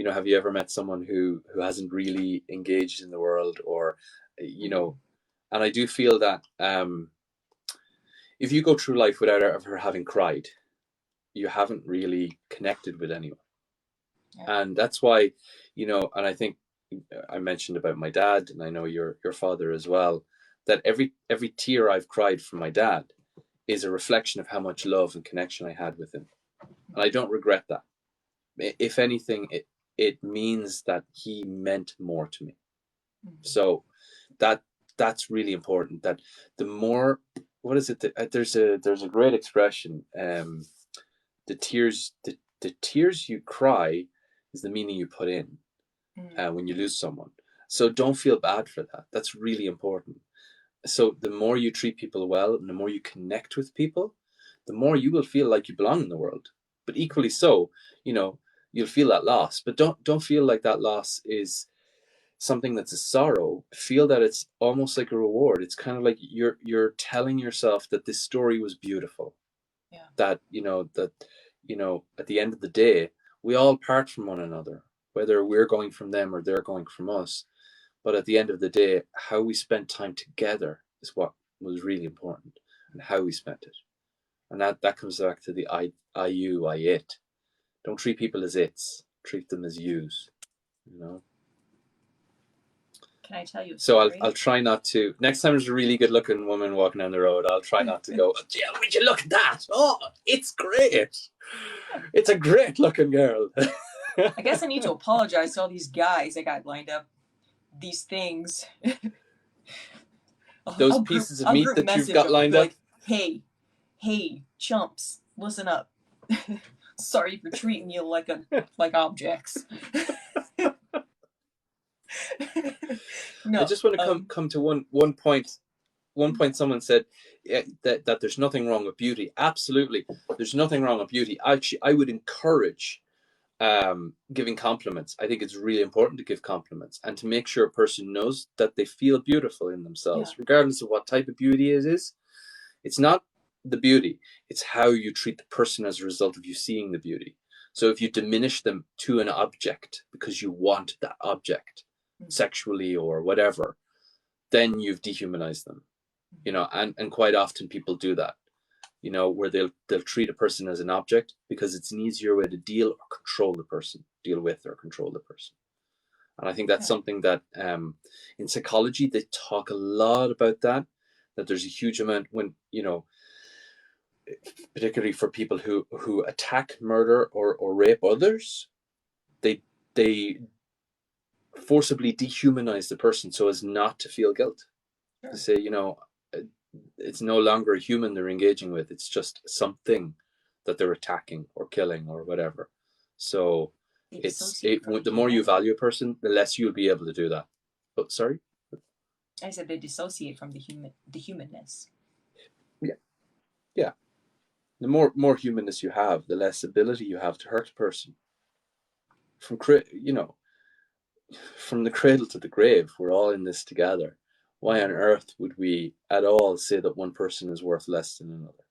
have you ever met someone who hasn't really engaged in the world, or, and I do feel that if you go through life without ever having cried, you haven't really connected with anyone. Yeah. And that's why, and I think I mentioned about my dad, and I know your father as well, that every tear I've cried for my dad is a reflection of how much love and connection I had with him. And I don't regret that. If anything, it means that he meant more to me. So that's really important. That the more, what is it? There's a great expression. The tears you cry is the meaning you put in when you lose someone. So don't feel bad for that. That's really important. So the more you treat people well and the more you connect with people, the more you will feel like you belong in the world. But equally so, you'll feel that loss. But don't feel like that loss is something that's a sorrow. Feel that it's almost like a reward. It's kind of like you're telling yourself that this story was beautiful. Yeah. That at the end of the day, we all part from one another, whether we're going from them or they're going from us. But at the end of the day, how we spent time together is what was really important, and how we spent it. And that comes back to the I you, I it. Don't treat people as its, treat them as yous, Can I tell you a story? So I'll try not to. Next time there's a really good looking woman walking down the road, I'll try not to go, yeah, would you look at that? Oh, it's great. It's a great looking girl. I guess I need to apologize to all these guys that got lined up these things. Those pieces of meat that you've got lined up. Like, hey, chumps, listen up. Sorry for treating you like objects. No, I just want to come to one point. One point someone said that there's nothing wrong with beauty. Absolutely, there's nothing wrong with beauty. Actually, I would encourage giving compliments. I think it's really important to give compliments and to make sure a person knows that they feel beautiful in themselves, regardless of what type of beauty it is. It's not the beauty, it's how you treat the person as a result of you seeing the beauty. So if you diminish them to an object because you want that object sexually or whatever, then you've dehumanized them. And quite often people do that, where they'll treat a person as an object because it's an easier way to deal with or control the person. And I think that's something that in psychology they talk a lot about, that there's a huge amount when, particularly for people who attack, murder, or rape others, they forcibly dehumanize the person so as not to feel guilt. Sure. To say, it's no longer a human they're engaging with, it's just something that they're attacking or killing or whatever. So the more you value a person, the less you'll be able to do that. But sorry? I said they dissociate from the humanness. Yeah. The more humanness you have, the less ability you have to hurt a person. From the cradle to the grave, we're all in this together. Why on earth would we at all say that one person is worth less than another?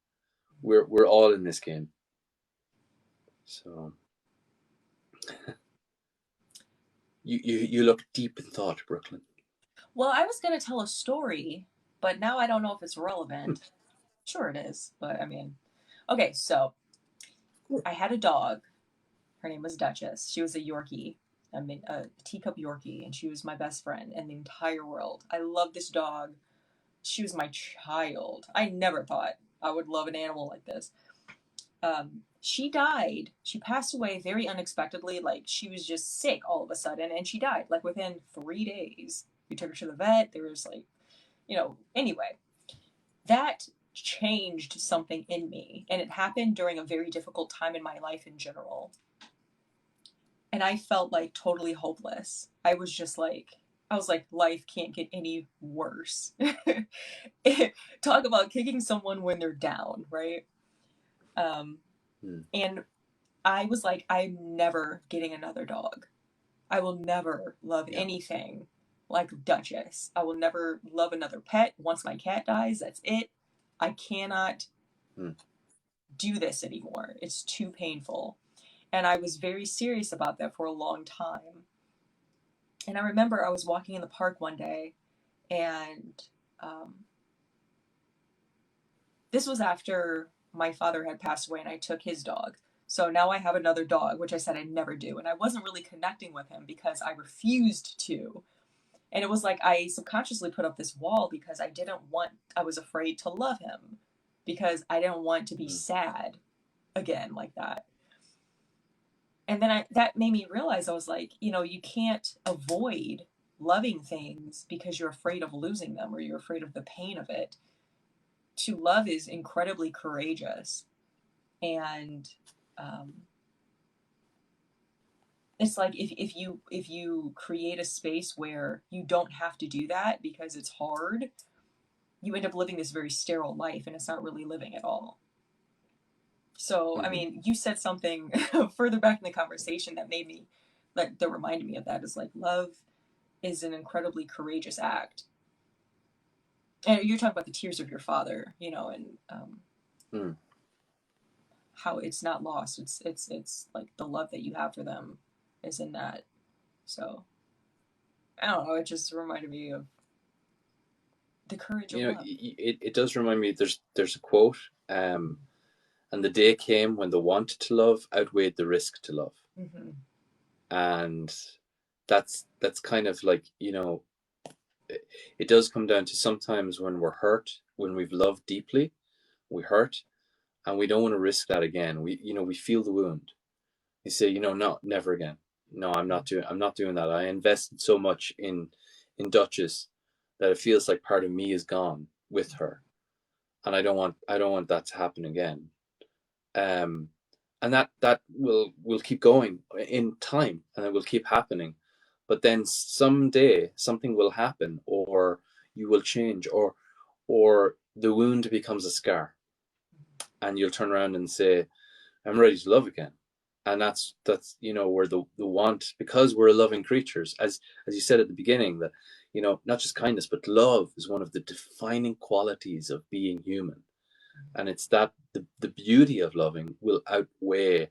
We're all in this game. So you look deep in thought, Brooklyn. Well, I was going to tell a story, but now I don't know if it's relevant. Sure it is, but I mean, okay, so I had a dog. Her name was Duchess. She was a Yorkie. a teacup Yorkie, and she was my best friend in the entire world. I love this dog. She was my child. I never thought I would love an animal like this. She died. She passed away very unexpectedly. Like, she was just sick all of a sudden, and she died like within 3 days. We took her to the vet. There was like, anyway, that changed something in me, and it happened during a very difficult time in my life in general. And I felt like totally hopeless. I was like, life can't get any worse. Talk about kicking someone when they're down, right? And I was like, I'm never getting another dog. I will never love anything like Duchess. I will never love another pet. Once my cat dies, that's it. I cannot do this anymore. It's too painful. And I was very serious about that for a long time. And I remember I was walking in the park one day, and this was after my father had passed away, and I took his dog. So now I have another dog, which I said I'd never do. And I wasn't really connecting with him because I refused to. And it was like I subconsciously put up this wall because I was afraid to love him because I didn't want to be sad again like that. And then that made me realize, I was like, you can't avoid loving things because you're afraid of losing them or you're afraid of the pain of it. To love is incredibly courageous. And it's like if you create a space where you don't have to do that because it's hard, you end up living this very sterile life, and it's not really living at all. So, I mean, you said something further back in the conversation that reminded me of that, is like, love is an incredibly courageous act. And you're talking about the tears of your father, and how it's not lost. It's like the love that you have for them is in that. So, I don't know. It just reminded me of the courage of love. It does remind me. There's a quote. And the day came when the want to love outweighed the risk to love. And that's kind of like, it does come down to sometimes when we're hurt, when we've loved deeply, we hurt, and we don't want to risk that again. We feel the wound. You say, no, never again. No, I'm not doing that. I invested so much in Duchess that it feels like part of me is gone with her, and I don't want that to happen again. And that will keep going in time, and it will keep happening. But then someday something will happen, or you will change, or the wound becomes a scar, and you'll turn around and say, I'm ready to love again. And that's where the want, because we're loving creatures, as you said at the beginning, that not just kindness but love is one of the defining qualities of being human. And it's that the beauty of loving will outweigh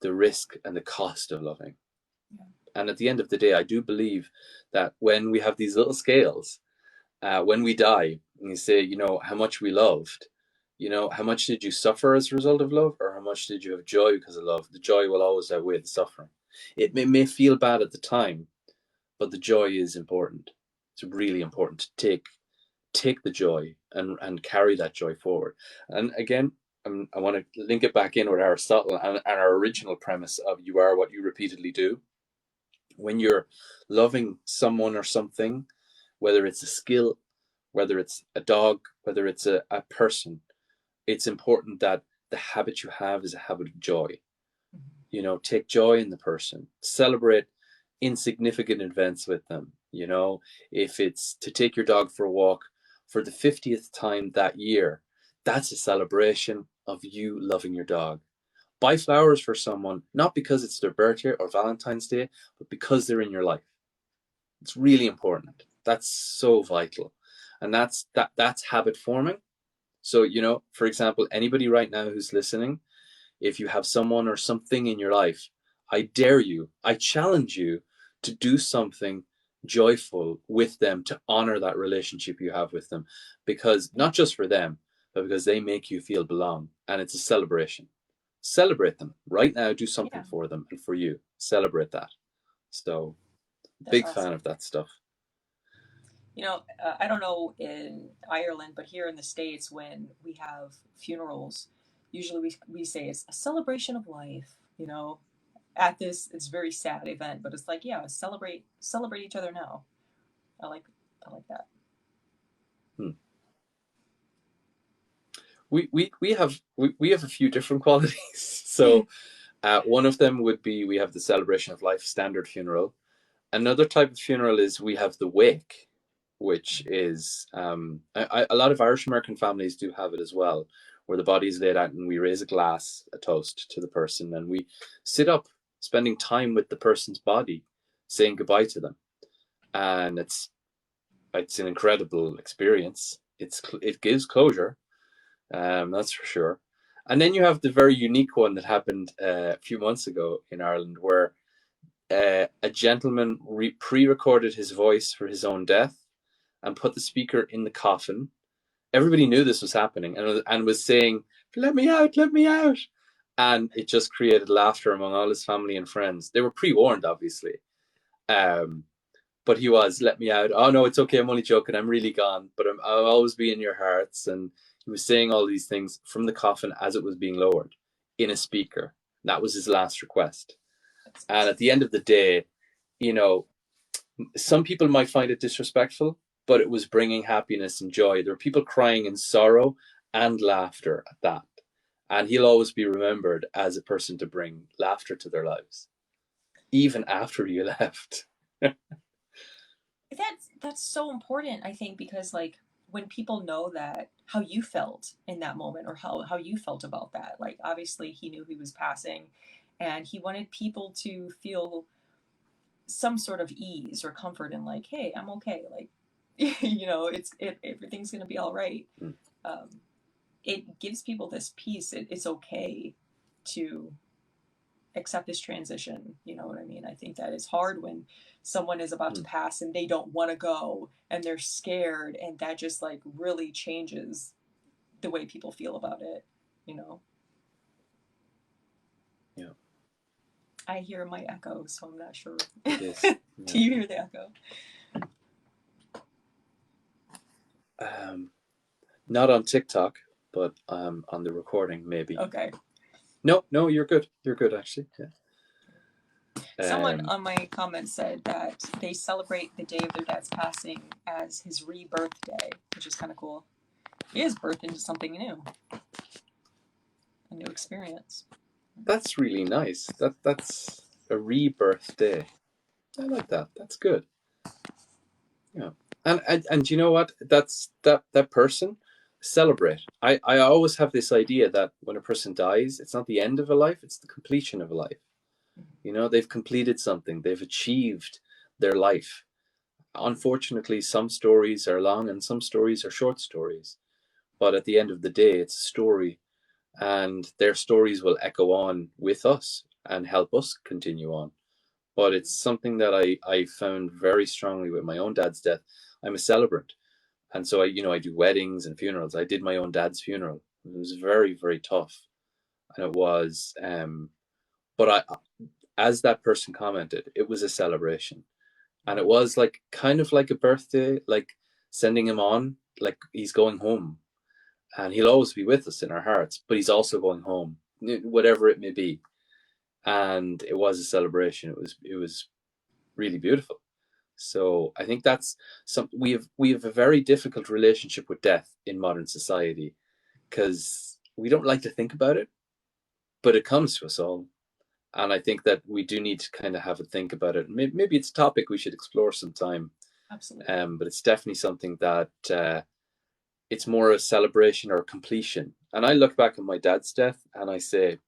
the risk and the cost of loving. And at the end of the day, I do believe that when we have these little scales, when we die, and you say, how much we loved, how much did you suffer as a result of love, or how much did you have joy because of love? The joy will always outweigh the suffering. It may feel bad at the time, but the joy is important. It's really important to take the joy and carry that joy forward. And again, I want to link it back in with Aristotle and our original premise of you are what you repeatedly do. When you're loving someone or something, whether it's a skill, whether it's a dog, whether it's a person, it's important that the habit you have is a habit of joy. Take joy in the person, celebrate insignificant events with them. If it's to take your dog for a walk for the 50th time that year, that's a celebration of you loving your dog. Buy flowers for someone, not because it's their birthday or Valentine's Day, but because they're in your life. It's really important. That's so vital. And that's habit forming. So, for example, anybody right now who's listening, if you have someone or something in your life, I dare you, I challenge you to do something joyful with them to honor that relationship you have with them, because not just for them, but because they make you feel belong, and it's a celebration. Celebrate them right now. Do something for them and for you. Celebrate that. So That's big fan awesome. of that stuff. I don't know in Ireland, but here in the States, when we have funerals, usually we say it's a celebration of life. At this, it's very sad event, but it's like, yeah, celebrate each other now. I like I like that. Hmm. We have a few different qualities. So one of them would be we have the celebration of life standard funeral. Another type of funeral is we have the wake, which is a lot of Irish American families do have it as well, where the body is laid out and we raise a glass, a toast to the person, and we sit up, spending time with the person's body, saying goodbye to them, and it's an incredible experience. It gives closure, that's for sure. And then you have the very unique one that happened a few months ago in Ireland, where a gentleman pre-recorded his voice for his own death and put the speaker in the coffin. Everybody knew this was happening and was saying, "Let me out, let me out." And it just created laughter among all his family and friends. They were pre-warned, obviously. Um, but he was, "Let me out. Oh, no, it's okay. I'm only joking. I'm really gone. But I'll always be in your hearts." And he was saying all these things from the coffin as it was being lowered in a speaker. That was his last request. And at the end of the day, you know, some people might find it disrespectful, but it was bringing happiness and joy. There were people crying in sorrow and laughter at that. And he'll always be remembered as a person to bring laughter to their lives, even after you left. That's so important, I think, because like when people know that how you felt in that moment or how you felt about that, like obviously he knew he was passing and he wanted people to feel some sort of ease or comfort in like, hey, I'm okay, like everything's gonna be all right. Mm. um, it gives people this peace. It's okay to accept this transition. You know what I mean? I think that it's hard when someone is about to Mm. pass and they don't want to go and they're scared, and that just like really changes the way people feel about it, you know. Yeah, I hear my echo, so I'm not sure. it is. Do Yeah. you hear the echo? Um, Not on TikTok, but on the recording, maybe. Okay. No, no, you're good. You're good, actually. Yeah. Someone Um, on my comments said that they celebrate the day of their dad's passing as his rebirth day, which is kind of cool. He is birthed into something new, a new experience. that's really nice. That's a rebirth day. I like that. That's good. Yeah. And you know what? That's that person celebrate. I always have this idea that when a person dies, it's not the end of a life, it's the completion of a life. They've completed something, they've achieved their life. Unfortunately, some stories are long and some stories are short stories. But at the end of the day, it's a story, and their stories will echo on with us and help us continue on. But it's something that I found very strongly with my own dad's death. I'm a celebrant. And so I do weddings and funerals. I did my own dad's funeral. It was very, very tough. And it was, but as that person commented, it was a celebration. And it was like kind of like a birthday, like sending him on, like he's going home, and he'll always be with us in our hearts, but he's also going home, whatever it may be. And it was a celebration. It was really beautiful. So I think that's something we have a very difficult relationship with death in modern society because we don't like to think about it, but it comes to us all. And I think that we do need to kind of have a think about it. Maybe it's a topic we should explore sometime. Absolutely. But it's definitely something that it's more a celebration or a completion. And I look back at my dad's death and I say,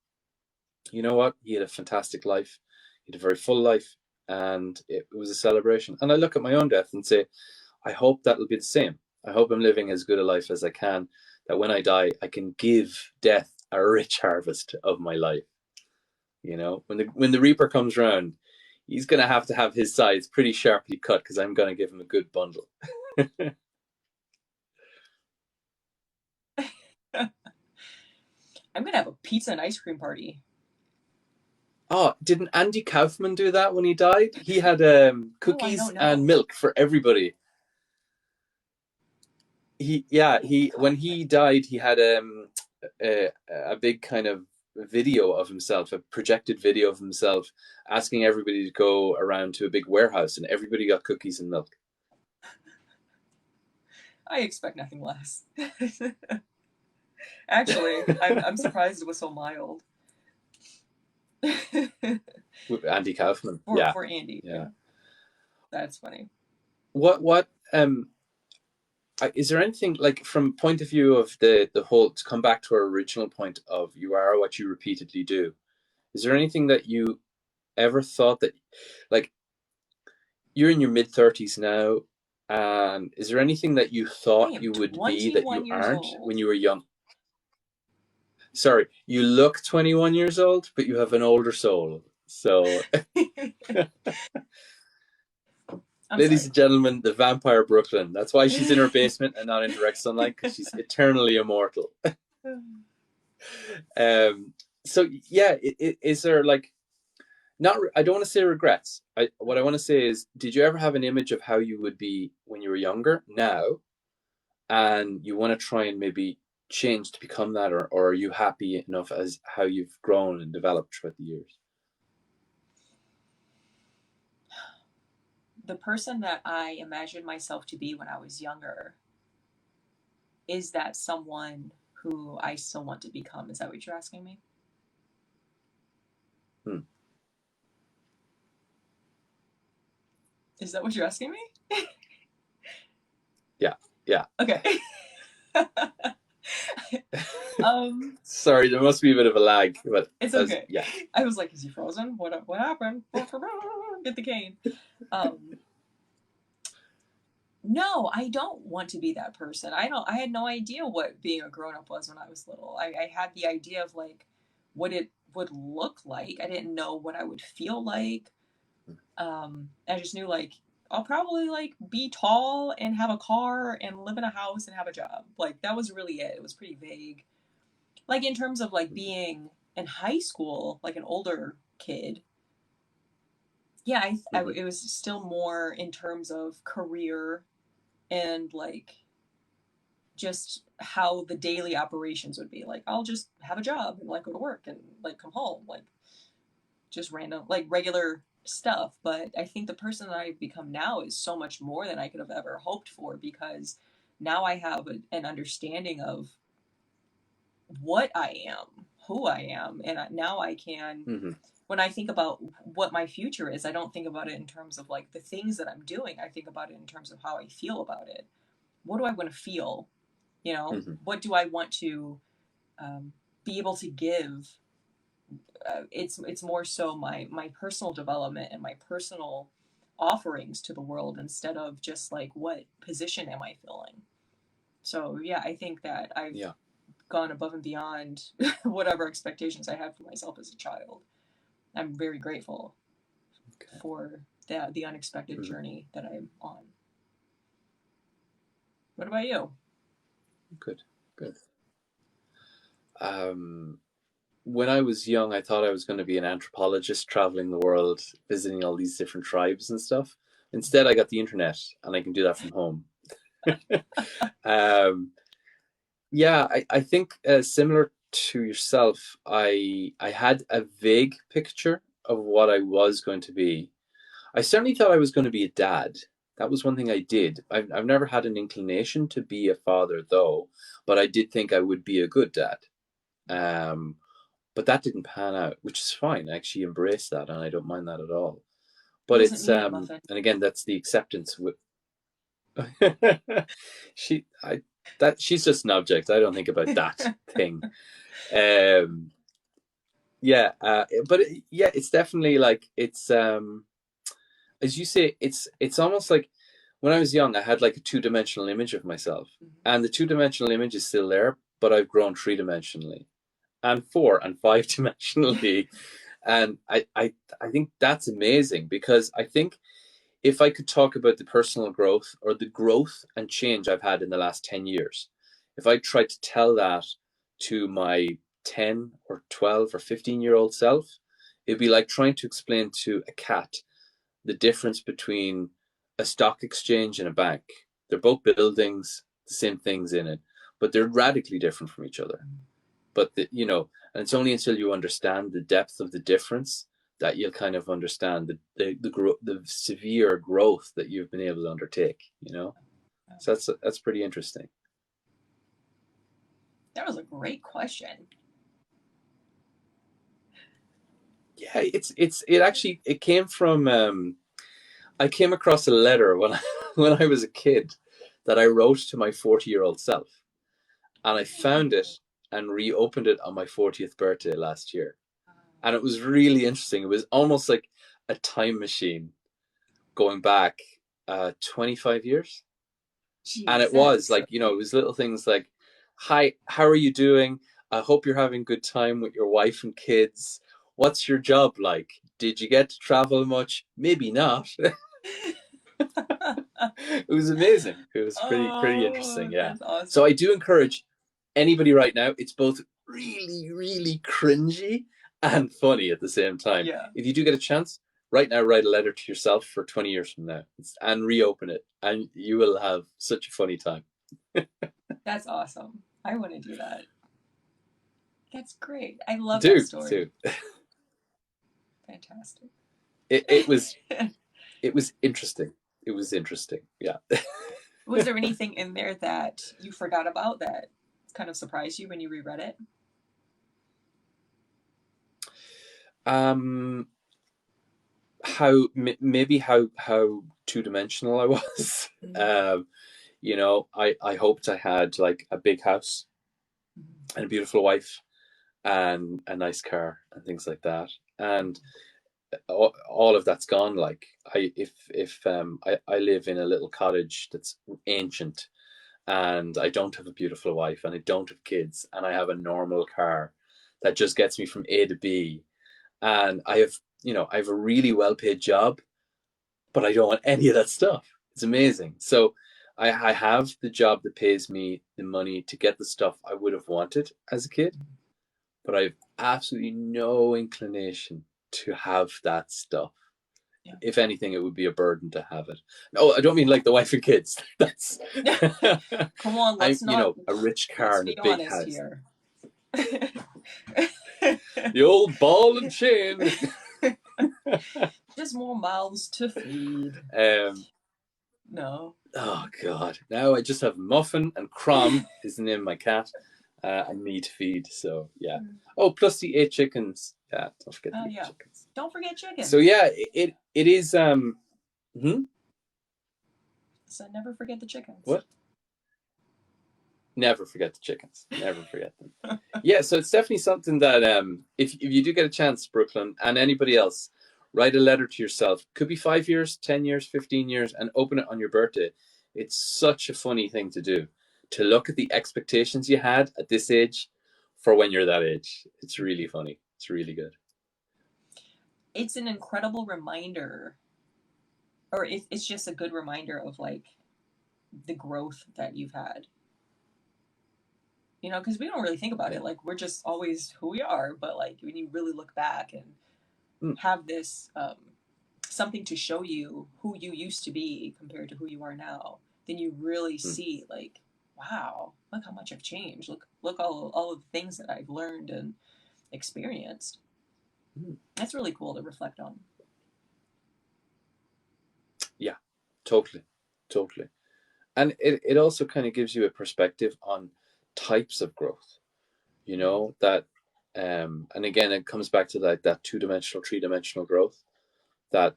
you know what? He had a fantastic life. He had a very full life, and it was a celebration. And I look at my own death and say, I hope that'll be the same. I hope I'm living as good a life as I can, that when I die, I can give death a rich harvest of my life. When the Reaper comes round, he's going to have his sides pretty sharply cut because I'm going to give him a good bundle. I'm gonna have a pizza and ice cream party. Oh, didn't Andy Kaufman do that when he died? He had Oh, I cookies don't and know. milk for everybody. Andy He when Kaufman. he died, he had a big kind of video of himself, a projected video of himself, asking everybody to go around to a big warehouse, and everybody got cookies and milk. I expect nothing less. Actually, I'm surprised it was so mild. Andy Kaufman, for yeah, for Andy. yeah. Yeah, that's funny. What is there anything like from point of view of the whole, to come back to our original point of you are what you repeatedly do? Is there anything that you ever thought that, like, you're in your mid 30s now, and is there anything that you I thought am you would be that 21 you years aren't old. when you were young? Sorry, you look 21 years old, but you have an older soul. So, I'm ladies sorry. and gentlemen, the vampire Brooklyn. That's why she's in her basement and not in direct sunlight, because she's eternally immortal. Um, so yeah, is there like, not? I don't want to say regrets. What I want to say is, did you ever have an image of how you would be when you were younger? Now, and you want to try and maybe change to become that, or are you happy enough as how you've grown and developed throughout the years? The person that I imagined myself to be when I was younger, is that someone who I still want to become? Is that what you're asking me? Hmm. Is that what you're asking me? Yeah, yeah. Okay. um, Sorry, there must be a bit of a lag, but it's as okay. yeah. I was like, is he frozen? What happened? Get the cane. Um, no, I don't want to be that person. I had no idea what being a grown up was when I was little. I had the idea of like what it would look like. I didn't know what I would feel like. I just knew like I'll probably like be tall and have a car and live in a house and have a job. Like that was really it. It was pretty vague. Like in terms of like being in high school, like an older kid. Yeah, Mm-hmm. it was still more in terms of career and like just how the daily operations would be. Like I'll just have a job and like go to work and like come home, like just random, like regular stuff. But I think the person that I've become now is so much more than I could have ever hoped for because now I have an understanding of what I am, who I am, and now I can. Mm-hmm. When I think about what my future is, I don't think about it in terms of like the things that I'm doing. I think about it in terms of how I feel about it. What do I want to feel? You know, Mm-hmm. what do I want to be able to give? It's more so my personal development and my personal offerings to the world instead of just like what position am I filling. So yeah, I think that I've Yeah. gone above and beyond whatever expectations I had for myself as a child. I'm very grateful Okay. for the unexpected Mm-hmm. journey that I'm on. What about you? Good. Good. Um, when I was young, I thought I was going to be an anthropologist traveling the world, visiting all these different tribes and stuff. Instead, I got the internet, and I can do that from home. um, yeah, I think similar to yourself, I had a vague picture of what I was going to be. I certainly thought I was going to be a dad. That was one thing I did. I've never had an inclination to be a father, though, but I did think I would be a good dad. Um, but that didn't pan out, which is fine. I actually embrace that, and I don't mind that at all. Who But doesn't it's need a muffin? and again, that's the acceptance with she. I that she's just an object. I don't think about that thing. Um, yeah, but yeah, it's definitely like it's as you say, it's almost like when I was young, I had like a two-dimensional image of myself, and the two-dimensional image is still there, but I've grown three-dimensionally and four and five-dimensionally, and I think that's amazing because I think if I could talk about the personal growth or the growth and change I've had in the last 10 years, if I tried to tell that to my 10 or 12 or 15-year-old self, It'd be like trying to explain to a cat the difference between a stock exchange and a bank. They're both buildings, the same things in it, but they're radically different from each other. But and it's only until you understand the depth of the difference that you'll kind of understand the severe growth that you've been able to undertake. So that's pretty interesting. That was a great question. Yeah, it came from I came across a letter when I was a kid that I wrote to my 40-year-old self, and I found it and reopened it on my 40th birthday last year, and it was really interesting. It was almost like a time machine going back 25 years. Jeez, and it was like, it was little things like, hi, how are you doing? I hope you're having a good time with your wife and kids. What's your job like? Did you get to travel much? Maybe not. It was amazing. It was pretty interesting. Yeah. That's awesome. So I do encourage anybody right now. It's both really, really cringy and funny at the same time. Yeah. If you do get a chance, right now, write a letter to yourself for 20 years from now and reopen it, and you will have such a funny time. That's awesome. I want to do that. That's great. I love that story. Do. Fantastic. It was interesting. It was interesting. Yeah. Was there anything in there that you forgot about that kind of surprised you when you reread it? How two-dimensional I was. I hoped I had like a big house and a beautiful wife and a nice car and things like that, and all of that's gone. Like I live in a little cottage that's ancient, and I don't have a beautiful wife, and I don't have kids, and I have a normal car that just gets me from A to B, and I have a really well-paid job, but I don't want any of that stuff. It's amazing. So I have the job that pays me the money to get the stuff I would have wanted as a kid, but I have absolutely no inclination to have that stuff. Yeah. If anything, it would be a burden to have it. No, I don't mean like the wife and kids. That's come on, let's not. A rich car and a big house. Here. The old ball and chain. Just more mouths to feed. No. Oh God! Now I just have Muffin and Crom is the name of my cat, and me to feed. So yeah. Oh, plus the 8 chickens. Yeah, don't forget the chickens. Don't forget chickens. So yeah, it is. So never forget the chickens. What? Never forget the chickens. Never forget them. Yeah, so it's definitely something that if you do get a chance, Brooklyn, and anybody else, write a letter to yourself. Could be 5 years, 10 years, 15 years, and open it on your birthday. It's such a funny thing to do. To look at the expectations you had at this age for when you're that age. It's really funny. It's really good. It's an incredible reminder, or it's just a good reminder of like the growth that you've had. Because we don't really think about it. Like, we're just always who we are. But like when you really look back and have this something to show you who you used to be compared to who you are now, then you really see like, wow, look how much I've changed. Look all of the things that I've learned and experienced. That's really cool to reflect on. Yeah, totally. And it also kind of gives you a perspective on types of growth, that and again it comes back to that 2-dimensional, 3-dimensional growth, that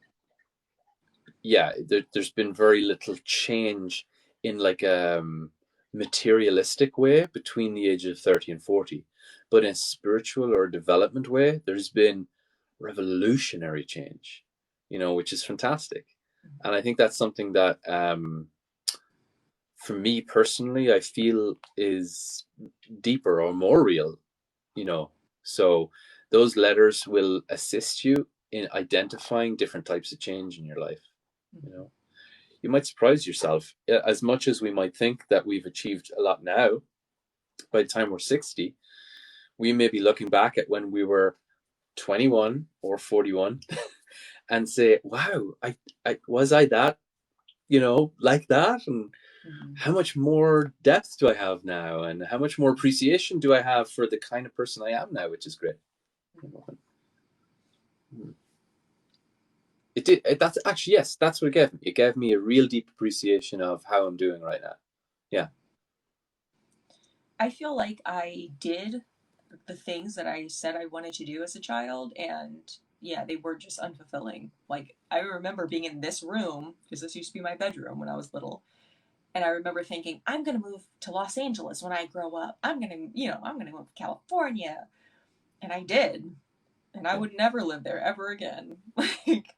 there's been very little change in like a materialistic way between the age of 30 and 40, but in a spiritual or development way there's been revolutionary change, which is fantastic. And I think that's something that for me personally, I feel is deeper or more real, So those letters will assist you in identifying different types of change in your life. You might surprise yourself. As much as we might think that we've achieved a lot now, by the time we're 60, we may be looking back at when we were 21 or 41 and say, wow, I was I that, like that? And how much more depth do I have now? And how much more appreciation do I have for the kind of person I am now, which is great. It did. That's actually, yes, that's what it gave me. It gave me a real deep appreciation of how I'm doing right now. Yeah. I feel like I did the things that I said I wanted to do as a child, and yeah, they were just unfulfilling. Like, I remember being in this room, because this used to be my bedroom when I was little, and I remember thinking, I'm going to move to Los Angeles when I grow up. I'm going to move to California. And I did. And I would never live there ever again. Like,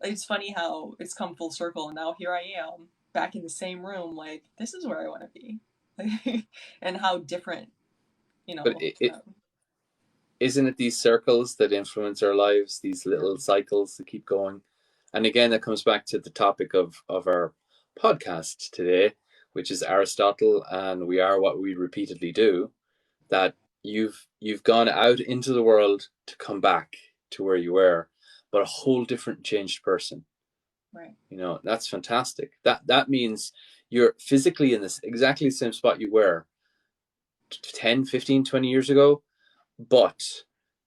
it's funny how it's come full circle, and now here I am back in the same room. Like, this is where I want to be. And how different, But isn't it these circles that influence our lives, these little cycles that keep going? And again, that comes back to the topic of our podcast today, which is Aristotle and we are what we repeatedly do. That you've gone out into the world to come back to where you were, but a whole different changed person. Right. That's fantastic. That means you're physically in this exactly the same spot you were 10, 15, 20 years ago, but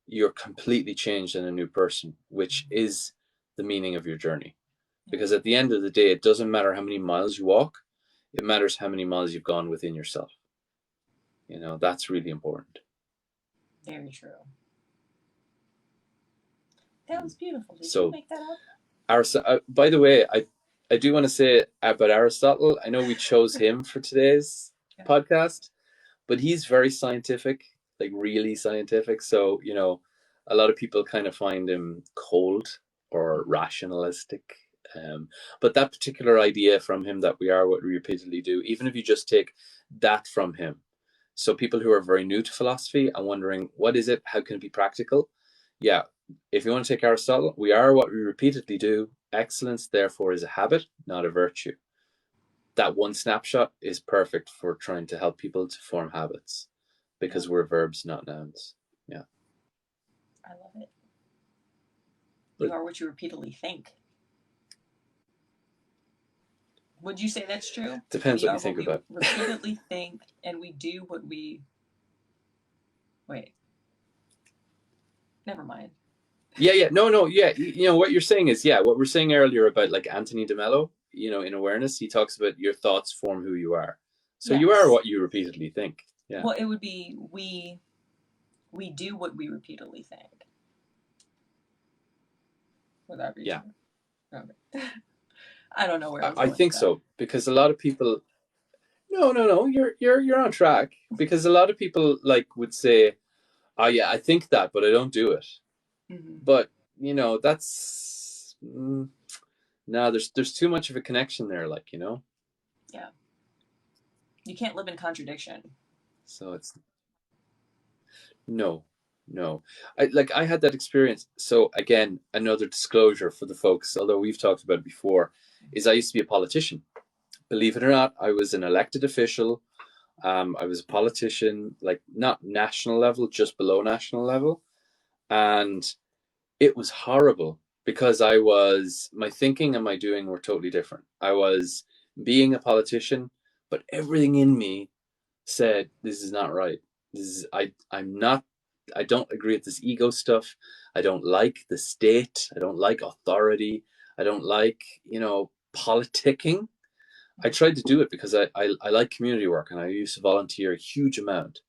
you're completely changed and a new person, which is the meaning of your journey. Because at the end of the day, it doesn't matter how many miles you walk, it matters how many miles you've gone within yourself. That's really important. Very true. That was beautiful. Did So, you make that up? by the way, I do want to say about Aristotle, I know we chose him for today's podcast, but he's very scientific, like really scientific. So, a lot of people kind of find him cold or rationalistic. But that particular idea from him that we are what we repeatedly do, even if you just take that from him. So people who are very new to philosophy and wondering, what is it? How can it be practical? Yeah, if you want to take Aristotle, we are what we repeatedly do. Excellence, therefore, is a habit, not a virtue. That one snapshot is perfect for trying to help people to form habits because we're verbs, not nouns. Yeah. I love it. You are what you repeatedly think. Would you say that's true? Depends what you think about. We repeatedly think, and we do what we... Wait. Never mind. Yeah. No. Yeah. What you're saying is, what we're saying earlier about like Anthony de Mello, in awareness, he talks about your thoughts form who you are. So yes. You are what you repeatedly think. Yeah. Well, it would be we do what we repeatedly think. Would that be true? Okay. I don't know where I think so, because a lot of people... No, you're on track, because a lot of people would say, oh yeah, I think that, but I don't do it. Mm-hmm. But that's no, there's too much of a connection there, Yeah, you can't live in contradiction. So it's no. I had that experience. So again, another disclosure for the folks, although we've talked about it before, is I used to be a politician. Believe it or not, I was an elected official. I was a politician, not national level, just below national level. And it was horrible because my thinking and my doing were totally different. I was being a politician, but everything in me said, this is not right. I don't agree with this ego stuff. I don't like the state. I don't like authority. I don't like, politicking. I tried to do it because I like community work, and I used to volunteer a huge amount.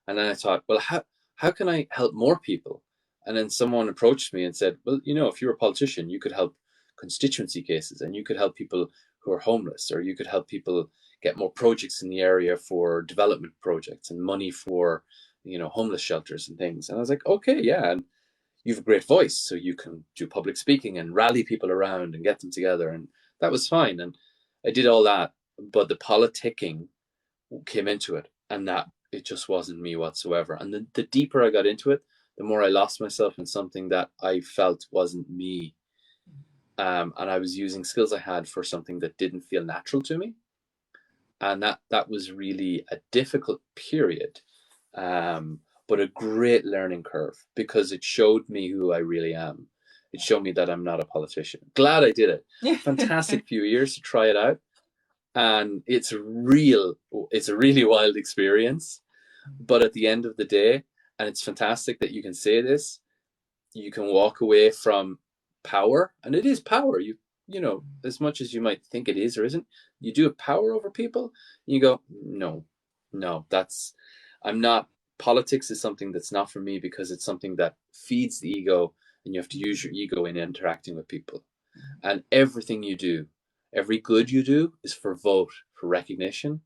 And then I thought, well, how can I help more people? And then someone approached me and said, well, if you're a politician, you could help constituency cases, and you could help people who are homeless, or you could help people get more projects in the area for development projects and money for, homeless shelters and things. And I was like, okay, yeah. And you have a great voice, so you can do public speaking and rally people around and get them together. And that was fine. And I did all that, but the politicking came into it, and that it just wasn't me whatsoever. And the deeper I got into it, the more I lost myself in something that I felt wasn't me. And I was using skills I had for something that didn't feel natural to me. And that was really a difficult period. But but a great learning curve because it showed me who I really am. It showed me that I'm not a politician. Glad I did it. Fantastic few years to try it out. And it's a really wild experience. But at the end of the day, and it's fantastic that you can say this, you can walk away from power, and it is power. You know, as much as you might think it is or isn't, you do have power over people. And you go, no, I'm not. Politics is something that's not for me because it's something that feeds the ego, and you have to use your ego in interacting with people. And everything you do, every good you do, is for vote, for recognition,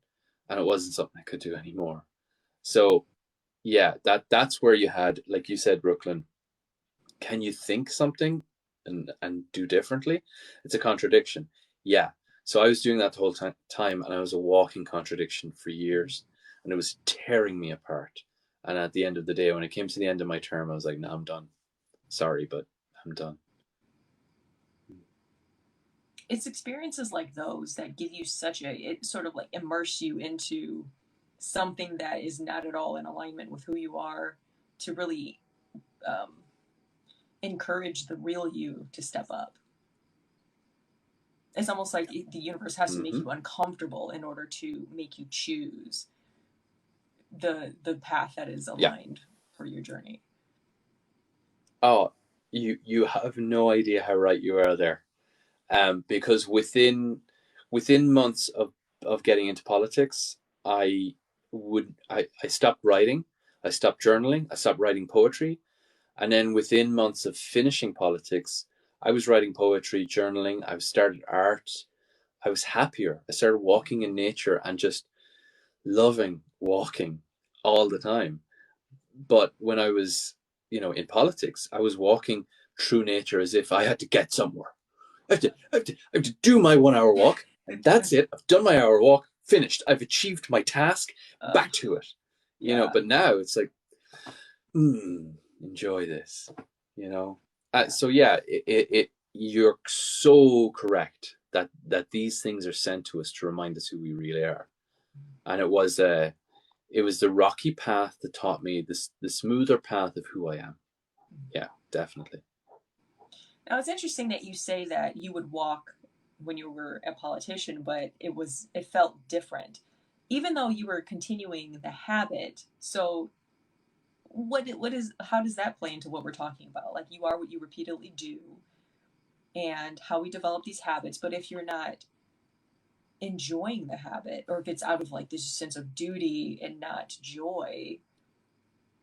and it wasn't something I could do anymore. So yeah, that's where you had, like you said, Brooklyn, can you think something and do differently? It's a contradiction. Yeah. So I was doing that the whole time, and I was a walking contradiction for years, and it was tearing me apart. And at the end of the day, when it came to the end of my term, I was like, no, I'm done. Sorry, but I'm done. It's experiences like those that give you it sort of like immerse you into something that is not at all in alignment with who you are, to really um, encourage the real you to step up. It's almost like the universe has to make you uncomfortable in order to make you choose the path that is aligned for your journey. Oh, you have no idea how right you are there. Because within months of getting into politics, I stopped writing, I stopped journaling, I stopped writing poetry, and then within months of finishing politics, I was writing poetry, journaling, I've started art, I was happier. I started walking in nature and just loving walking all the time. But when I was, in politics, I was walking through nature as if I had to get somewhere. I have to do my 1 hour walk, and that's it. I've done my hour walk, finished. I've achieved my task, back to it. But now it's like, enjoy this, So yeah, you're so correct that these things are sent to us to remind us who we really are. And it was the rocky path that taught me the smoother path of who I am. Yeah, definitely. Now it's interesting that you say that you would walk when you were a politician, but it felt different, even though you were continuing the habit. So how does that play into what we're talking about? Like, you are what you repeatedly do, and how we develop these habits. But if you're not enjoying the habit, or if it's out of like this sense of duty and not joy,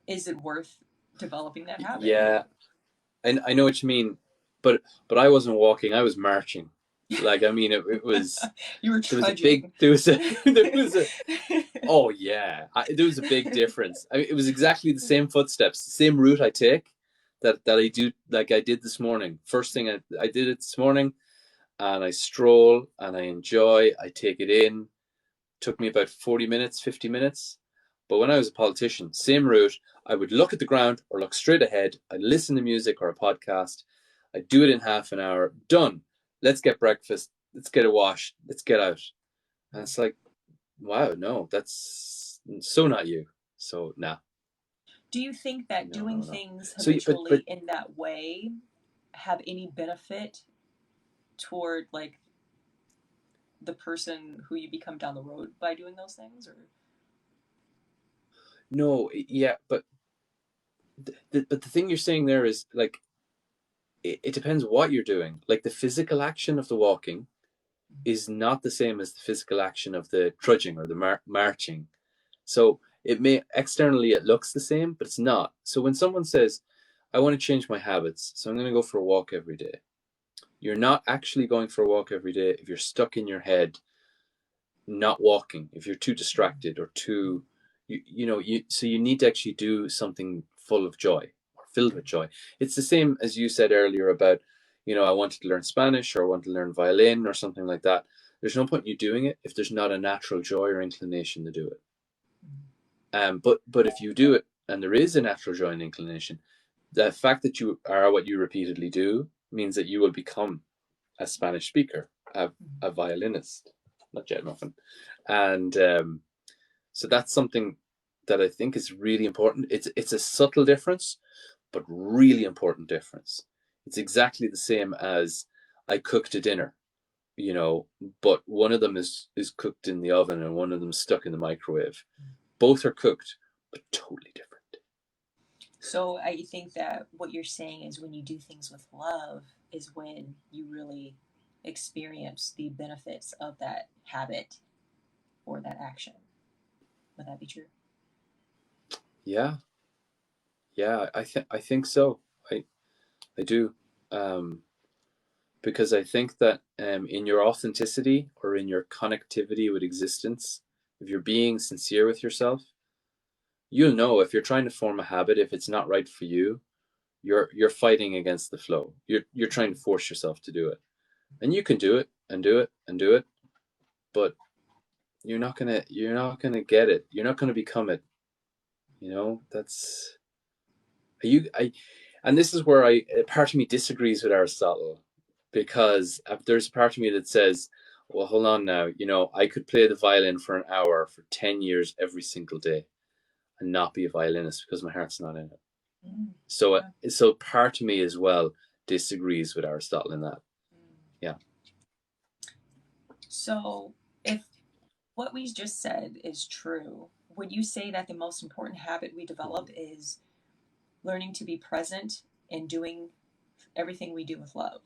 is it worth developing that habit? Yeah, and I know what you mean, but I wasn't walking, I was marching. Like, I mean, it was you were trudging. There was a oh yeah, there was a big difference. It was exactly the same footsteps, the same route I take that I do, like I did this morning. First thing I did it this morning, and I stroll and I enjoy. I take it in. Took me about 40 minutes, 50 minutes. But when I was a politician, same route, I would look at the ground or look straight ahead. I'd listen to music or a podcast. I'd do it in half an hour. Done. Let's get breakfast. Let's get a wash. Let's get out. And it's like, wow, no, that's so not you. So, nah. Do you think that doing things habitually but in that way have any benefit toward like the person who you become down the road by doing those things, or? No, yeah, but the thing you're saying there is like, it depends what you're doing. Like, the physical action of the walking is not the same as the physical action of the trudging or the marching. So externally it looks the same, but it's not. So when someone says, I want to change my habits, so I'm going to go for a walk every day, you're not actually going for a walk every day if you're stuck in your head not walking, if you're too distracted or too, so you need to actually do something full of joy or filled with joy. It's the same as you said earlier about, I wanted to learn Spanish or I want to learn violin or something like that. There's no point in you doing it if there's not a natural joy or inclination to do it. But if you do it and there is a natural joy and inclination, the fact that you are what you repeatedly do means that you will become a Spanish speaker, a violinist, not Jet Muffin. And so that's something that I think is really important. It's a subtle difference, but really important difference. It's exactly the same as I cooked a dinner, you know, but one of them is cooked in the oven and one of them is stuck in the microwave. Both are cooked, but totally different. So I think that what you're saying is when you do things with love is when you really experience the benefits of that habit or that action. Would that be true? Yeah, yeah, I think so. I I do. Because I think that in your authenticity or in your connectivity with existence, if you're being sincere with yourself, you'll know if you're trying to form a habit, if it's not right for you, you're fighting against the flow. You're trying to force yourself to do it, and you can do it and do it and do it, but you're not gonna get it. You're not gonna become it. You know that's you. And this is where part of me disagrees with Aristotle, because there's a part of me that says, well, hold on now, I could play the violin for an hour for 10 years every single day and not be a violinist because my heart's not in it. So part of me as well disagrees with Aristotle in that. Yeah. So if what we just said is true, would you say that the most important habit we develop is learning to be present and doing everything we do with love?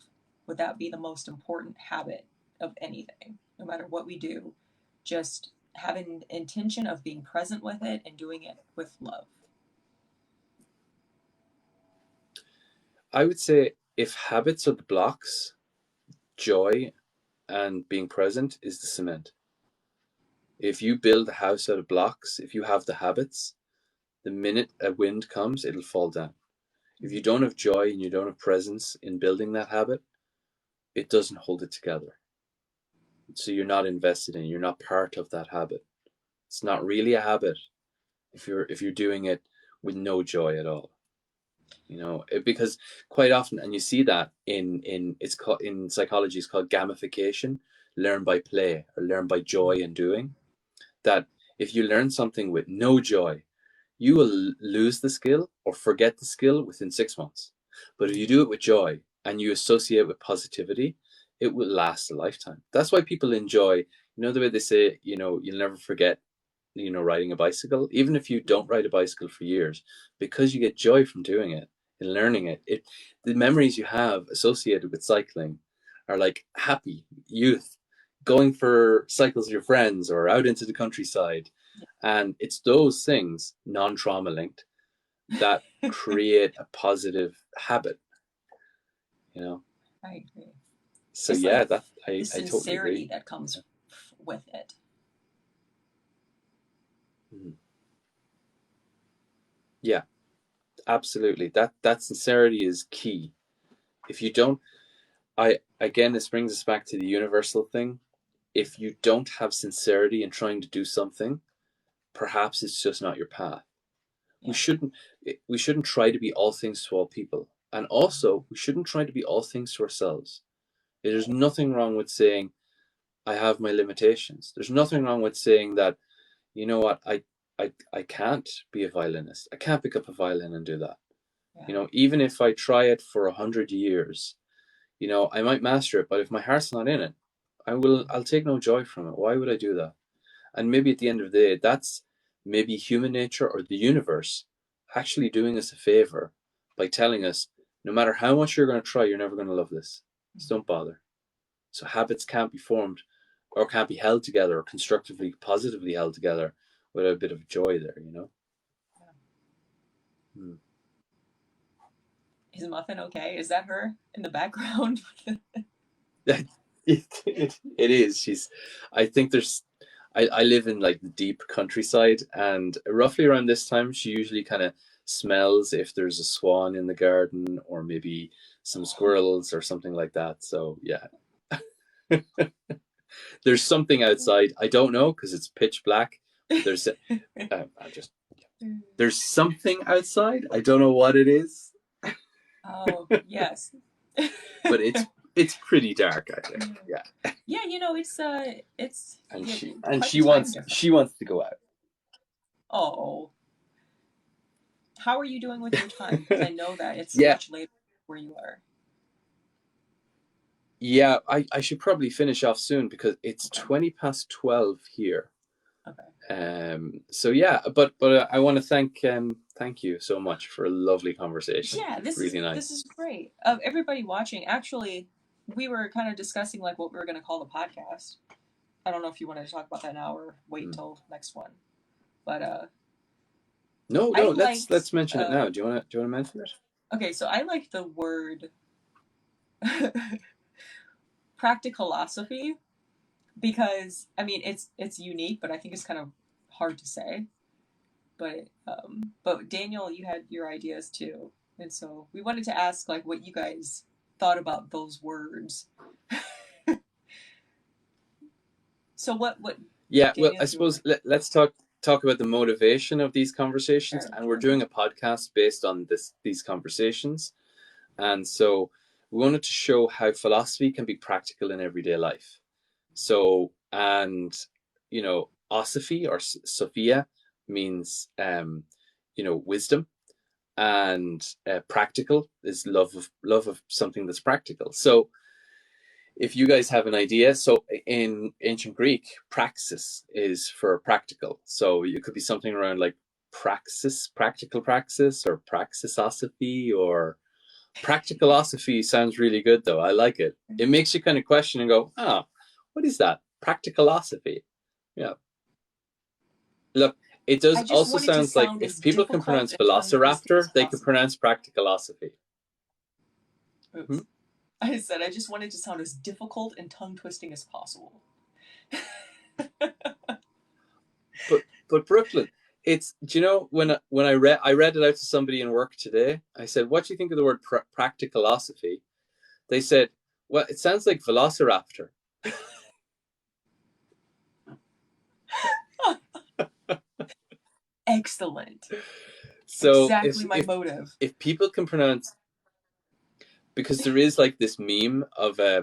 Would that be the most important habit of anything, no matter what we do? Just having intention of being present with it and doing it with love. I would say if habits are the blocks, joy and being present is the cement. If you build a house out of blocks, if you have the habits, the minute a wind comes, it'll fall down. If you don't have joy and you don't have presence in building that habit, it doesn't hold it together. So you're not invested in, you're not part of that habit. It's not really a habit if you're doing it with no joy at all. Because quite often, and you see that in psychology, it's called gamification, learn by play or learn by joy in doing. That if you learn something with no joy, you will lose the skill or forget the skill within 6 months. But if you do it with joy and you associate it with positivity, it will last a lifetime. That's why people enjoy, the way they say, you'll never forget, riding a bicycle. Even if you don't ride a bicycle for years, because you get joy from doing it and learning it, the memories you have associated with cycling are like happy youth, going for cycles with your friends or out into the countryside. And it's those things, non-trauma linked, that create a positive habit. I agree. So it's yeah, like that the I totally sincerity agree. that comes with it. Yeah, absolutely. That sincerity is key. If you don't, this brings us back to the universal thing. If you don't have sincerity in trying to do something, perhaps it's just not your path. Yeah. We shouldn't try to be all things to all people, and also we shouldn't try to be all things to ourselves. There's nothing wrong with saying I have my limitations. There's nothing wrong with saying that, you know what, I can't be a violinist. I can't pick up a violin and do that. Yeah. Even if I try it for 100 years, I might master it, but if my heart's not in it, I'll take no joy from it. Why would I do that? And maybe at the end of the day, that's maybe human nature or the universe actually doing us a favor by telling us, no matter how much you're going to try, you're never going to love this. So don't bother. So habits can't be formed or can't be held together or constructively, positively held together without a bit of joy there. Yeah. Is Muffin okay? Is that her in the background? It is. I think I live in like the deep countryside, and roughly around this time, she usually kind of smells if there's a swan in the garden or maybe some squirrels or something like that. So yeah, there's something outside. I don't know because it's pitch black. There's there's something outside. I don't know what it is. Oh yes. But it's pretty dark out there. Yeah. Yeah, it's And yeah, she quite she the time wants difference. she wants to go out. Oh, how are you doing with your time? Because I know that it's Yeah. much later where you are. Yeah, I should probably finish off soon because it's Okay. 20 past 12 here. Okay. So yeah, but I want to thank you so much for a lovely conversation. Yeah, this Really nice. is great. Everybody watching, actually, we were kind of discussing like what we were going to call the podcast. I don't know if you wanted to talk about that now or wait till next one. But no, I let's liked, mention it now. Do you want to mention it? Okay, so I like the word practicalosophy because I mean it's unique, but I think it's kind of hard to say. But Daniel, you had your ideas too, and so we wanted to ask like what you guys thought about those words. So what? Yeah, well, Daniel, I suppose let's talk about the motivation of these conversations, Sure. and we're doing a podcast based on these conversations, and so we wanted to show how philosophy can be practical in everyday life. So, and you know, osophy or sophia means wisdom, and practical is love of something that's practical. So if you guys have an idea, so in ancient Greek, praxis is for practical. So it could be something around like practical praxis, or praxisosophy, or practicalosophy sounds really good though. I like it. It makes you kind of question and go, what is that? Practicalosophy. Yeah. Look, it does also sounds like if people can pronounce velociraptor, they could pronounce practicalosophy. Oops. I said I just wanted to sound as difficult and tongue twisting as possible. But Brooklyn, it's, do you know, when I read it out to somebody in work today, I said, what do you think of the word practicalosophy? They said, well, it sounds like velociraptor. Excellent. So exactly my motive. If people can pronounce, because there is like this meme of a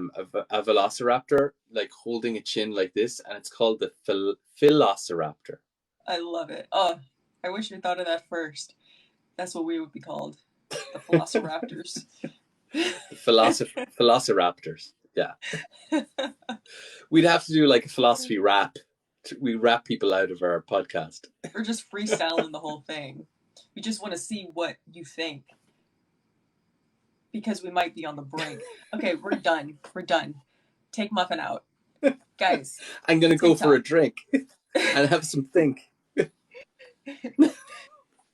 velociraptor like holding a chin like this, and it's called the philosopher. I love it. Oh, I wish we thought of that first. That's what we would be called, the Velociraptors. Velociraptors. Yeah. We'd have to do like a philosophy rap. We rap people out of our podcast. Or just freestyling the whole thing. We just want to see what you think. Because we might be on the brink. Okay, we're done. We're done. Take Muffin out. Guys. I'm going to go for a drink and have some think.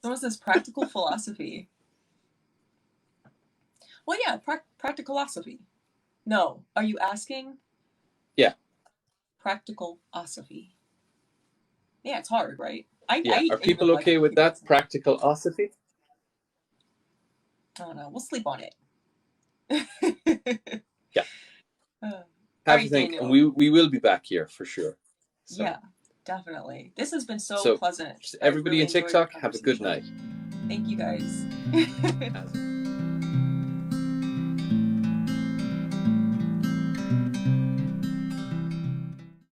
Someone says practical philosophy. Well, yeah, practicalosophy. No, are you asking? Yeah. Practicalosophy. Yeah, it's hard, right? Are people okay with that? Practicalosophy? I don't know. We'll sleep on it. Yeah. Have to think, and we will be back here for sure. So. Yeah, definitely. This has been so pleasant. Everybody in TikTok, have a good night. Thank you guys.